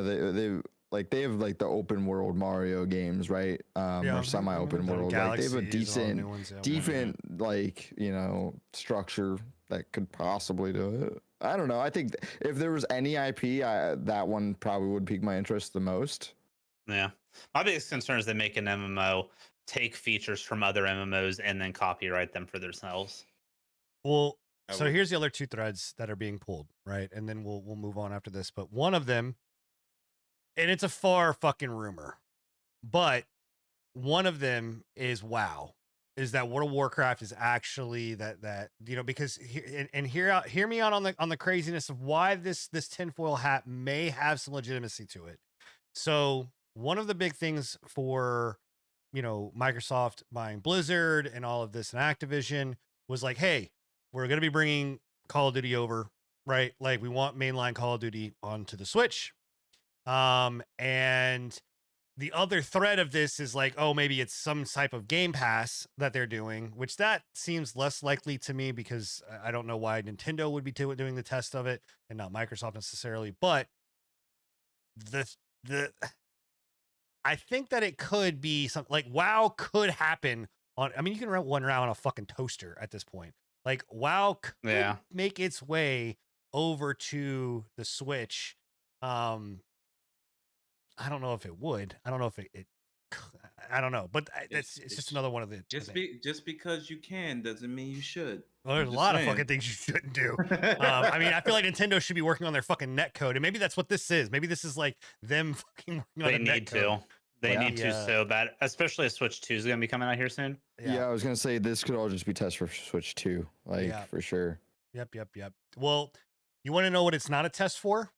S3: have like the open world Mario games, right? Or semi-open world. Like they have a decent like structure that could possibly do it. I don't know. I think if there was any IP, that one probably would pique my interest the most.
S2: Yeah. My biggest concern is they make an MMO, take features from other MMOs, and then copyright them for themselves.
S1: Well, so here's the other two threads that are being pulled, right? And then we'll move on after this. But one of them, and it's a far fucking rumor, but one of them is WoW. Is that World of Warcraft is actually that because hear me out on the craziness of why this tinfoil hat may have some legitimacy to it. So one of the big things for Microsoft buying Blizzard and all of this and Activision was like, hey, we're going to be bringing Call of Duty over, right? Like we want mainline Call of Duty onto the Switch. And the other thread of this is like, oh, maybe it's some type of Game Pass that they're doing, which that seems less likely to me because I don't know why Nintendo would be doing the test of it and not Microsoft necessarily. But I think that it could be something like WoW could happen on. I mean, you can run one around on a fucking toaster at this point. Like WoW could make its way over to the Switch. I don't know if it would. I don't know if it I don't know, but it's just another one of the
S4: just because you can doesn't mean you should.
S1: Well, there's a lot of fucking things you shouldn't do. I mean, I feel like Nintendo should be working on their fucking net code, and maybe that's what this is. Maybe this is like them fucking working on their net code.
S2: They need to so bad, especially if Switch 2 is going to be coming out here soon.
S3: Yeah, I was going to say this could all just be test for Switch 2, for sure.
S1: Yep. Well, you want to know what it's not a test for?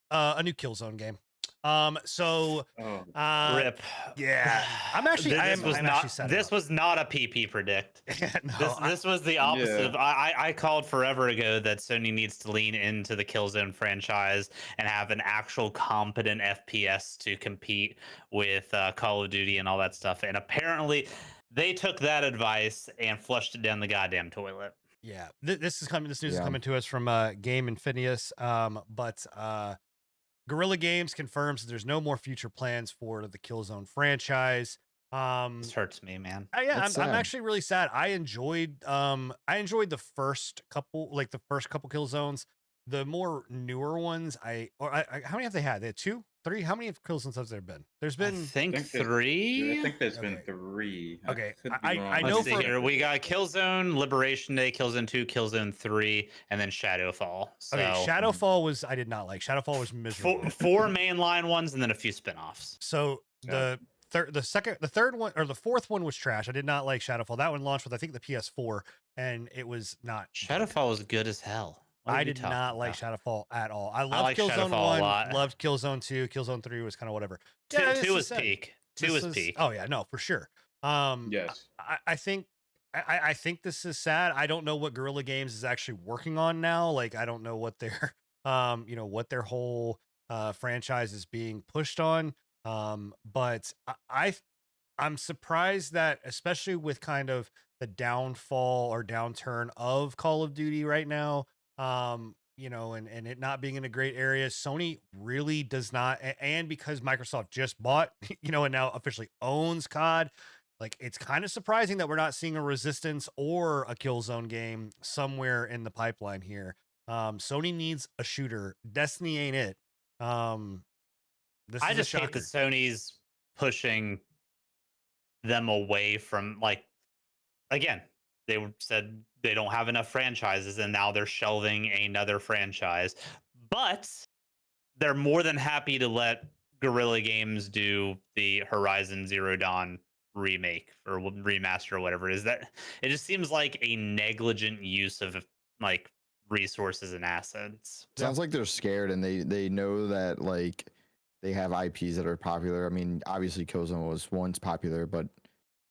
S1: A new Killzone game.
S2: Rip.
S1: Yeah,
S2: this was not a PP predict. This was the opposite. I called forever ago that Sony needs to lean into the Killzone franchise and have an actual competent FPS to compete with Call of Duty and all that stuff. And apparently, they took that advice and flushed it down the goddamn toilet.
S1: Yeah, this news is coming to us from Game and Phineas. But Guerrilla Games confirms that there's no more future plans for the Killzone franchise.
S2: This hurts me, man.
S1: I'm actually really sad. I enjoyed the first couple Killzones. The more newer ones, how many have they had? They had 2, 3. How many Killzones has there been? There's been
S2: I think 3.
S4: I think there's been 3.
S1: Okay,
S2: I know here we got Killzone, Liberation Day, Killzone 2, Killzone 3, and then Shadowfall. So
S1: Shadowfall I did not like. Shadowfall was miserable.
S2: 4 mainline ones and then a few spinoffs.
S1: So the fourth one was trash. I did not like Shadowfall. That one launched with I think the PS4, and it was not.
S2: Shadowfall was good as hell.
S1: I did not like Shadowfall at all. I loved Killzone 1, loved Killzone 2, Killzone 3 was kind of whatever.
S2: 2 was peak. 2 was peak.
S1: Oh yeah, no, for sure.
S4: Yes.
S1: I think I think this is sad. I don't know what Guerrilla Games is actually working on now. Like, I don't know what their what their whole franchise is being pushed on. But I'm surprised that, especially with kind of the downfall or downturn of Call of Duty right now, and it not being in a great area, Sony really does not, and because Microsoft just bought, and now officially owns COD, like, it's kind of surprising that we're not seeing a Resistance or a Killzone game somewhere in the pipeline here. Sony needs a shooter. Destiny ain't it.
S2: I just hate that Sony's pushing them away from, like, again, they said they don't have enough franchises and now they're shelving another franchise, but they're more than happy to let Guerrilla Games do the Horizon Zero Dawn remake or remaster or whatever it is. That it just seems like a negligent use of, like, resources and assets.
S3: Sounds like they're scared and they know that, like, they have IPs that are popular. I mean, obviously Killzone was once popular, but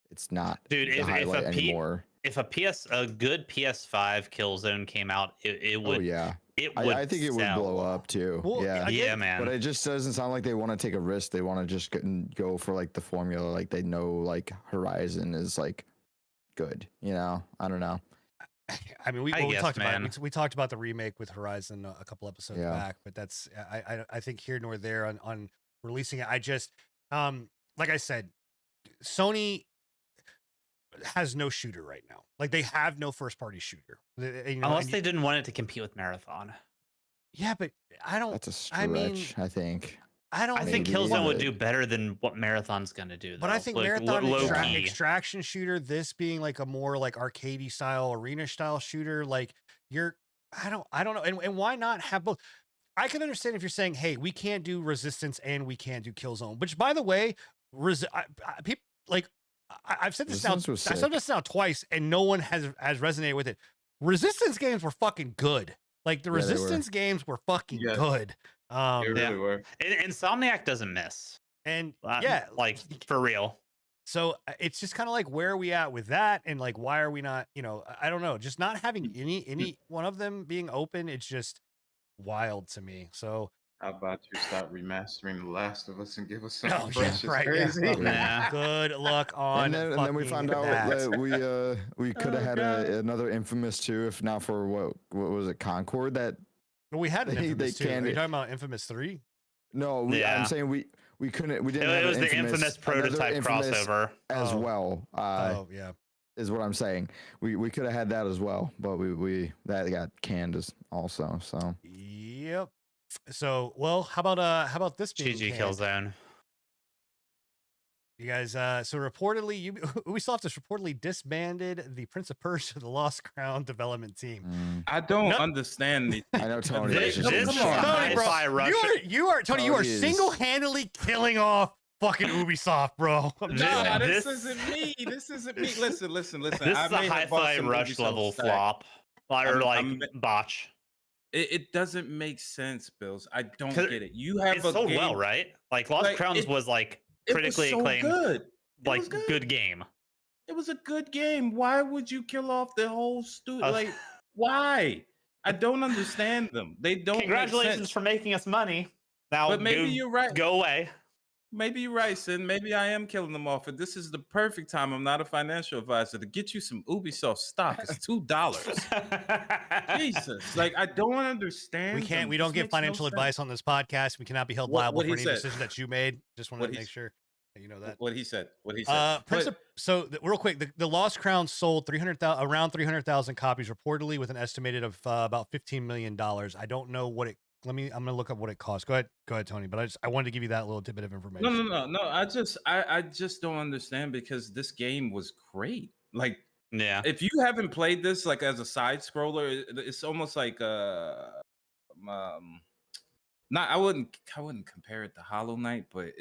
S3: it's not,
S2: dude,
S3: the highlight anymore.
S2: If a good PS5 Killzone came out, it would.
S3: Oh yeah.
S2: It would.
S3: I think it would blow up too.
S1: Well,
S2: yeah, man.
S3: But it just doesn't sound like they want to take a risk. They want to just go for, like, the formula. Like, they know, like, Horizon is, like, good. I don't know.
S1: I mean, we talked about the remake with Horizon a couple episodes back, but that's I think here nor there on releasing it. I just like I said, Sony has no shooter right now. Like, they have no first party shooter.
S2: Unless they didn't want it to compete with Marathon.
S1: Yeah, but I don't.
S3: That's a stretch. I think.
S2: I think Killzone would do better than what Marathon's gonna do, though.
S1: But I think, like, Marathon extraction shooter, this being like a more like arcadey style, arena style shooter, like, I don't know. And why not have both? I can understand if you're saying, hey, we can't do Resistance and we can't do Killzone, which, by the way, people like, I've said this now twice and no one has resonated with it. Resistance games were fucking good. Like, the Resistance games were fucking good.
S4: They really were.
S2: Insomniac doesn't miss.
S1: And
S2: like, for real.
S1: So it's just kind of like, where are we at with that? And, like, why are we not, I don't know, just not having any one of them being open. It's just wild to me. So
S4: how about you start remastering The Last of Us and give us some
S1: fresh? Right, crazy. Yeah. Good luck on.
S3: And then we found out that we could have had another Infamous 2, if not for what was it, Concord? That
S1: we had an Infamous 2. Are you talking about Infamous 3?
S3: No, I'm saying we couldn't. We didn't.
S2: It was the Infamous prototype crossover
S3: as well.
S1: Yeah,
S3: is what I'm saying. We could have had that as well, but that got canned as also. So
S1: yep. So, well, how about this being
S2: GG Killzone?
S1: You guys, so reportedly, Ubisoft has reportedly disbanded the Prince of Persia: The Lost Crown development team.
S4: I don't understand.
S3: I know Tony.
S1: Tony, bro, you are single-handedly killing off fucking Ubisoft, bro.
S4: No, this isn't me. This isn't me. Listen. This is a
S2: Hi-Fi Rush level flop, or botch.
S4: It doesn't make sense, Bills. I don't get it. You have
S2: it's sold well, right? Like, Lost Crowns was like critically acclaimed,
S4: good.
S2: Like, good game.
S4: It was a good game. Why would you kill off the whole studio? Like, why? I don't understand them. They don't.
S2: Congratulations for making us money. Now,
S4: but maybe you're right.
S2: Go away.
S4: Maybe you're right, Sin. Maybe I am killing them off. And this is the perfect time. I'm not a financial advisor, to get you some Ubisoft stock. It's $2. Jesus, like, I don't understand.
S1: We don't give financial advice on this podcast. We cannot be held liable for any decision that you made. Just wanted to make sure that you know that.
S4: What he said.
S1: So real quick, the Lost Crown sold around 300,000 copies reportedly, with an estimated of about $15 million. I don't know what it. I'm gonna look up what it costs. Go ahead, Tony. But I wanted to give you that little tidbit of information.
S4: No. I just don't understand, because this game was great. Like,
S2: yeah,
S4: if you haven't played this, like, as a side scroller, it's almost like I wouldn't compare it to Hollow Knight, but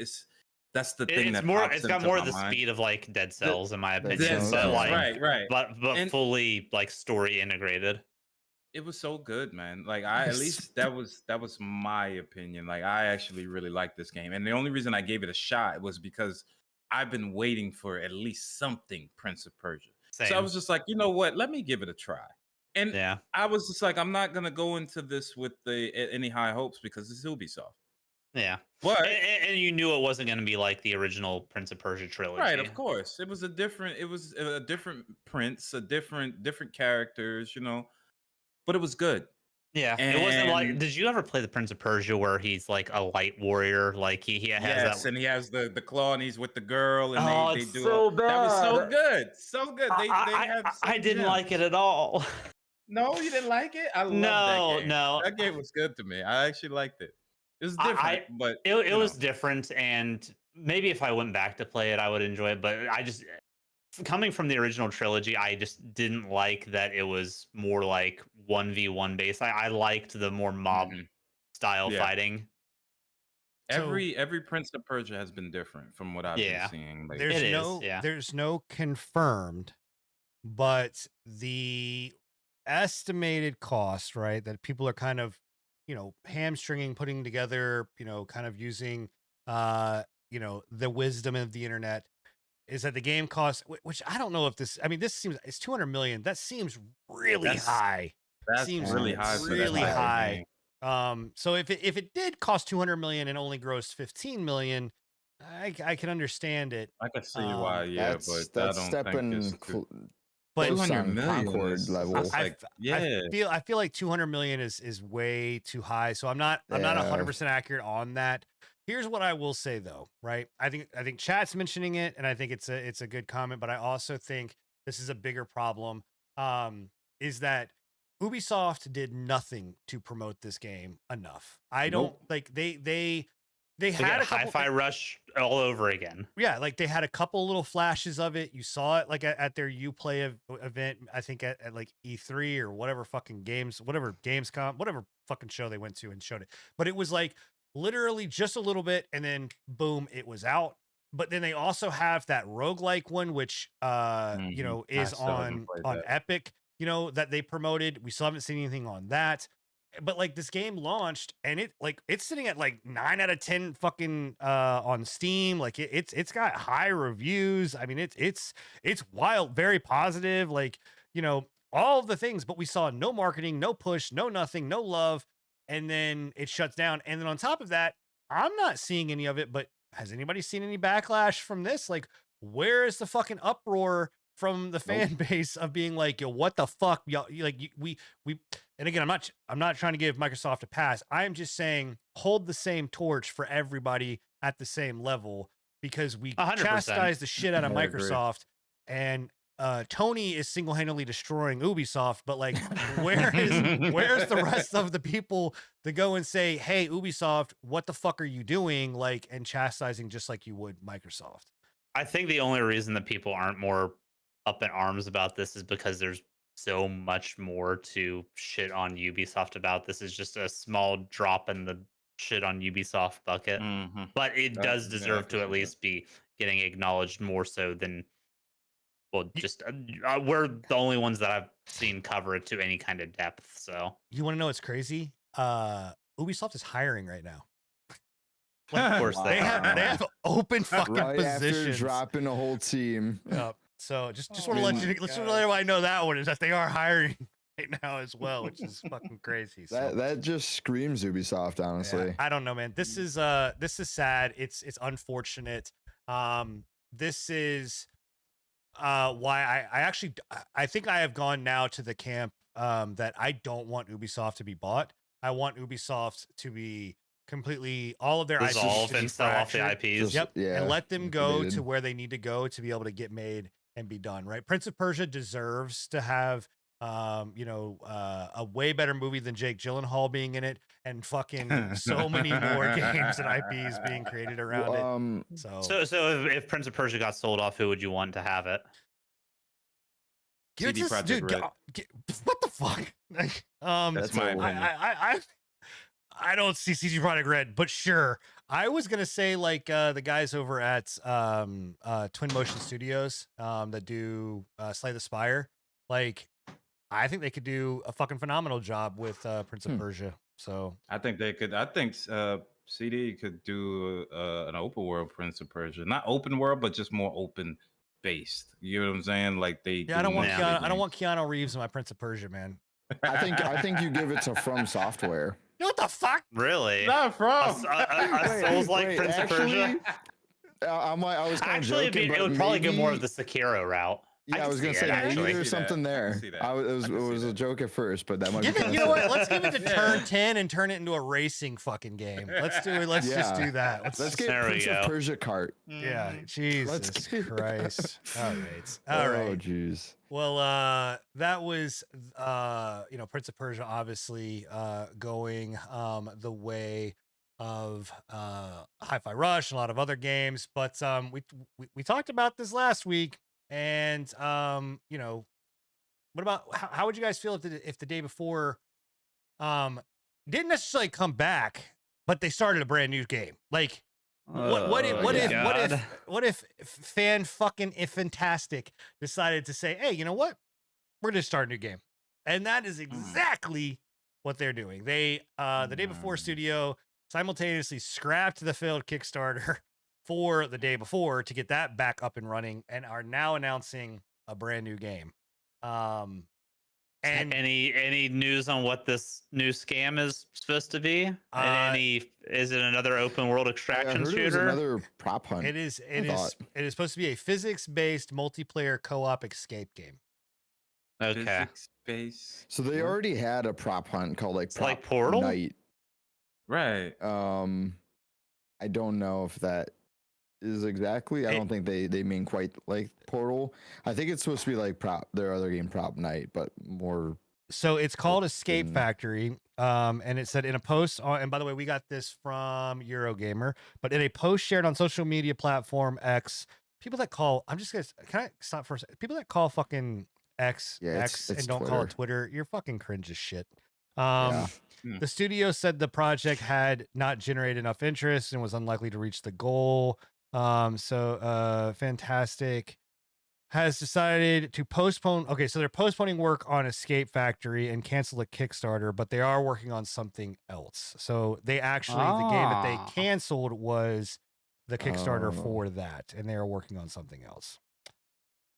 S4: that's the thing.
S2: It's got more of the speed of, like, Dead Cells, in my opinion.
S4: Right.
S2: But fully, like, story integrated.
S4: It was so good, man. Like, at least that was my opinion. Like, I actually really liked this game, and the only reason I gave it a shot was because I've been waiting for at least something Prince of Persia.
S2: Same.
S4: So I was just like, you know what? Let me give it a try. And
S2: yeah,
S4: I was just like, I'm not gonna go into this with any high hopes because it's Ubisoft.
S2: yeah.
S4: But
S2: And you knew it wasn't going to be like the original Prince of Persia trilogy,
S4: right, of course, it was a different prince, a different characters, but it was good.
S2: Yeah, it wasn't like. Did you ever play the Prince of Persia where he's like a light warrior? Like he has
S4: yes,
S2: that.
S4: and he has the claw, and he's with the girl, and they
S2: It's
S4: do
S2: so
S4: that was so
S2: bad.
S4: good, so good.
S2: I didn't like it at all.
S4: No, you didn't like it. I love that game.
S2: No.
S4: That game was good to me. I actually liked it. It was different, but
S2: it was different, and maybe if I went back to play it, I would enjoy it. But I just coming from the original trilogy, I just didn't like that it was more like 1v1 based. I liked the more mob style fighting.
S4: Every Prince of Persia has been different from what I've been seeing.
S1: There's no confirmed, but the estimated cost, right, that people are kind of, hamstringing, putting together, kind of using, the wisdom of the internet, is that the game costs, which I don't know if this, this seems, it's 200 million. That seems really high.
S4: That
S1: seems
S4: really high.
S1: Really high. So if it did cost 200 million and only grossed 15 million, I can understand it.
S4: I can see why,
S3: that's
S4: but
S3: that's
S4: I don't think it's
S1: but
S3: 200 million
S4: Concord
S3: level.
S1: I feel like 200 million is way too high. So I'm not 100% accurate on that. Here's what I will say though, right? I think chat's mentioning it, and I think it's a good comment, but I also think this is a bigger problem. Is that Ubisoft did nothing to promote this game enough. I don't like they had a
S2: Hi-Fi Rush all over again.
S1: Yeah, like they had a couple little flashes of it. You saw it like at their Uplay event, I think at like E3 or whatever fucking Gamescom, whatever fucking show they went to and showed it. But it was like literally just a little bit, and then boom, it was out. But then they also have that roguelike one, which is on Epic, that they promoted. We still haven't seen anything on that. But like this game launched, and it's sitting at like 9 out of 10 fucking on Steam. Like it's got high reviews. It's wild, very positive, like, all of the things, but we saw no marketing, no push, no nothing, no love. And then it shuts down. And then on top of that, I'm not seeing any of it, but has anybody seen any backlash from this? Like, where is the fucking uproar from the fan base of being like, yo, what the fuck, y'all? Like, we. And again, I'm not trying to give Microsoft a pass. I'm just saying, hold the same torch for everybody at the same level, because we
S2: 100%.
S1: chastise the shit out of Microsoft, and Tony is single-handedly destroying Ubisoft. But like, where's the rest of the people to go and say, hey, Ubisoft, what the fuck are you doing? Like, and chastising just like you would Microsoft.
S2: I think the only reason that people aren't more up in arms about this is because there's so much more to shit on Ubisoft about. This is just a small drop in the shit on Ubisoft bucket, but it does deserve to at least be getting acknowledged more so than, just we're the only ones that I've seen cover it to any kind of depth. So
S1: you want to know what's crazy? Ubisoft is hiring right now.
S2: Like, of course
S1: they have open fucking positions.
S3: After dropping a whole team.
S1: Yep. So just want to let everybody know that one is that they are hiring right now as well, which is fucking crazy. So
S3: that just screams Ubisoft, honestly.
S1: Yeah, I don't know, man. This is sad. It's unfortunate. This is why I think I have gone now to the camp that I don't want Ubisoft to be bought. I want Ubisoft to be completely all of their
S2: dissolve
S1: IPs
S2: and sell off the IPs.
S1: Yep. And let them go to where they need to go to be able to get made and be done, right? Prince of Persia deserves to have a way better movie than Jake Gyllenhaal being in it, and fucking so many more games and IPs being created around it.
S2: So if Prince of Persia got sold off, who would you want to have it?
S4: CD Projekt Red.
S1: What the fuck?
S4: That's my opinion.
S1: I don't see CD Projekt Red, but sure. I was gonna say like the guys over at Twin Motion Studios that do Slay the Spire. Like, I think they could do a fucking phenomenal job with Prince of Persia. So
S4: I think they could. I think CD could do an open world Prince of Persia, not open world, but just more open based. You know what I'm saying? Like they.
S1: Yeah, I don't want Keanu, I don't want Keanu Reeves in my Prince of Persia, man.
S3: I think you give it to From Software.
S1: What the fuck?
S2: Really?
S4: Not from
S2: a Souls-like Prince of Persia.
S3: I was kind
S2: Actually,
S3: of joking,
S2: it would probably go
S3: maybe...
S2: more of the Sekiro route.
S3: Yeah, I was gonna say maybe there's something there. It was a joke at first, but that might be.
S1: You know what? Let's give it to turn 10 and turn it into a racing fucking game. Let's do it. Let's just do that.
S3: Let's get Prince of Persia kart.
S1: Yeah, Jesus Christ. All right.
S3: Oh, jeez.
S1: Well, that was Prince of Persia obviously going the way of Hi-Fi Rush and a lot of other games, but we talked about this last week. And what about how would you guys feel if the day before didn't necessarily come back, but they started a brand new game? Like what if Fan fucking Fantastic decided to say, hey, you know what? We're gonna start a new game. And that is exactly what they're doing. They the day before studio simultaneously scrapped the failed Kickstarter for the day before to get that back up and running, and are now announcing a brand new game. And
S2: any news on what this new scam is supposed to be? Is it another open world extraction shooter? It was
S3: another prop hunt.
S1: It is supposed to be a physics-based multiplayer co-op escape game.
S2: Okay.
S4: Physics-based.
S3: So they already had a prop hunt called like
S2: Portal
S3: Night.
S4: Right.
S3: I don't know if that is exactly. I don't think they mean quite like Portal. I think it's supposed to be like their other game, Prop Night, but more.
S1: So it's called Escape Factory. And it said in a post and by the way, we got this from Eurogamer, but in a post shared on social media platform X, people that call, can I stop for a second? People that call fucking X and don't
S3: Twitter.
S1: call it Twitter, you're fucking cringe as shit. The studio said the project had not generated enough interest and was unlikely to reach the goal. Fantastic has decided to postpone. Okay, so they're postponing work on Escape Factory and cancel the Kickstarter, but they are working on something else. So they actually, the game that they canceled was the Kickstarter for that, and they are working on something else.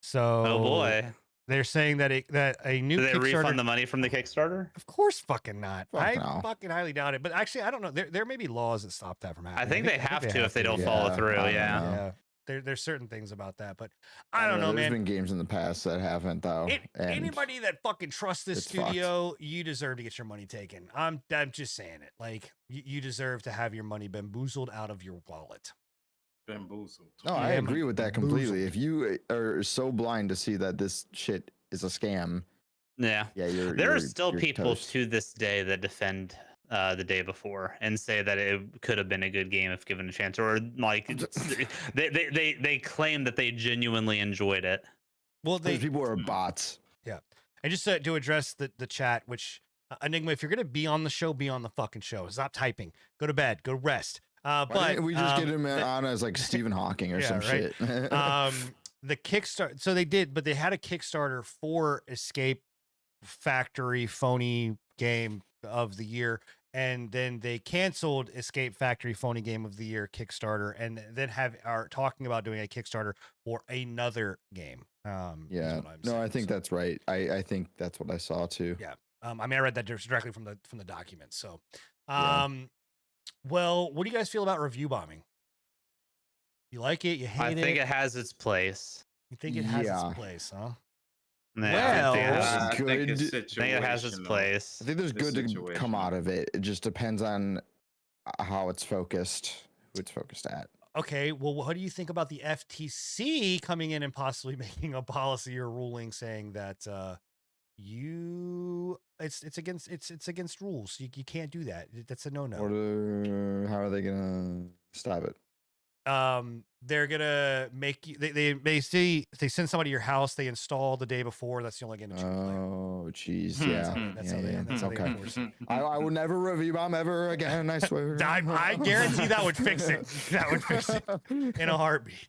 S1: So,
S2: oh boy,
S1: they're saying that a new
S2: do they
S1: Kickstarter,
S2: refund the money from the Kickstarter?
S1: Of course, fucking not. Fucking highly doubt it. But actually, I don't know. There may be laws that stop that from happening.
S2: I think they have to if they don't follow through. Yeah.
S1: There's certain things about that, but I don't know, man.
S3: There's been games in the past that haven't though.
S1: Anybody that fucking trusts this studio, you deserve to get your money taken. I'm just saying it. Like you deserve to have your money bamboozled out of your wallet.
S4: Bamboozled.
S3: No, I agree with that completely. If you are so blind to see that this shit is a scam,
S2: there are still people to this day that defend the day before and say that it could have been a good game if given a chance, or like they claim that they genuinely enjoyed it.
S3: Well, people are bots.
S1: Yeah, and just to address the chat, which Enigma, if you're gonna be on the show, be on the fucking show. Stop typing. Go to bed. Go rest. But
S3: we just get him on as like Stephen Hawking or some shit.
S1: The Kickstarter. So they did, but they had a Kickstarter for Escape Factory phony game of the year, and then they canceled Escape Factory phony game of the year Kickstarter, and then are talking about doing a Kickstarter for another game.
S3: I think that's right. I think that's what I saw too.
S1: Yeah. I mean, I read that directly from the document. So, well, what do you guys feel about review bombing? You like it? You hate it?
S2: I think it has its place.
S1: You think it has its place, huh?
S2: Yeah,
S3: I think
S2: it has its place.
S3: I think there's good to come out of it. It just depends on how it's focused, who it's focused at.
S1: Okay, well, what do you think about the FTC coming in and possibly making a policy or ruling saying that it's against rules? You can't do that. That's a no-no.
S3: How are they gonna stop it?
S1: They're gonna make you. They send somebody to your house. They install the day before. That's the only game that you can play.
S3: Oh, jeez,
S1: That's how they enforce it.
S3: I will never review bomb ever again. I swear.
S1: I guarantee that would fix it. That would fix it in a heartbeat.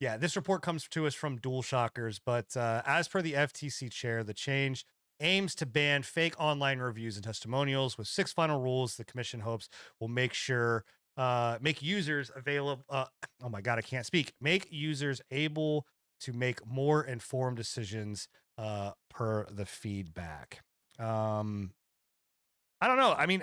S1: Yeah, this report comes to us from DualShockers, but as per the FTC chair, the change aims to ban fake online reviews and testimonials. With 6 final rules, the commission hopes will make users available. Oh my God, I can't speak. Make users able to make more informed decisions per the feedback. I don't know. I mean,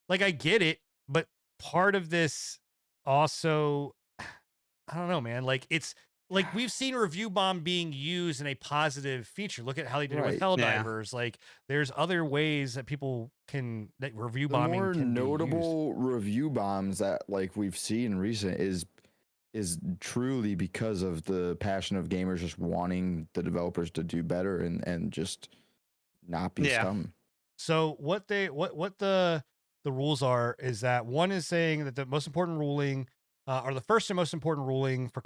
S1: I get it, but part of this also, I don't know, man. Like, it's like we've seen Review Bomb being used in a positive feature. Look at how they did it with Helldivers. Like, there's other ways that people can review bombing.
S3: The more notable review bombs that like we've seen recent is truly because of the passion of gamers just wanting the developers to do better and just not be scum.
S1: So what the rules are is that one is saying that the most important ruling, or the first and most important ruling for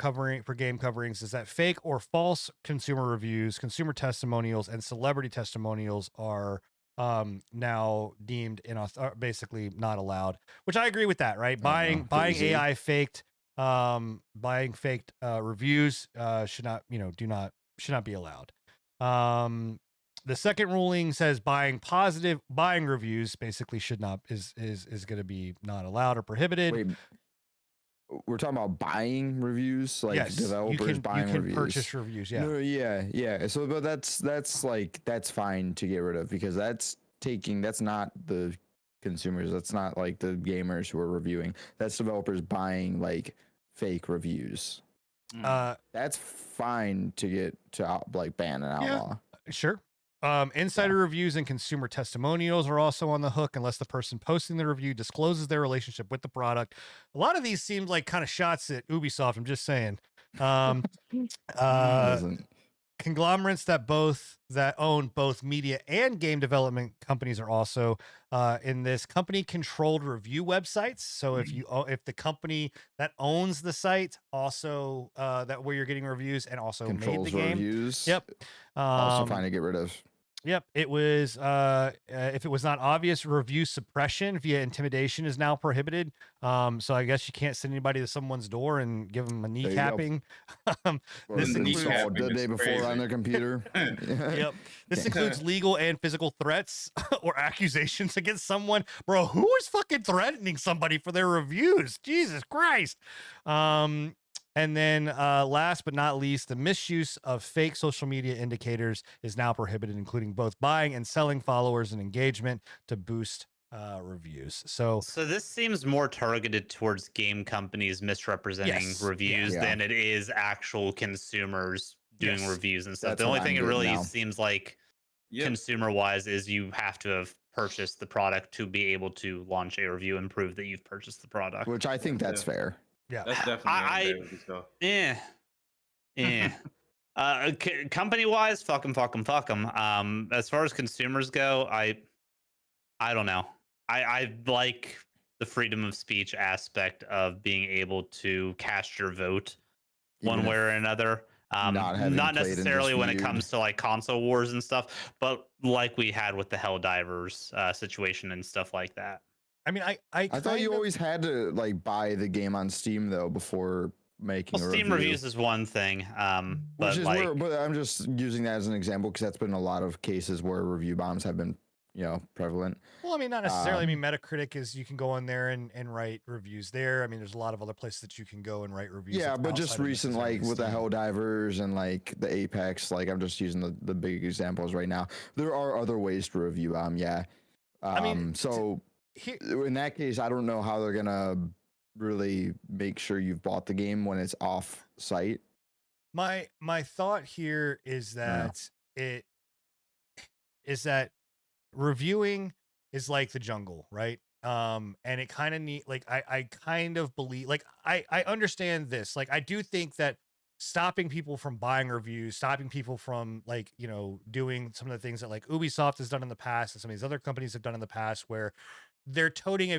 S1: game coverings, is that fake or false consumer reviews, consumer testimonials, and celebrity testimonials are now deemed basically not allowed. Which I agree with that, right? Buying AI faked, buying faked reviews should not be allowed. The second ruling says buying reviews basically is going to be not allowed or prohibited.
S3: Wait, we're talking about buying reviews, like developers buying reviews. You can
S1: purchase reviews, yeah.
S3: No, yeah. So, but that's fine to get rid of because that's not the consumers. That's not like the gamers who are reviewing. That's developers buying like fake reviews. That's fine to get to like ban and outlaw.
S1: Sure. Insider reviews and consumer testimonials are also on the hook unless the person posting the review discloses their relationship with the product. A lot of these seem like kind of shots at Ubisoft. I'm just saying. Conglomerates that own both media and game development companies are also in this. Company controlled review websites. So if the company that owns the site also that where you're getting reviews and also
S3: controls
S1: made the game,
S3: reviews,
S1: also
S3: fine to get rid of.
S1: Yep, it was. If it was not obvious, review suppression via intimidation is now prohibited. So I guess you can't send anybody to someone's door and give them a kneecapping.
S3: This includes the day before on their computer.
S1: Yep, this includes legal and physical threats or accusations against someone. Bro, who is fucking threatening somebody for their reviews? Jesus Christ. And then last but not least, the misuse of fake social media indicators is now prohibited, including both buying and selling followers and engagement to boost reviews. So
S2: this seems more targeted towards game companies misrepresenting reviews than it is actual consumers doing reviews and stuff. The only thing it really seems like consumer-wise is you have to have purchased the product to be able to launch a review and prove that you've purchased the product.
S3: Which I think that's fair.
S1: Yeah,
S4: that's definitely
S2: company wise, fuck them. As far as consumers go, I don't know. I like the freedom of speech aspect of being able to cast your vote one way or another. Not necessarily when it comes to like console wars and stuff, but like we had with the Helldivers situation and stuff like that.
S1: I mean, I
S3: thought you always had to like buy the game on Steam though before making a
S2: Steam
S3: review.
S2: Reviews is one thing,
S3: but I'm just using that as an example because that's been a lot of cases where review bombs have been prevalent.
S1: Well, I mean, not necessarily. I mean, Metacritic is you can go in there and write reviews there. I mean, there's a lot of other places that you can go and write reviews.
S3: Yeah, but just recent, like with the Helldivers and like the Apex, like I'm just using the big examples right now. There are other ways to review. I mean, so. In that case, I don't know how they're gonna really make sure you've bought the game when it's off site.
S1: My thought here is that reviewing is like the jungle, right? And it kind of I kind of believe I understand this. Like I do think that stopping people from buying reviews, stopping people from doing some of the things that like Ubisoft has done in the past and some of these other companies have done in the past where they're toting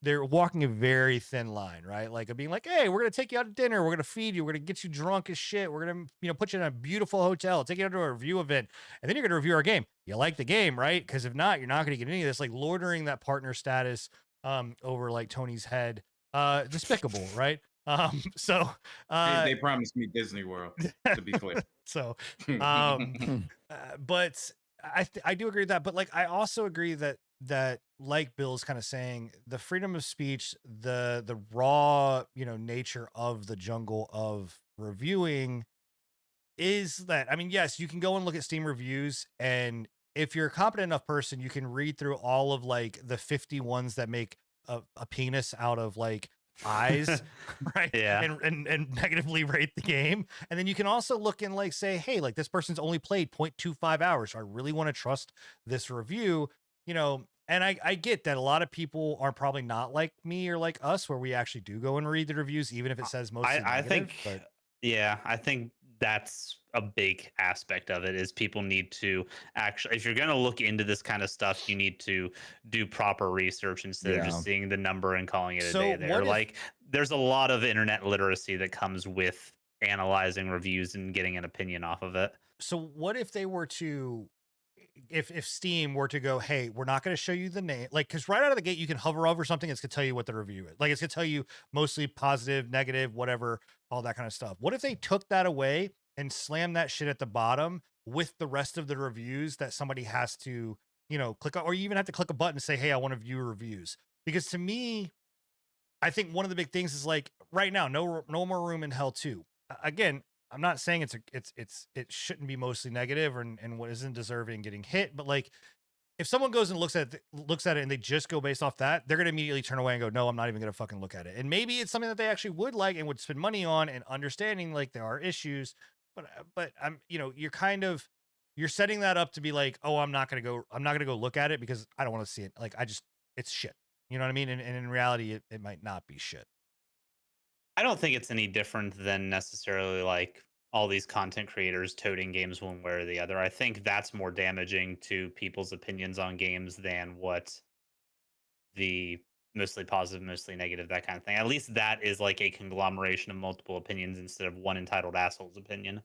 S1: they're walking a very thin line, right? Like being like, hey, we're going to take you out to dinner. We're going to feed you. We're going to get you drunk as shit. We're going to, put you in a beautiful hotel, take you out to a review event. And then you're going to review our game. You like the game, right? Because if not, you're not going to get any of this, like lording that partner status over like Tony's head. Despicable, right?
S4: They promised me Disney World, to be clear.
S1: So, but I do agree with that, but like I also agree that like Bill's kind of saying, the freedom of speech, the raw, nature of the jungle of reviewing is that, I mean, yes, you can go and look at Steam reviews, and if you're a competent enough person, you can read through all of like the 50 ones that make a penis out of like eyes, right?
S2: Yeah.
S1: And negatively rate the game. And then you can also look and like say, hey, like this person's only played 0.25 hours. So I really want to trust this review, and I get that a lot of people are probably not like me or like us, where we actually do go and read the reviews, even if it says mostly
S2: I
S1: negative,
S2: think, yeah, I think that's a big aspect of it is people need to actually, if you're going to look into this kind of stuff, you need to do proper research instead of just seeing the number and calling it a day there. Like there's a lot of internet literacy that comes with analyzing reviews and getting an opinion off of it.
S1: So what if they were to, if Steam were to go, hey, we're not going to show you the name, like, because right out of the gate, you can hover over something. It's going to tell you what the review is. Like, it's going to tell you mostly positive, negative, whatever, all that kind of stuff. What if they took that away and slammed that shit at the bottom with the rest of the reviews that somebody has to, click on, or you even have to click a button and say, hey, I want to view reviews? Because to me, I think one of the big things is like right now, no more room in hell 2. Again, I'm not saying it shouldn't be mostly negative and what isn't deserving getting hit, but like if someone goes and looks at it and they just go based off that, they're gonna immediately turn away and go, no, I'm not even gonna fucking look at it. And maybe it's something that they actually would like and would spend money on, and understanding like there are issues, but I'm you're setting that up to be like, oh, I'm not gonna go look at it because I don't want to see it. Like it's shit. You know what I mean? And in reality, it might not be shit.
S2: I don't think it's any different than necessarily like all these content creators toting games one way or the other. I think that's more damaging to people's opinions on games than what the mostly positive, mostly negative, that kind of thing. At least that is like a conglomeration of multiple opinions instead of one entitled asshole's opinion.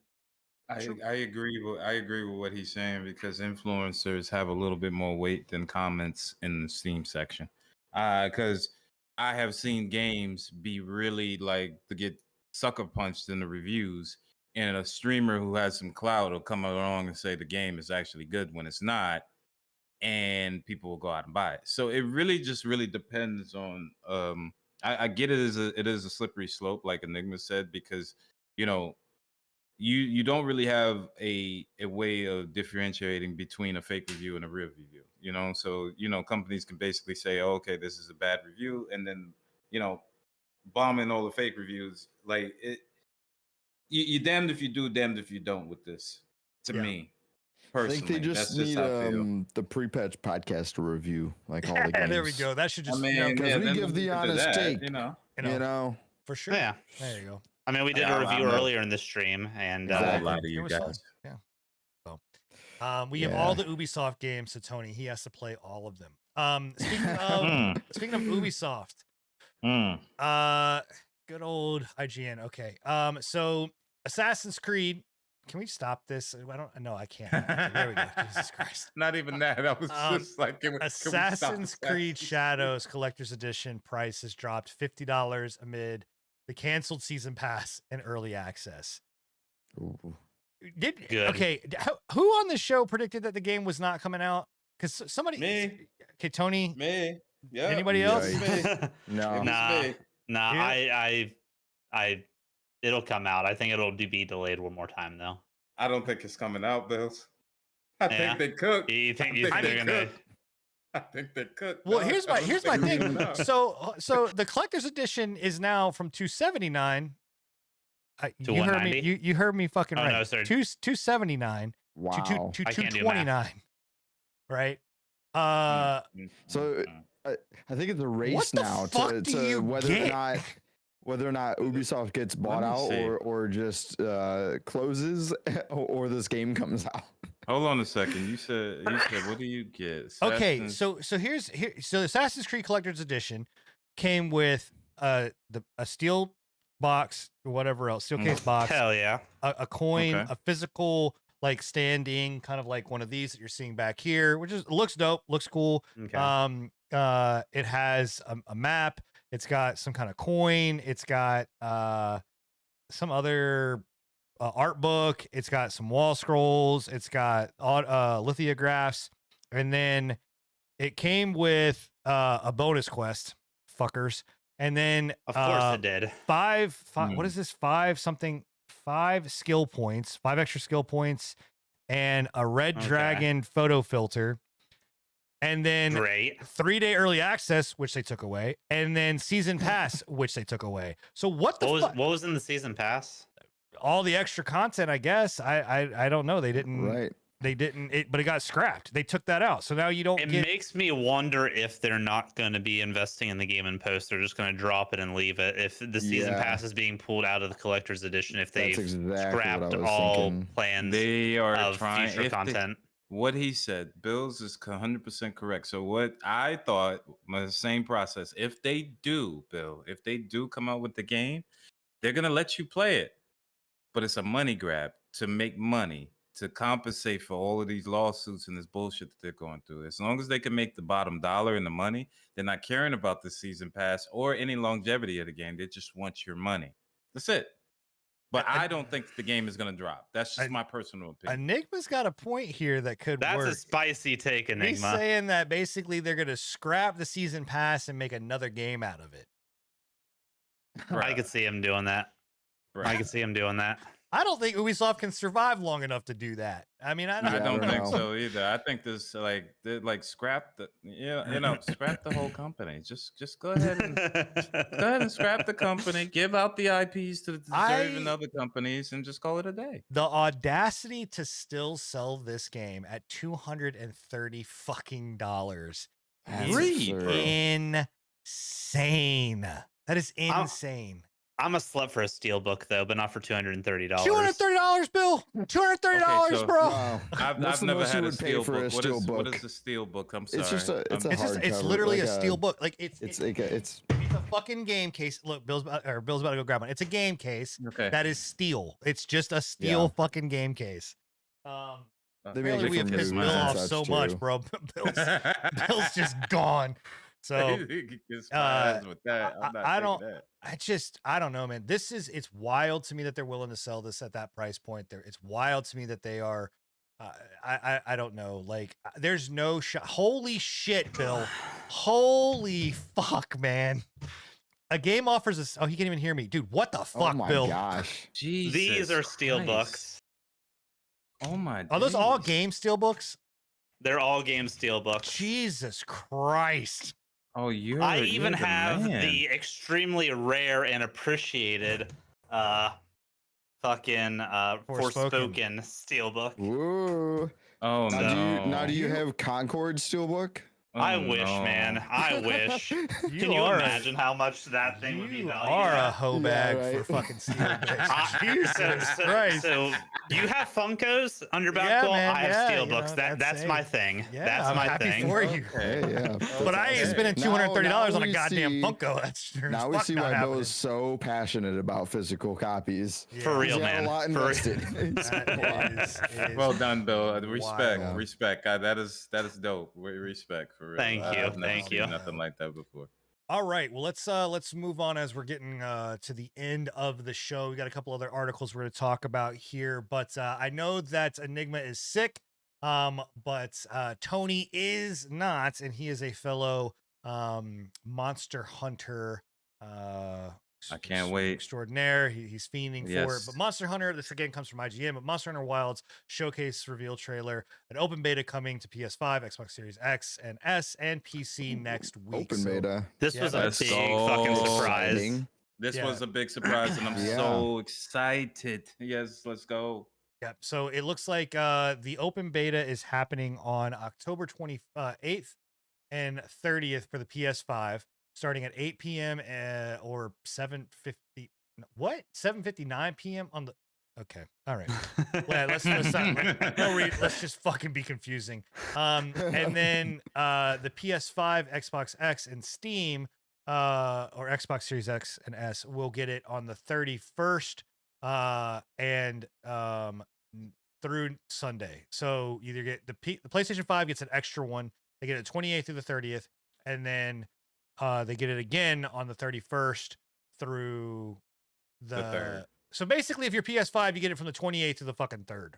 S4: I agree with what he's saying, because influencers have a little bit more weight than comments in the Steam section. Because I have seen games be really like to get sucker punched in the reviews, and a streamer who has some clout will come along and say the game is actually good when it's not, and people will go out and buy it. So it really depends on. I get it is a slippery slope, like Enigma said, because you don't really have a way of differentiating between a fake review and a real review. So companies can basically say, oh, okay, this is a bad review, and then bombing all the fake reviews. Like it, you damned if you do, damned if you don't with this. To me, personally,
S3: I think they just need the pre-patch podcast to review like all the games.
S1: There we go. That should just.
S3: we give the honest take.
S1: For sure.
S2: Yeah,
S1: there you go.
S2: I mean, we did a review earlier in the stream, and
S4: a lot of you guys.
S1: Yeah. So, we have all the Ubisoft games to Tony. He has to play all of them. Speaking of Ubisoft, good old IGN. Okay. So Assassin's Creed. Can we stop this? I can't. There we go. Jesus Christ.
S4: Not even that. I was just like,
S1: Assassin's Creed Shadows Collector's Edition price has dropped $50 amid the canceled season pass and early access.
S3: Ooh.
S1: Who on the show predicted that the game was not coming out? Because somebody,
S4: me.
S1: Okay, Tony,
S4: me. Yeah.
S1: Anybody else?
S3: No.
S2: I it'll come out. I think it'll be delayed one more time though.
S4: I don't think it's coming out, Bills. I think they cook.
S2: You think they're gonna?
S4: I think they could.
S1: Well, here's my thing. So the collector's edition is now from $279. You heard me. You heard me fucking right.
S2: No, sorry.
S1: $279.
S3: Wow.
S1: To $229. Right.
S3: So I think it's a race now to whether or not Ubisoft gets bought out or just closes or this game comes out.
S4: Hold on a second. You said what do you get?
S1: Okay, so so Assassin's Creed Collector's Edition came with a steel box or whatever else, steel case box.
S2: Hell yeah.
S1: A coin, a physical like standing, kind of like one of these that you're seeing back here, which looks dope, looks cool.
S2: Okay.
S1: It has a map. It's got some kind of coin. It's got some other art book. It's got some wall scrolls. It's got lithographs, and then it came with a bonus quest, fuckers. And then
S2: Of course it did.
S1: Five. What is this? Five skill points, 5 extra skill points, and a red dragon photo filter. And then
S2: great
S1: 3-day early access, which they took away, and then season pass, which they took away. So what
S2: was in the season pass?
S1: All the extra content, I guess. I don't know. They didn't.
S3: Right.
S1: They didn't. But it got scrapped. They took that out. So now you don't.
S2: It makes me wonder if they're not going to be investing in the game in post. They're just going to drop it and leave it. If the season pass is being pulled out of the collector's edition, if they've scrapped all plans,
S4: they are
S2: of
S4: trying
S2: future content.
S4: What he said, Bills is 100% correct. So what I thought was the same process. If they do, Bill, if they do come out with the game, they're gonna let you play it, but it's a money grab to make money to compensate for all of these lawsuits and this bullshit that they're going through. As long as they can make the bottom dollar in the money, they're not caring about the season pass or any longevity of the game. They just want your money. That's it. But I don't think the game is going to drop. That's just my personal opinion.
S1: Enigma's got a point here that could work.
S2: That's a spicy take, Enigma.
S1: He's saying that basically they're going to scrap the season pass and make another game out of it.
S2: I could see him doing that. I could see him doing that.
S1: I don't think Ubisoft can survive long enough to do that. I mean, I
S4: don't think so either. I think this scrap the scrap the whole company. Just go ahead and scrap the company. Give out the IPs to the deserving other companies and just call it a day.
S1: The audacity to still sell this game at $230 fucking dollars is insane. That is insane.
S2: I'm a slut for a steelbook though, but not for $230.
S1: $230, Bill. $230, bro.
S3: Wow.
S4: I've never had a steelbook. What is a steelbook? I'm sorry.
S1: It's literally a steelbook. Like it's a fucking game case. Look, Bill's about to go grab one. It's a game case that is steel. It's just a steel fucking game case. Really, we have pissed Bill off so much, bro. Bill's just gone. So I don't know, man. It's wild to me that they're willing to sell this at that price point. It's wild to me that they are. I don't know. Like, there's no shot. Holy shit, Bill. Holy fuck, man. A game offers us. Oh, he can't even hear me, dude. What the fuck, Bill?
S3: Oh my gosh.
S4: Jesus
S2: These are steelbooks.
S4: Oh my.
S1: Are those all game steelbooks?
S2: They're all game steelbooks.
S1: Jesus Christ.
S4: Oh,
S2: I even have the extremely rare and appreciated fucking Forspoken steelbook.
S3: Ooh.
S4: Oh,
S3: now do you have Concord steelbook?
S2: I wish, man. I wish. Can you imagine how much that thing would be valued?
S1: You are a hoe bag for fucking steel, bitch. Jesus Christ.
S2: So you have Funkos on your back wall? I have steelbooks. That's my thing.
S1: Yeah,
S2: that's
S1: I'm
S2: my
S1: happy
S2: thing.
S1: for you. But I ain't spending $230 on a goddamn Funko. That's
S3: now we see why Bill is so passionate about physical copies.
S2: Yeah. For real, man.
S3: A lot invested.
S4: Well done, Bill. Respect. God, that is dope. Respect.
S2: Thank you.
S4: Nothing like that before.
S1: All right, well let's move on as we're getting to the end of the show. We got a couple other articles we're going to talk about here, but I know that Enigma is sick, but Tony is not, and he is a fellow Monster Hunter.
S4: I can't wait.
S1: Extraordinaire. He's fiending for it. But Monster Hunter, this again comes from IGN, but Monster Hunter Wilds showcase reveal trailer, an open beta coming to PS5, Xbox Series X and S, and PC next week.
S3: Open beta.
S2: This was a big fucking surprise.
S4: This was a big surprise, and I'm so excited. Yes, let's go.
S1: Yeah, so it looks like the open beta is happening on October 28th and 30th for the PS5. Starting at 8 p.m. Or 7:59 p.m. on the. Okay, all right. Let's just fucking be confusing. And then the PS5, Xbox X, and Steam, or Xbox Series X and S, will get it on the 31st, and through Sunday. So either get the PlayStation 5 gets an extra one. They get it 28th through the 30th, and then they get it again on the 31st through the So basically, if you're PS5, you get it from the 28th to the fucking 3rd.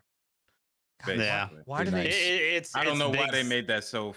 S1: God,
S2: Yeah.
S1: Why do they?
S4: I don't know why they
S2: big-
S4: made that so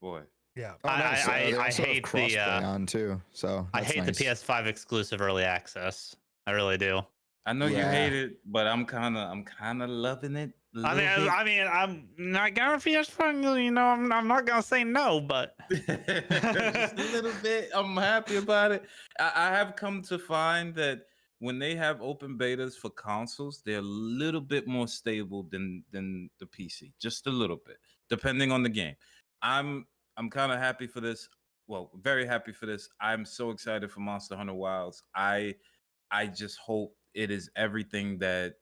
S4: boy.
S1: Yeah.
S3: Oh, nice. They
S2: I
S3: also have
S2: hate the
S3: crossplay on too. So
S2: I
S3: that's
S2: hate
S3: nice.
S2: the PS5 exclusive early access. I really do.
S4: I know you
S3: Yeah.
S4: hate it, but I'm kind of loving it.
S2: I'm not gonna PS5. You know, I'm not gonna say no, but
S4: just a little bit. I'm happy about it. I have come to find that when they have open betas for consoles, they're a little bit more stable than the PC, just a little bit, depending on the game. I'm kind of happy for this. Well, very happy for this. I'm so excited for Monster Hunter Wilds. I just hope it is everything that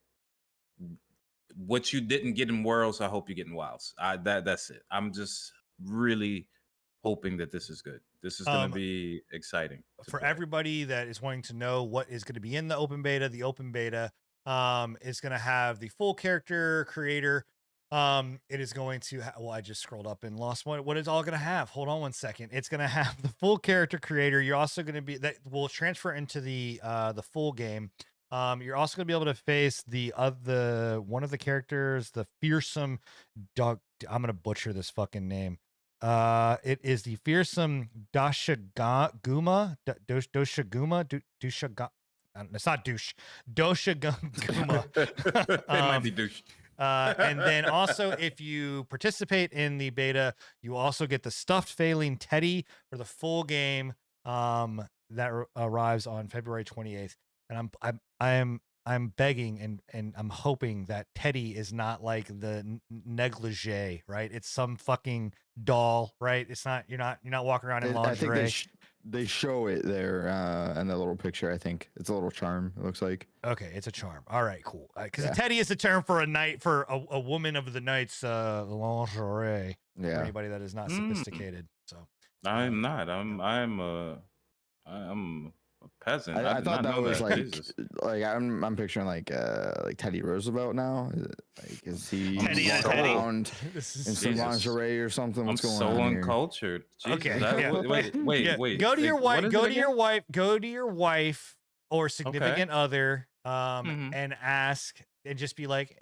S4: what you didn't get in Worlds, I hope you get in Wilds. That's it. I'm just really hoping that this is good. This is going to be exciting
S1: For
S4: play.
S1: everybody that is wanting to know what is going to be in the open beta is going to have the full character creator. It is going to well, I just scrolled up and lost what it's all going to have. Hold on one second. It's going to have the full character creator. You're also going to be that will transfer into the full game. You're also going to be able to face one of the characters, the fearsome dog. I'm going to butcher this fucking name. It is the fearsome Doshaguma. It's not douche. Doshaguma.
S4: It might be douche.
S1: And then also, if you participate in the beta, you also get the stuffed Failing Teddy for the full game. That arrives on February 28th. And I'm begging and I'm hoping that Teddy is not like the negligee, right? It's some fucking doll, right? It's not you're not walking around in lingerie.
S3: I think they show it there in the little picture. I think it's a little charm. It looks like.
S1: Okay, it's a charm. All right, cool. Because Teddy is a term for a woman of the night's lingerie.
S3: Yeah.
S1: For anybody that is not sophisticated. So
S4: I'm not. I'm a peasant.
S3: I thought that was
S4: Jesus.
S3: like I'm picturing like Teddy Roosevelt now. Like is he around in some lingerie or something? What's going on?
S4: I'm so uncultured. Jesus,
S1: Okay.
S4: Wait.
S1: Go to your wife. Go to your wife or significant other. And ask and just be like.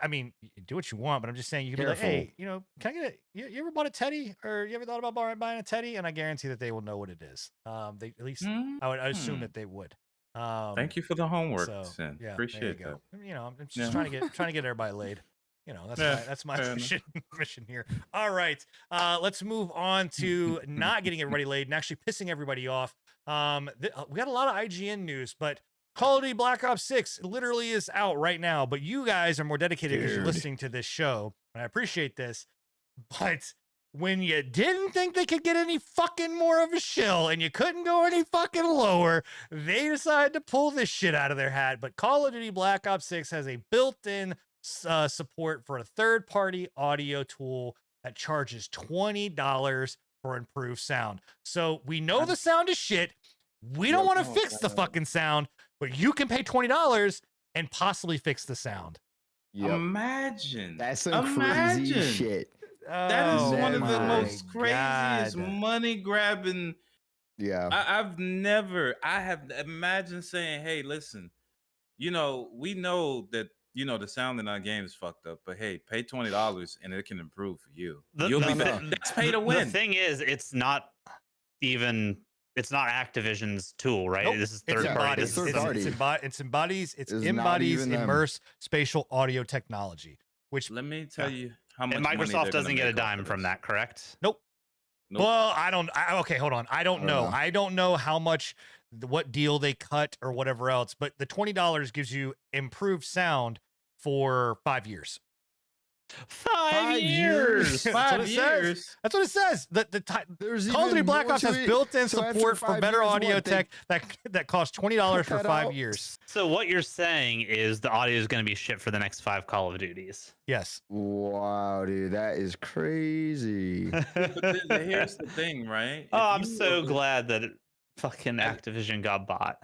S1: I mean, you do what you want, but I'm just saying you can be like, hey, can I get it? You ever bought a teddy, or you ever thought about buying a teddy? And I guarantee that they will know what it is. They at least I would assume that they would.
S4: Thank you for the homework, Sin.
S1: Yeah,
S4: appreciate that.
S1: I'm just trying to get everybody laid. That's my mission here. All right, let's move on to not getting everybody laid and actually pissing everybody off. We got a lot of IGN news, but Call of Duty Black Ops 6 literally is out right now, but you guys are more dedicated because you're listening to this show, and I appreciate this. But when you didn't think they could get any fucking more of a shill and you couldn't go any fucking lower, they decided to pull this shit out of their hat. But Call of Duty Black Ops 6 has a built-in support for a third-party audio tool that charges $20 for improved sound. So we know the sound is shit. We don't want to fix the fucking sound, but you can pay $20 and possibly fix the sound.
S3: Yep.
S4: Imagine.
S3: That's some crazy shit.
S4: That is one of the most craziest money grabbing.
S3: Yeah.
S4: I have imagined saying, hey, listen, we know that, the sound in our game is fucked up, but hey, pay $20 and it can improve for you. That's pay to win.
S2: The thing is, it's not Activision's tool, right?
S1: Nope.
S2: This is third party.
S1: It embodies immerse spatial audio technology, which
S4: let me tell you how much.
S2: And Microsoft doesn't get a dime from that, correct?
S1: Nope. Well, okay, hold on. I don't know. I don't know how much, what deal they cut or whatever else, but the $20 gives you improved sound for 5 years.
S2: 5 years.
S4: 5 years.
S1: That's what it says. Call of Duty Black Ops has built-in support for better audio tech that costs $20 for 5 years.
S2: So what you're saying is the audio is going to be shipped for the next 5 Call of Duties.
S1: Yes.
S3: Wow, dude, that is crazy.
S4: But here's the thing, right?
S2: I'm so glad that fucking Activision got bought.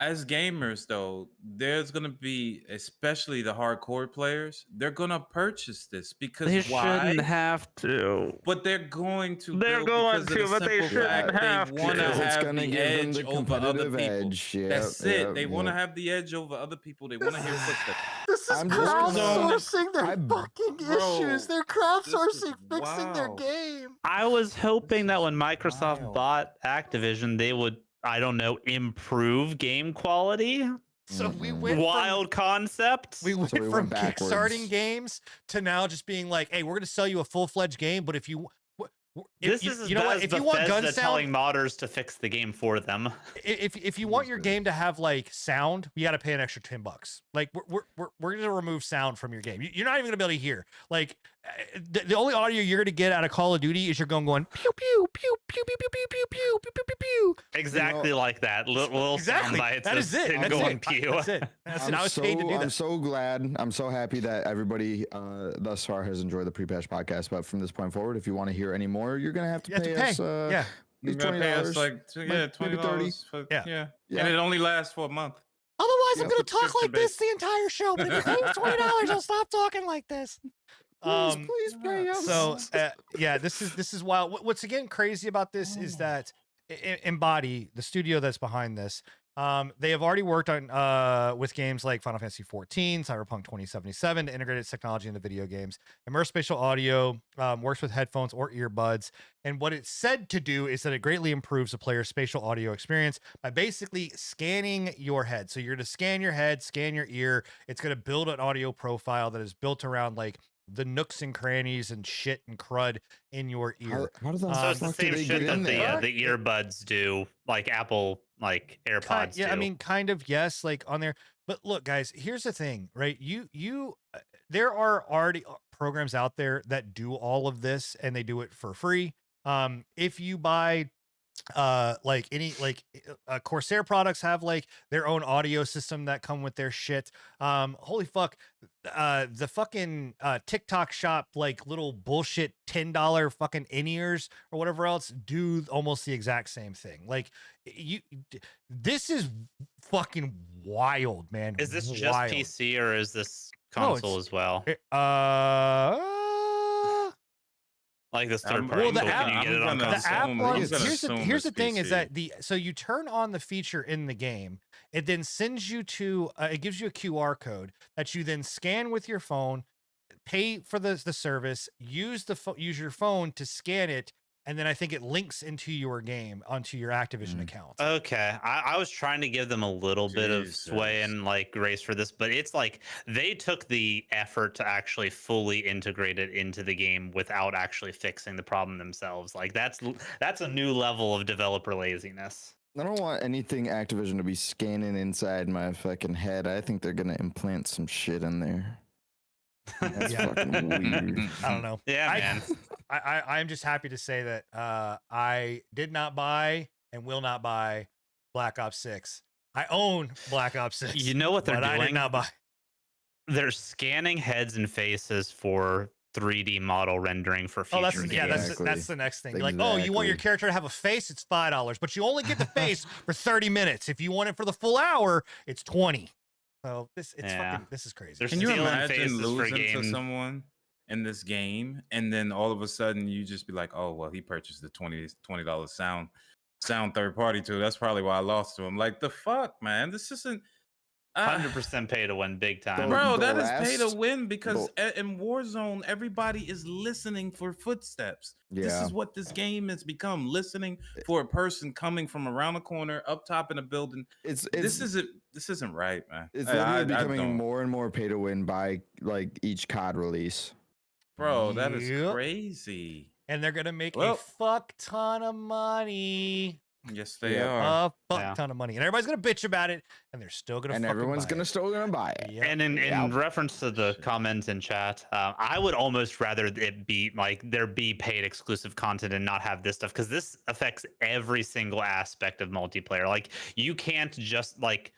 S4: as gamers though, there's gonna be, especially the hardcore players, they're gonna purchase this because
S2: They
S4: why?
S2: shouldn't have to.
S4: But they're going to.
S2: They're
S4: Bill,
S2: going
S4: because of
S2: to,
S4: the
S2: but they
S4: simple
S2: shouldn't
S4: fact
S2: have
S4: they want to
S2: to.
S3: Because it's
S4: have
S3: gonna
S4: the
S3: give them
S4: edge
S3: the
S4: over other
S3: competitive
S4: people.
S3: edge. Yep,
S4: That's it.
S3: yep,
S4: They want to
S3: yep.
S4: have the edge over other people. They want to hear footsteps.
S1: This is
S3: I'm just gonna-
S1: crowdsourcing their
S3: I-
S1: fucking
S4: Bro,
S1: issues. They're
S4: this is
S1: crowdsourcing fixing their
S4: wild.
S1: game.
S2: I was hoping that when Microsoft
S4: wild.
S2: bought Activision, they would, I don't know, improve game quality.
S1: So we
S3: Mhm.
S1: went
S2: Wild concept.
S1: we went
S3: we
S1: from
S3: went backwards.
S1: kickstarting games to now just being like, hey, we're going to sell you a full-fledged game, but if you
S2: This is as
S1: you know
S2: bad
S1: what?
S2: as
S1: If you want gun
S2: Bethesda telling
S1: sound,
S2: modders to fix the game for them.
S1: if you want your game to have like sound, you got to pay an extra $10. Like we're going to remove sound from your game. You're not even going to be able to hear. Like the only audio you're going to get out of Call of Duty is your gun going pew pew pew pew pew pew pew pew pew pew pew pew pew.
S2: Exactly like that. Little
S1: Exactly.
S2: sound bites.
S1: That
S2: of
S1: is it.
S2: him
S1: That's
S2: going
S1: it.
S2: pew.
S1: That's it. That's it. I was paid to do
S3: I'm
S1: that.
S3: so glad. I'm so happy that everybody thus far has enjoyed the pre-patch podcast. But from this point forward, if you want to hear any more, you're gonna have to
S1: You have
S3: pay
S1: to pay.
S3: us.
S1: Yeah.
S4: You gotta pay us
S3: $20.
S4: like
S3: maybe
S4: $20 for,
S1: Yeah.
S3: Yeah.
S4: and it only lasts for a month.
S1: Otherwise, I'm
S3: Yeah.
S1: going to talk like
S4: Subscription
S1: this the entire show. But if you pay me $20, I'll stop talking like this.
S3: Please pay us.
S1: So yeah, this is wild. What's again crazy about this is that Embody, the studio that's behind this, they have already worked on with games like Final Fantasy 14, Cyberpunk 2077 to integrate its technology into video games. Immersive spatial audio works with headphones or earbuds, and what it's said to do is that it greatly improves the player's spatial audio experience by basically scanning your head. So you're going to scan your head, scan your ear. It's going to build an audio profile that is built around like the nooks and crannies and shit and crud in your ear.
S3: How does that?
S2: So it's the
S3: fuck do
S2: same
S3: they
S2: shit
S3: get
S2: that
S3: in there?
S2: the earbuds do, like Apple, like AirPods.
S1: Yeah,
S2: do.
S1: I mean, kind of, yes, like on there. But look, guys, here's the thing, right? There are already programs out there that do all of this, and they do it for free. If you buy like any Corsair products have like their own audio system that come with their shit. Holy fuck, the fucking TikTok shop like little bullshit $10 fucking in-ears or whatever else do almost the exact same thing. Like this is fucking wild, man.
S2: is this just
S1: Wild.
S2: PC or is this
S1: No,
S2: console as well? Like this third
S4: I'm-
S2: party
S1: well, the
S2: tool,
S1: app-
S2: can you get it on
S4: I'm gonna
S1: the
S2: console?
S1: app
S4: assume-
S1: runs.
S4: I'm gonna
S1: Here's the
S4: assume
S1: here's the
S4: it's
S1: thing is
S4: PC.
S1: that so you turn on the feature in the game. It then sends you to it gives you a QR code that you then scan with your phone, pay for the service, use your phone to scan it, and then I think it links into your game onto your Activision account.
S2: Okay, I was trying to give them a little bit of sway
S4: Jesus.
S2: and like grace for this, but it's like they took the effort to actually fully integrate it into the game without actually fixing the problem themselves. Like that's a new level of developer laziness.
S3: I don't want anything Activision to be scanning inside my fucking head. I think they're gonna implant some shit in there. That's
S1: Yeah.
S3: fucking weird.
S1: I don't know.
S2: Yeah,
S1: I-
S2: man.
S1: I'm just happy to say that I did not buy and will not buy Black Ops 6. I own Black Ops 6.
S2: You know what they're
S1: but I did
S2: doing?
S1: not buy.
S2: They're scanning heads and faces for 3D model rendering for future
S1: Oh, that's
S2: games.
S3: Exactly.
S1: that's the next thing. You're like, oh, you want your
S3: Exactly.
S1: character to have a face? It's $5, but you only get the face for 30 minutes. If you want it for the full hour, it's 20. So this
S2: Yeah.
S1: This is crazy.
S2: There's
S4: Can you
S2: stealing
S4: imagine
S2: faces for
S4: losing to
S2: game.
S4: someone in this game, and then all of a sudden you just be like, "Oh, well, he purchased the $20 sound third party tool. That's probably why I lost to him." Like the fuck, man. This isn't.
S2: 100% pay to win big time.
S3: Bro,
S4: Bro,
S3: the
S4: that is pay to
S3: last-
S4: win because in Warzone, everybody is listening for footsteps. This
S3: Yeah.
S4: is what this game has become: listening for a person coming from around the corner, up top in a building.
S3: This
S4: isn't right, man.
S3: It's
S4: I
S3: literally becoming
S4: don't.
S3: more and more pay to win by like each COD release.
S4: Bro, that is
S1: Yep.
S4: crazy.
S1: And they're gonna make a
S4: Well-
S1: fuck ton of money.
S4: Yes, they
S3: Yeah.
S4: are.
S1: A fuck
S2: Yeah.
S1: ton of money. And everybody's gonna bitch about it, and they're still gonna
S3: And
S1: fucking
S3: everyone's
S1: buy
S3: gonna
S1: it.
S3: still gonna buy it.
S1: Yep.
S2: And in
S3: Yeah.
S2: reference to the comment in chat, I would almost rather it be like there be paid exclusive content and not have this stuff because this affects every single aspect of multiplayer. Like you can't just like,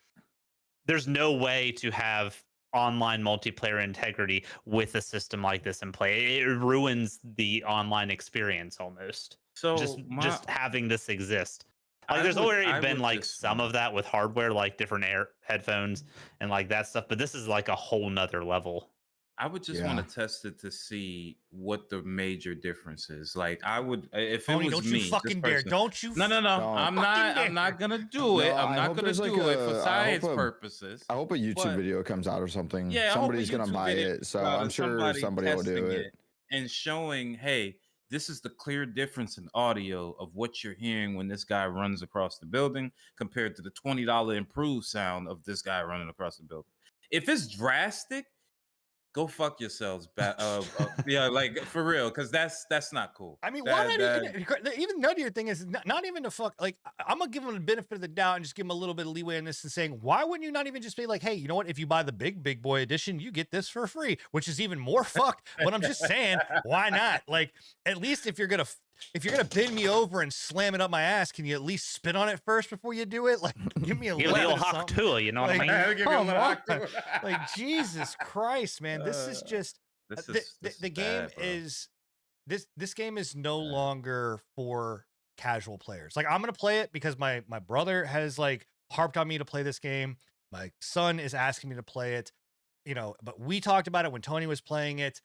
S2: there's no way to have online multiplayer integrity with a system like this in play. It ruins the online experience almost.
S4: So
S2: just having this exist. Like, there's already been like
S4: just
S2: some
S4: want-
S2: of that with hardware, like different air headphones and like that stuff, but this is like a whole nother level.
S4: I would just want to test it to see what the major difference is. Like I would, if it
S1: Tony,
S4: was
S1: don't
S4: me,
S1: you fucking
S4: this
S1: dare!
S4: person-
S1: Don't you?
S4: No.
S3: Don't.
S4: I'm not gonna do it.
S3: No,
S4: I'm
S3: I
S4: not
S3: hope
S4: gonna
S3: there's,
S4: do
S3: like,
S4: it for
S3: I
S4: science
S3: hope a-
S4: purposes.
S3: I hope a YouTube
S4: But-
S3: video comes out or something.
S4: Yeah, I hope a
S3: Somebody's gonna
S4: YouTube
S3: buy
S4: video
S3: it, so
S4: comes out
S3: I'm
S4: of
S3: sure somebody will do
S4: testing
S3: it.
S4: and showing, hey, this is the clear difference in audio of what you're hearing when this guy runs across the building compared to the $20 improved sound of this guy running across the building. If it's drastic, go fuck yourselves. Yeah, like for real, because that's not cool.
S1: I mean, why not even nuttier thing is not even the fuck. Like, I'm gonna give them the benefit of the doubt and just give them a little bit of leeway in this and saying, why wouldn't you not even just be like, hey, you know what? If you buy the big boy edition, you get this for free, which is even more fucked. But I'm just saying, why not? Like, at least if you're gonna bend me over and slam it up my ass, can you at least spit on it first before you do it? Like, give me a
S2: Give
S1: little
S2: the hawk to it, you know what I
S1: Like,
S2: mean?
S4: Give me a little hot
S1: on.
S4: too.
S1: Like, Jesus Christ, man, this is just. The game is this game is no longer for casual players. Like, I'm gonna play it because my brother has like harped on me to play this game. My son is asking me to play it, you know, but we talked about it when Tony was playing it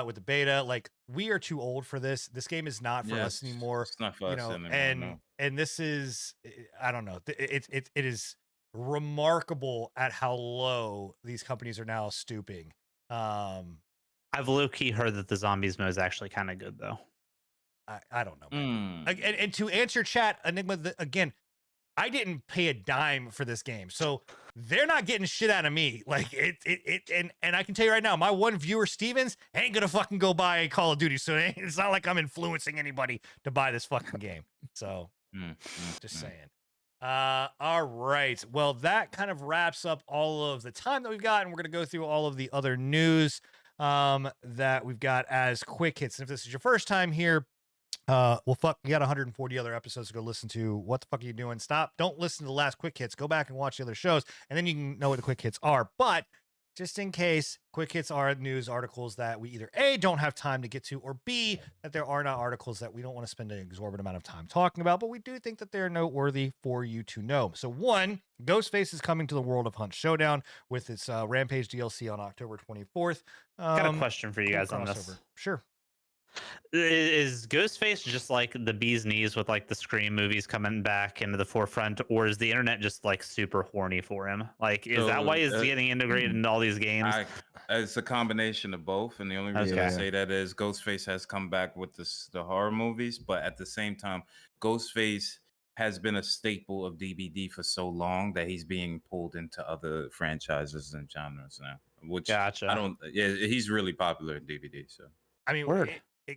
S1: with the beta. Like, we are too old for this. This game is not for us anymore.
S4: It's not for us anymore.
S1: And this is, I don't know, it is remarkable at how low these companies are now stooping.
S2: I've low-key heard that the zombies mode is actually kind of good, though.
S1: I don't know. And to answer chat, Enigma, again, I didn't pay a dime for this game, so they're not getting shit out of me. Like, and I can tell you right now, my one viewer, Stevens, ain't gonna fucking go buy Call of Duty, so it's not like I'm influencing anybody to buy this fucking game. So, just saying. All right. Well, that kind of wraps up all of the time that we've got, and we're gonna go through all of the other news that we've got as quick hits. And if this is your first time here, well, fuck, you got 140 other episodes to go listen to. What the fuck are you doing? Don't listen to the last quick hits. Go back and watch the other shows, and then you can know what the quick hits are. But just in case, quick hits are news articles that we either A, don't have time to get to, or B, that there are not articles that we don't want to spend an exorbitant amount of time talking about, but we do think that they're noteworthy for you to know. So one, Ghostface is coming to the World of Hunt Showdown with its Rampage DLC on October 24th.
S2: Got a question for you guys on this.
S1: Sure.
S2: Is Ghostface just like the bee's knees with like the Scream movies coming back into the forefront, or is the internet just like super horny for him? Like, is that why he's getting integrated into all these games?
S4: It's a combination of both, and the only reason I say that is Ghostface has come back with the horror movies, but at the same time, Ghostface has been a staple of DBD for so long that he's being pulled into other franchises and genres now. Which
S2: gotcha.
S4: He's really popular in DBD. So
S1: I mean,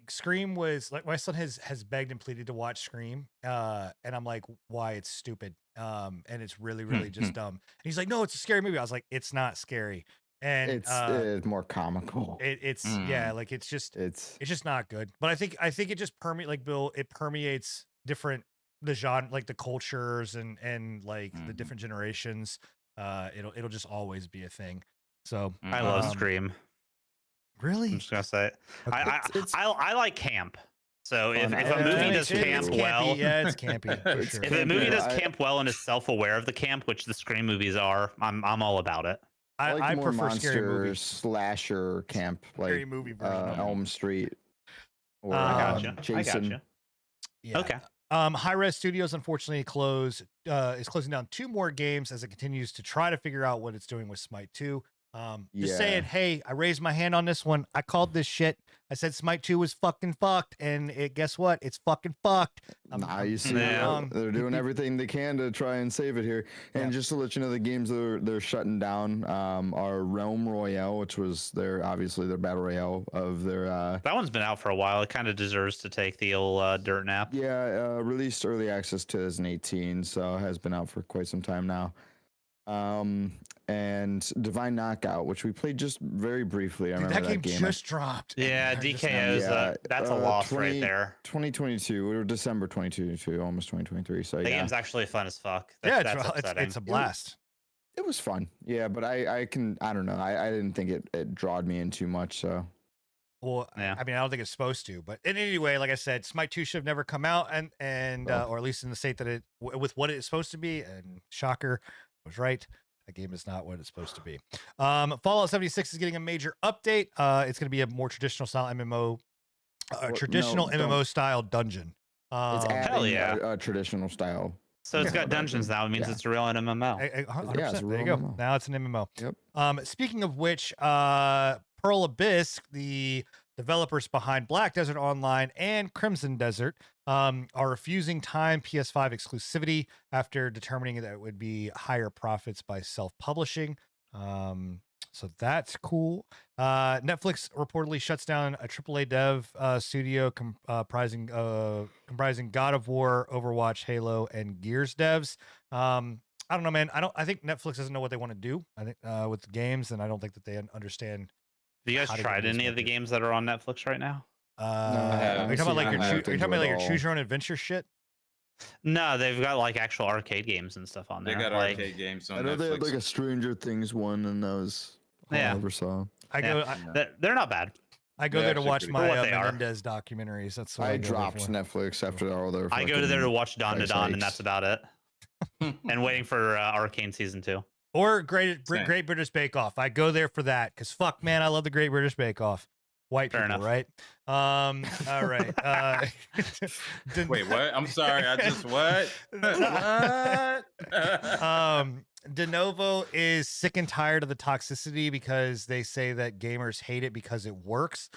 S1: Scream was like, my son has begged and pleaded to watch Scream, and I'm like, why? It's stupid, and it's really just dumb. And he's like, no, it's a scary movie. I was like, it's not scary, and
S3: it's more comical.
S1: It's like it's just not good. But I think it just permeates different the genre, like the cultures and like the different generations. It'll just always be a thing. So
S2: I love Scream.
S1: Really?
S2: I'm just gonna say it. I like camp. So if a
S3: fun.
S2: movie does camp well,
S1: it's campy. For sure.
S2: If a movie does camp well and is self-aware of the camp, which the Scream movies are, I'm all about it.
S3: I
S1: prefer
S3: monster
S1: scary movies.
S3: slasher camp, like
S1: Scary movie version.
S3: Elm Street. Or,
S2: I gotcha.
S3: Jason.
S1: Yeah.
S2: Okay.
S1: Hi-Res Studios unfortunately is closing down 2 more games as it continues to try to figure out what it's doing with Smite 2. Just saying, hey, I raised my hand on this one. I called this shit. I said Smite 2 was fucking fucked, and guess what? It's fucking fucked.
S3: You see, they're doing everything they can to try and save it here. And just to let you know, the games they're shutting down are Realm Royale, which was obviously their battle royale of their.
S2: That one's been out for a while. It kind of deserves to take the old dirt nap.
S3: Yeah, released early access 2018, so has been out for quite some time now. And Divine Knockout, which we played just very briefly. I remember
S1: that game just dropped.
S2: Yeah, DKO's that's a loss right there.
S3: 2022, or December 2022, almost 2023. So
S2: the game's actually fun as fuck.
S1: It's a blast.
S3: It was fun. Yeah, but I don't know. I didn't think it drawed me in too much. So
S1: Well,
S2: Yeah.
S1: I mean, I don't think it's supposed to, but in any way, like I said, Smite 2 should have never come out, and or at least in the state that with what it's supposed to be. And shocker, I was right. That game is not what it's supposed to be. Fallout 76 is getting a major update. It's going to be a more traditional style MMO, MMO style dungeon.
S3: It's
S2: Hell
S3: adding
S2: yeah.
S3: a traditional style.
S2: So it's got dungeons now. It means it's a real MMO.
S1: 100%.
S3: Yeah, it's a
S1: There you
S3: real
S1: go.
S3: MMO.
S1: Now it's an MMO.
S3: Yep.
S1: Speaking of which, Pearl Abyss, the developers behind Black Desert Online and Crimson Desert, are refusing time PS5 exclusivity after determining that it would be higher profits by self-publishing. So that's cool. Netflix reportedly shuts down a AAA dev studio comprising God of War, Overwatch, Halo, and Gears devs. I don't know, man. I think Netflix doesn't know what they want to do. I think with the games, and I don't think that they understand.
S2: Have you guys
S1: how to
S2: tried
S1: get these
S2: any of the
S1: markets.
S2: games that are on Netflix right now?
S1: Are you talking about like your
S3: haven't
S1: choose
S3: all.
S1: your own adventure shit?
S2: No, they've got like actual arcade games and stuff on
S4: They
S2: there.
S4: got
S2: like,
S4: arcade games on
S3: I know they had
S4: Netflix.
S3: like a Stranger Things one, and that was all
S2: Yeah.
S3: I ever saw.
S1: I
S2: Yeah.
S1: go
S2: they're not bad.
S1: I go
S4: They're
S1: there to
S4: actually
S1: watch
S4: pretty
S1: my
S2: good. What they are.
S1: Menendez documentaries. That's what
S3: I
S1: go there
S3: dropped
S1: for.
S3: Netflix after all their.
S2: I go to there to
S3: fucking
S2: watch Dawn to
S3: price
S2: Dawn, and
S3: hikes.
S2: that's about it. And waiting for Arcane season 2.
S1: Or Great
S4: Same.
S1: British Bake Off. I go there for that because fuck, man, I love the Great British Bake Off. White
S2: Fair
S1: people,
S2: enough.
S1: right? All right.
S4: Wait, what? I'm sorry. I just what? What?
S1: Denuvo is sick and tired of the toxicity because they say that gamers hate it because it works.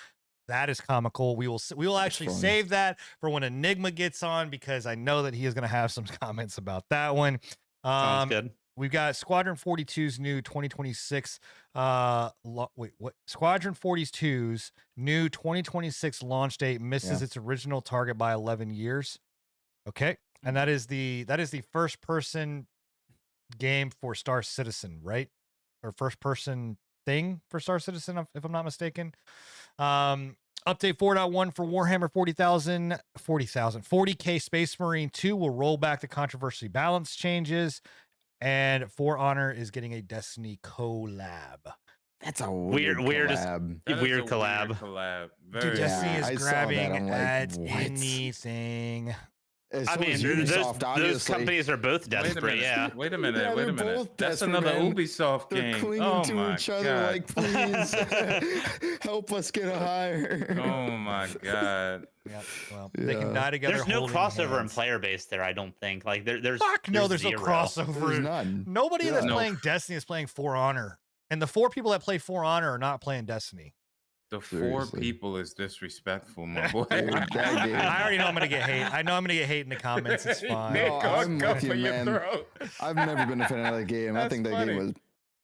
S1: That is comical. We will actually
S3: funny.
S1: save that for when Enigma gets on because I know that he is going to have some comments about that one.
S2: Sounds good.
S1: We've got Squadron 42's new 2026 Squadron 42's new 2026 launch date misses its original target by 11 years. Okay. And that is the first person game for Star Citizen, right? Or first person thing for Star Citizen, if I'm not mistaken. Update 4.1 for Warhammer 40K Space Marine 2 will roll back the controversy balance changes. And For Honor is getting a Destiny collab.
S3: That's a
S2: Weird
S3: collab.
S4: That is
S2: Weird
S4: a
S2: collab.
S4: Weird collab.
S1: Dude,
S4: Very
S1: Destiny
S3: I
S1: is
S3: saw that.
S1: grabbing
S3: I'm like,
S1: at
S3: what?
S1: anything.
S3: As
S2: I
S3: soon
S2: mean,
S3: as
S2: those
S3: Ubisoft, obviously.
S2: companies are both
S4: Wait a
S2: desperate.
S4: minute.
S2: Yeah.
S4: Wait a minute.
S3: Yeah,
S4: wait a
S3: they're
S4: minute.
S3: both
S4: That's
S3: desperate,
S4: another
S3: man.
S4: Ubisoft
S3: They're
S4: game.
S3: clinging
S4: Oh
S3: to
S4: my
S3: each other
S4: God.
S3: like, please help us get higher.
S4: Oh my God.
S1: Yep. Well, they can
S3: Yeah.
S1: die together.
S2: There's no
S1: holding
S2: crossover in
S1: hands.
S2: player base there, I don't think. Like there's
S1: Fuck no, there's no
S2: zero.
S1: crossover.
S3: There's none.
S1: Nobody
S3: Yeah.
S1: that's
S4: No.
S1: playing Destiny is playing For Honor. And the 4 people that play For Honor are not playing Destiny.
S4: The
S3: Seriously.
S4: 4 people is disrespectful, my boy.
S3: Dude, that game-
S1: I already know I'm gonna get hate. I know I'm gonna get hate in the comments. It's fine.
S3: No, I'm with you,
S4: your
S3: man.
S4: throat.
S3: I've never been a fan of that game. I
S4: That's
S3: think that
S4: funny.
S3: game was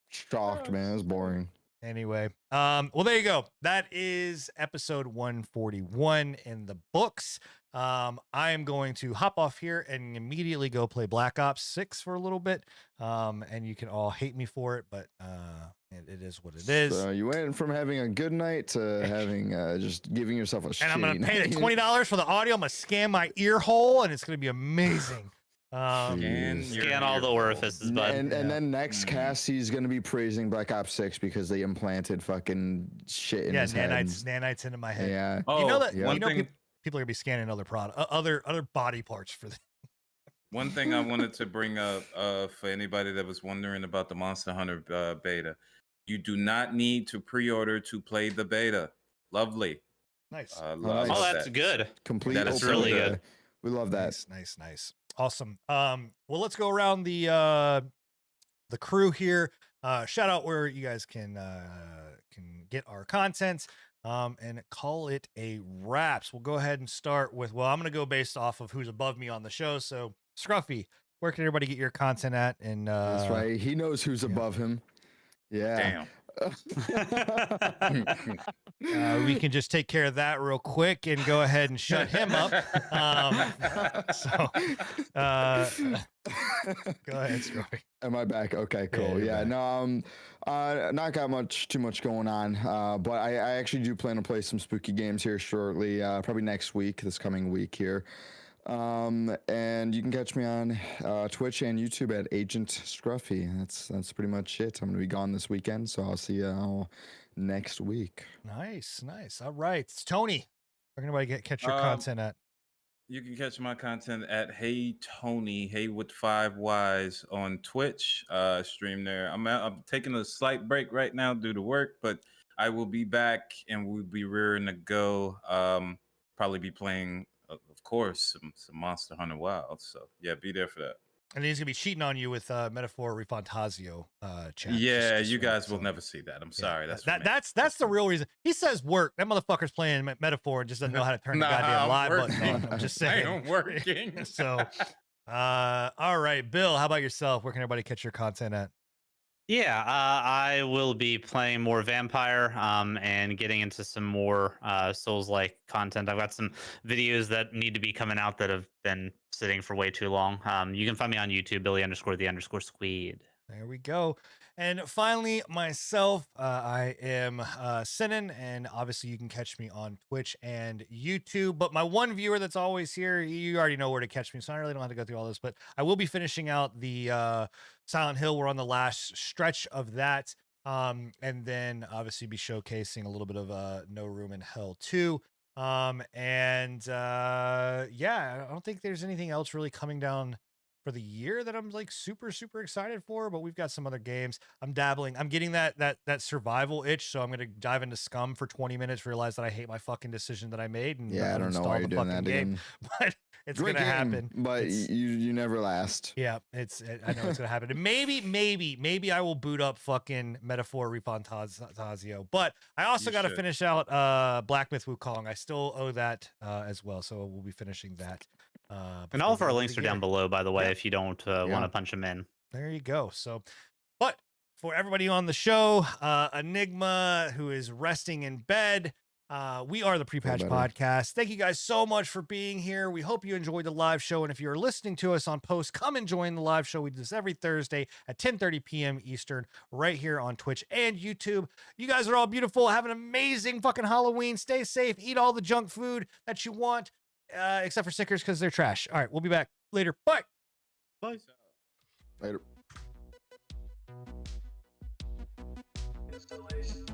S3: shocked, man. It was boring.
S1: Anyway, well, there you go. That is episode 141 in the books. I am going to hop off here and immediately go play Black Ops 6 for a little bit. And you can all hate me for it, but it is what it is.
S3: So you went from having a good night to having just giving yourself a
S1: And I'm gonna
S3: shitty
S1: pay the
S3: night.
S1: $20 for the audio. I'm gonna scan my ear hole, and it's gonna be amazing.
S2: Scan all the orifices, bud.
S3: And
S1: Yeah.
S3: then next cast, he's gonna be praising Black Ops 6 because they implanted fucking shit in his head.
S1: nanites into my head.
S3: Yeah.
S4: Oh,
S1: You know that
S3: yeah.
S4: one
S1: you know
S4: thing.
S1: people are gonna be scanning other other body parts for this.
S4: One thing I wanted to bring up for anybody that was wondering about the Monster Hunter beta, you do not need to pre-order to play the beta. Lovely.
S1: Nice.
S3: Nice.
S2: Oh, that's good.
S3: Complete.
S4: That is
S3: open
S2: really
S3: beta.
S2: good.
S3: We love that.
S1: Nice. Awesome. Well, let's go around the crew here. Shout out where you guys can get our content. And call it a wraps. We'll go ahead and start with, well, I'm going to go based off of who's above me on the show. So Scruffy, where can everybody get your content at? And
S3: That's right. He knows who's above him. Yeah.
S4: Damn.
S1: we can just take care of that real quick and go ahead and shut him up. Go ahead, Scruffy.
S3: Am I back? Okay, cool.
S1: you're
S3: Yeah,
S1: back.
S3: no, not got too much going on. But I actually do plan to play some spooky games here shortly. Probably next week, this coming week here. And you can catch me on Twitch and YouTube at Agent Scruffy. That's pretty much it. I'm gonna be gone this weekend, so I'll see you all next week.
S1: Nice. All right, it's Tony. Where can everybody catch your content at?
S4: You can catch my content at Hey Tony, Hey with 5 Ys on Twitch. Stream there. I'm taking a slight break right now due to work, but I will be back and we'll be rearing to go. Probably be playing, of course, some Monster Hunter Wild. So yeah, be there for that.
S1: And he's gonna be cheating on you with Metaphor Refantasio chat.
S4: Yeah, you guys will never see that. I'm sorry.
S1: That's the real reason. He says work. That motherfucker's playing Metaphor and just doesn't know how to turn the goddamn live button on. I'm just saying.
S4: I am working.
S1: So all right, Bill, how about yourself? Where can everybody catch your content at?
S2: Yeah, I will be playing more Vampire and getting into some more Souls-like content. I've got some videos that need to be coming out that have been sitting for way too long. You can find me on YouTube, Billy_the_Squeed.
S1: There we go. And finally, myself, I am Sinan, and obviously you can catch me on Twitch and YouTube. But my one viewer that's always here, you already know where to catch me, so I really don't have to go through all this. But I will be finishing out the Silent Hill. We're on the last stretch of that. And then obviously be showcasing a little bit of No Room in Hell 2. Yeah, I don't think there's anything else really coming down for the year that I'm like super excited for, but we've got some other games. I'm dabbling. I'm getting that survival itch, so I'm gonna dive into Scum for 20 minutes, realize that I hate my fucking decision that I made, and
S3: yeah, I don't know why you're doing that game.
S1: But it's gonna happen.
S3: But you never last.
S1: Yeah, I know it's gonna happen. And maybe I will boot up fucking Metaphor Refantasio. But I also got to finish out Black Myth Wukong. I still owe that as well, so we'll be finishing that.
S2: And all of our links are down below, by the way, if you don't want to punch them in.
S1: There you go. So, but for everybody on the show, Enigma, who is resting in bed, we are the Pre-Patch Podcast. Thank you guys so much for being here. We hope you enjoyed the live show. And if you're listening to us on post, come and join the live show. We do this every Thursday at 10:30 p.m. Eastern, right here on Twitch and YouTube. You guys are all beautiful. Have an amazing fucking Halloween. Stay safe. Eat all the junk food that you want. Except for Snickers because they're trash. All right, we'll be back later. Bye.
S4: Bye.
S3: Later.
S5: Installation.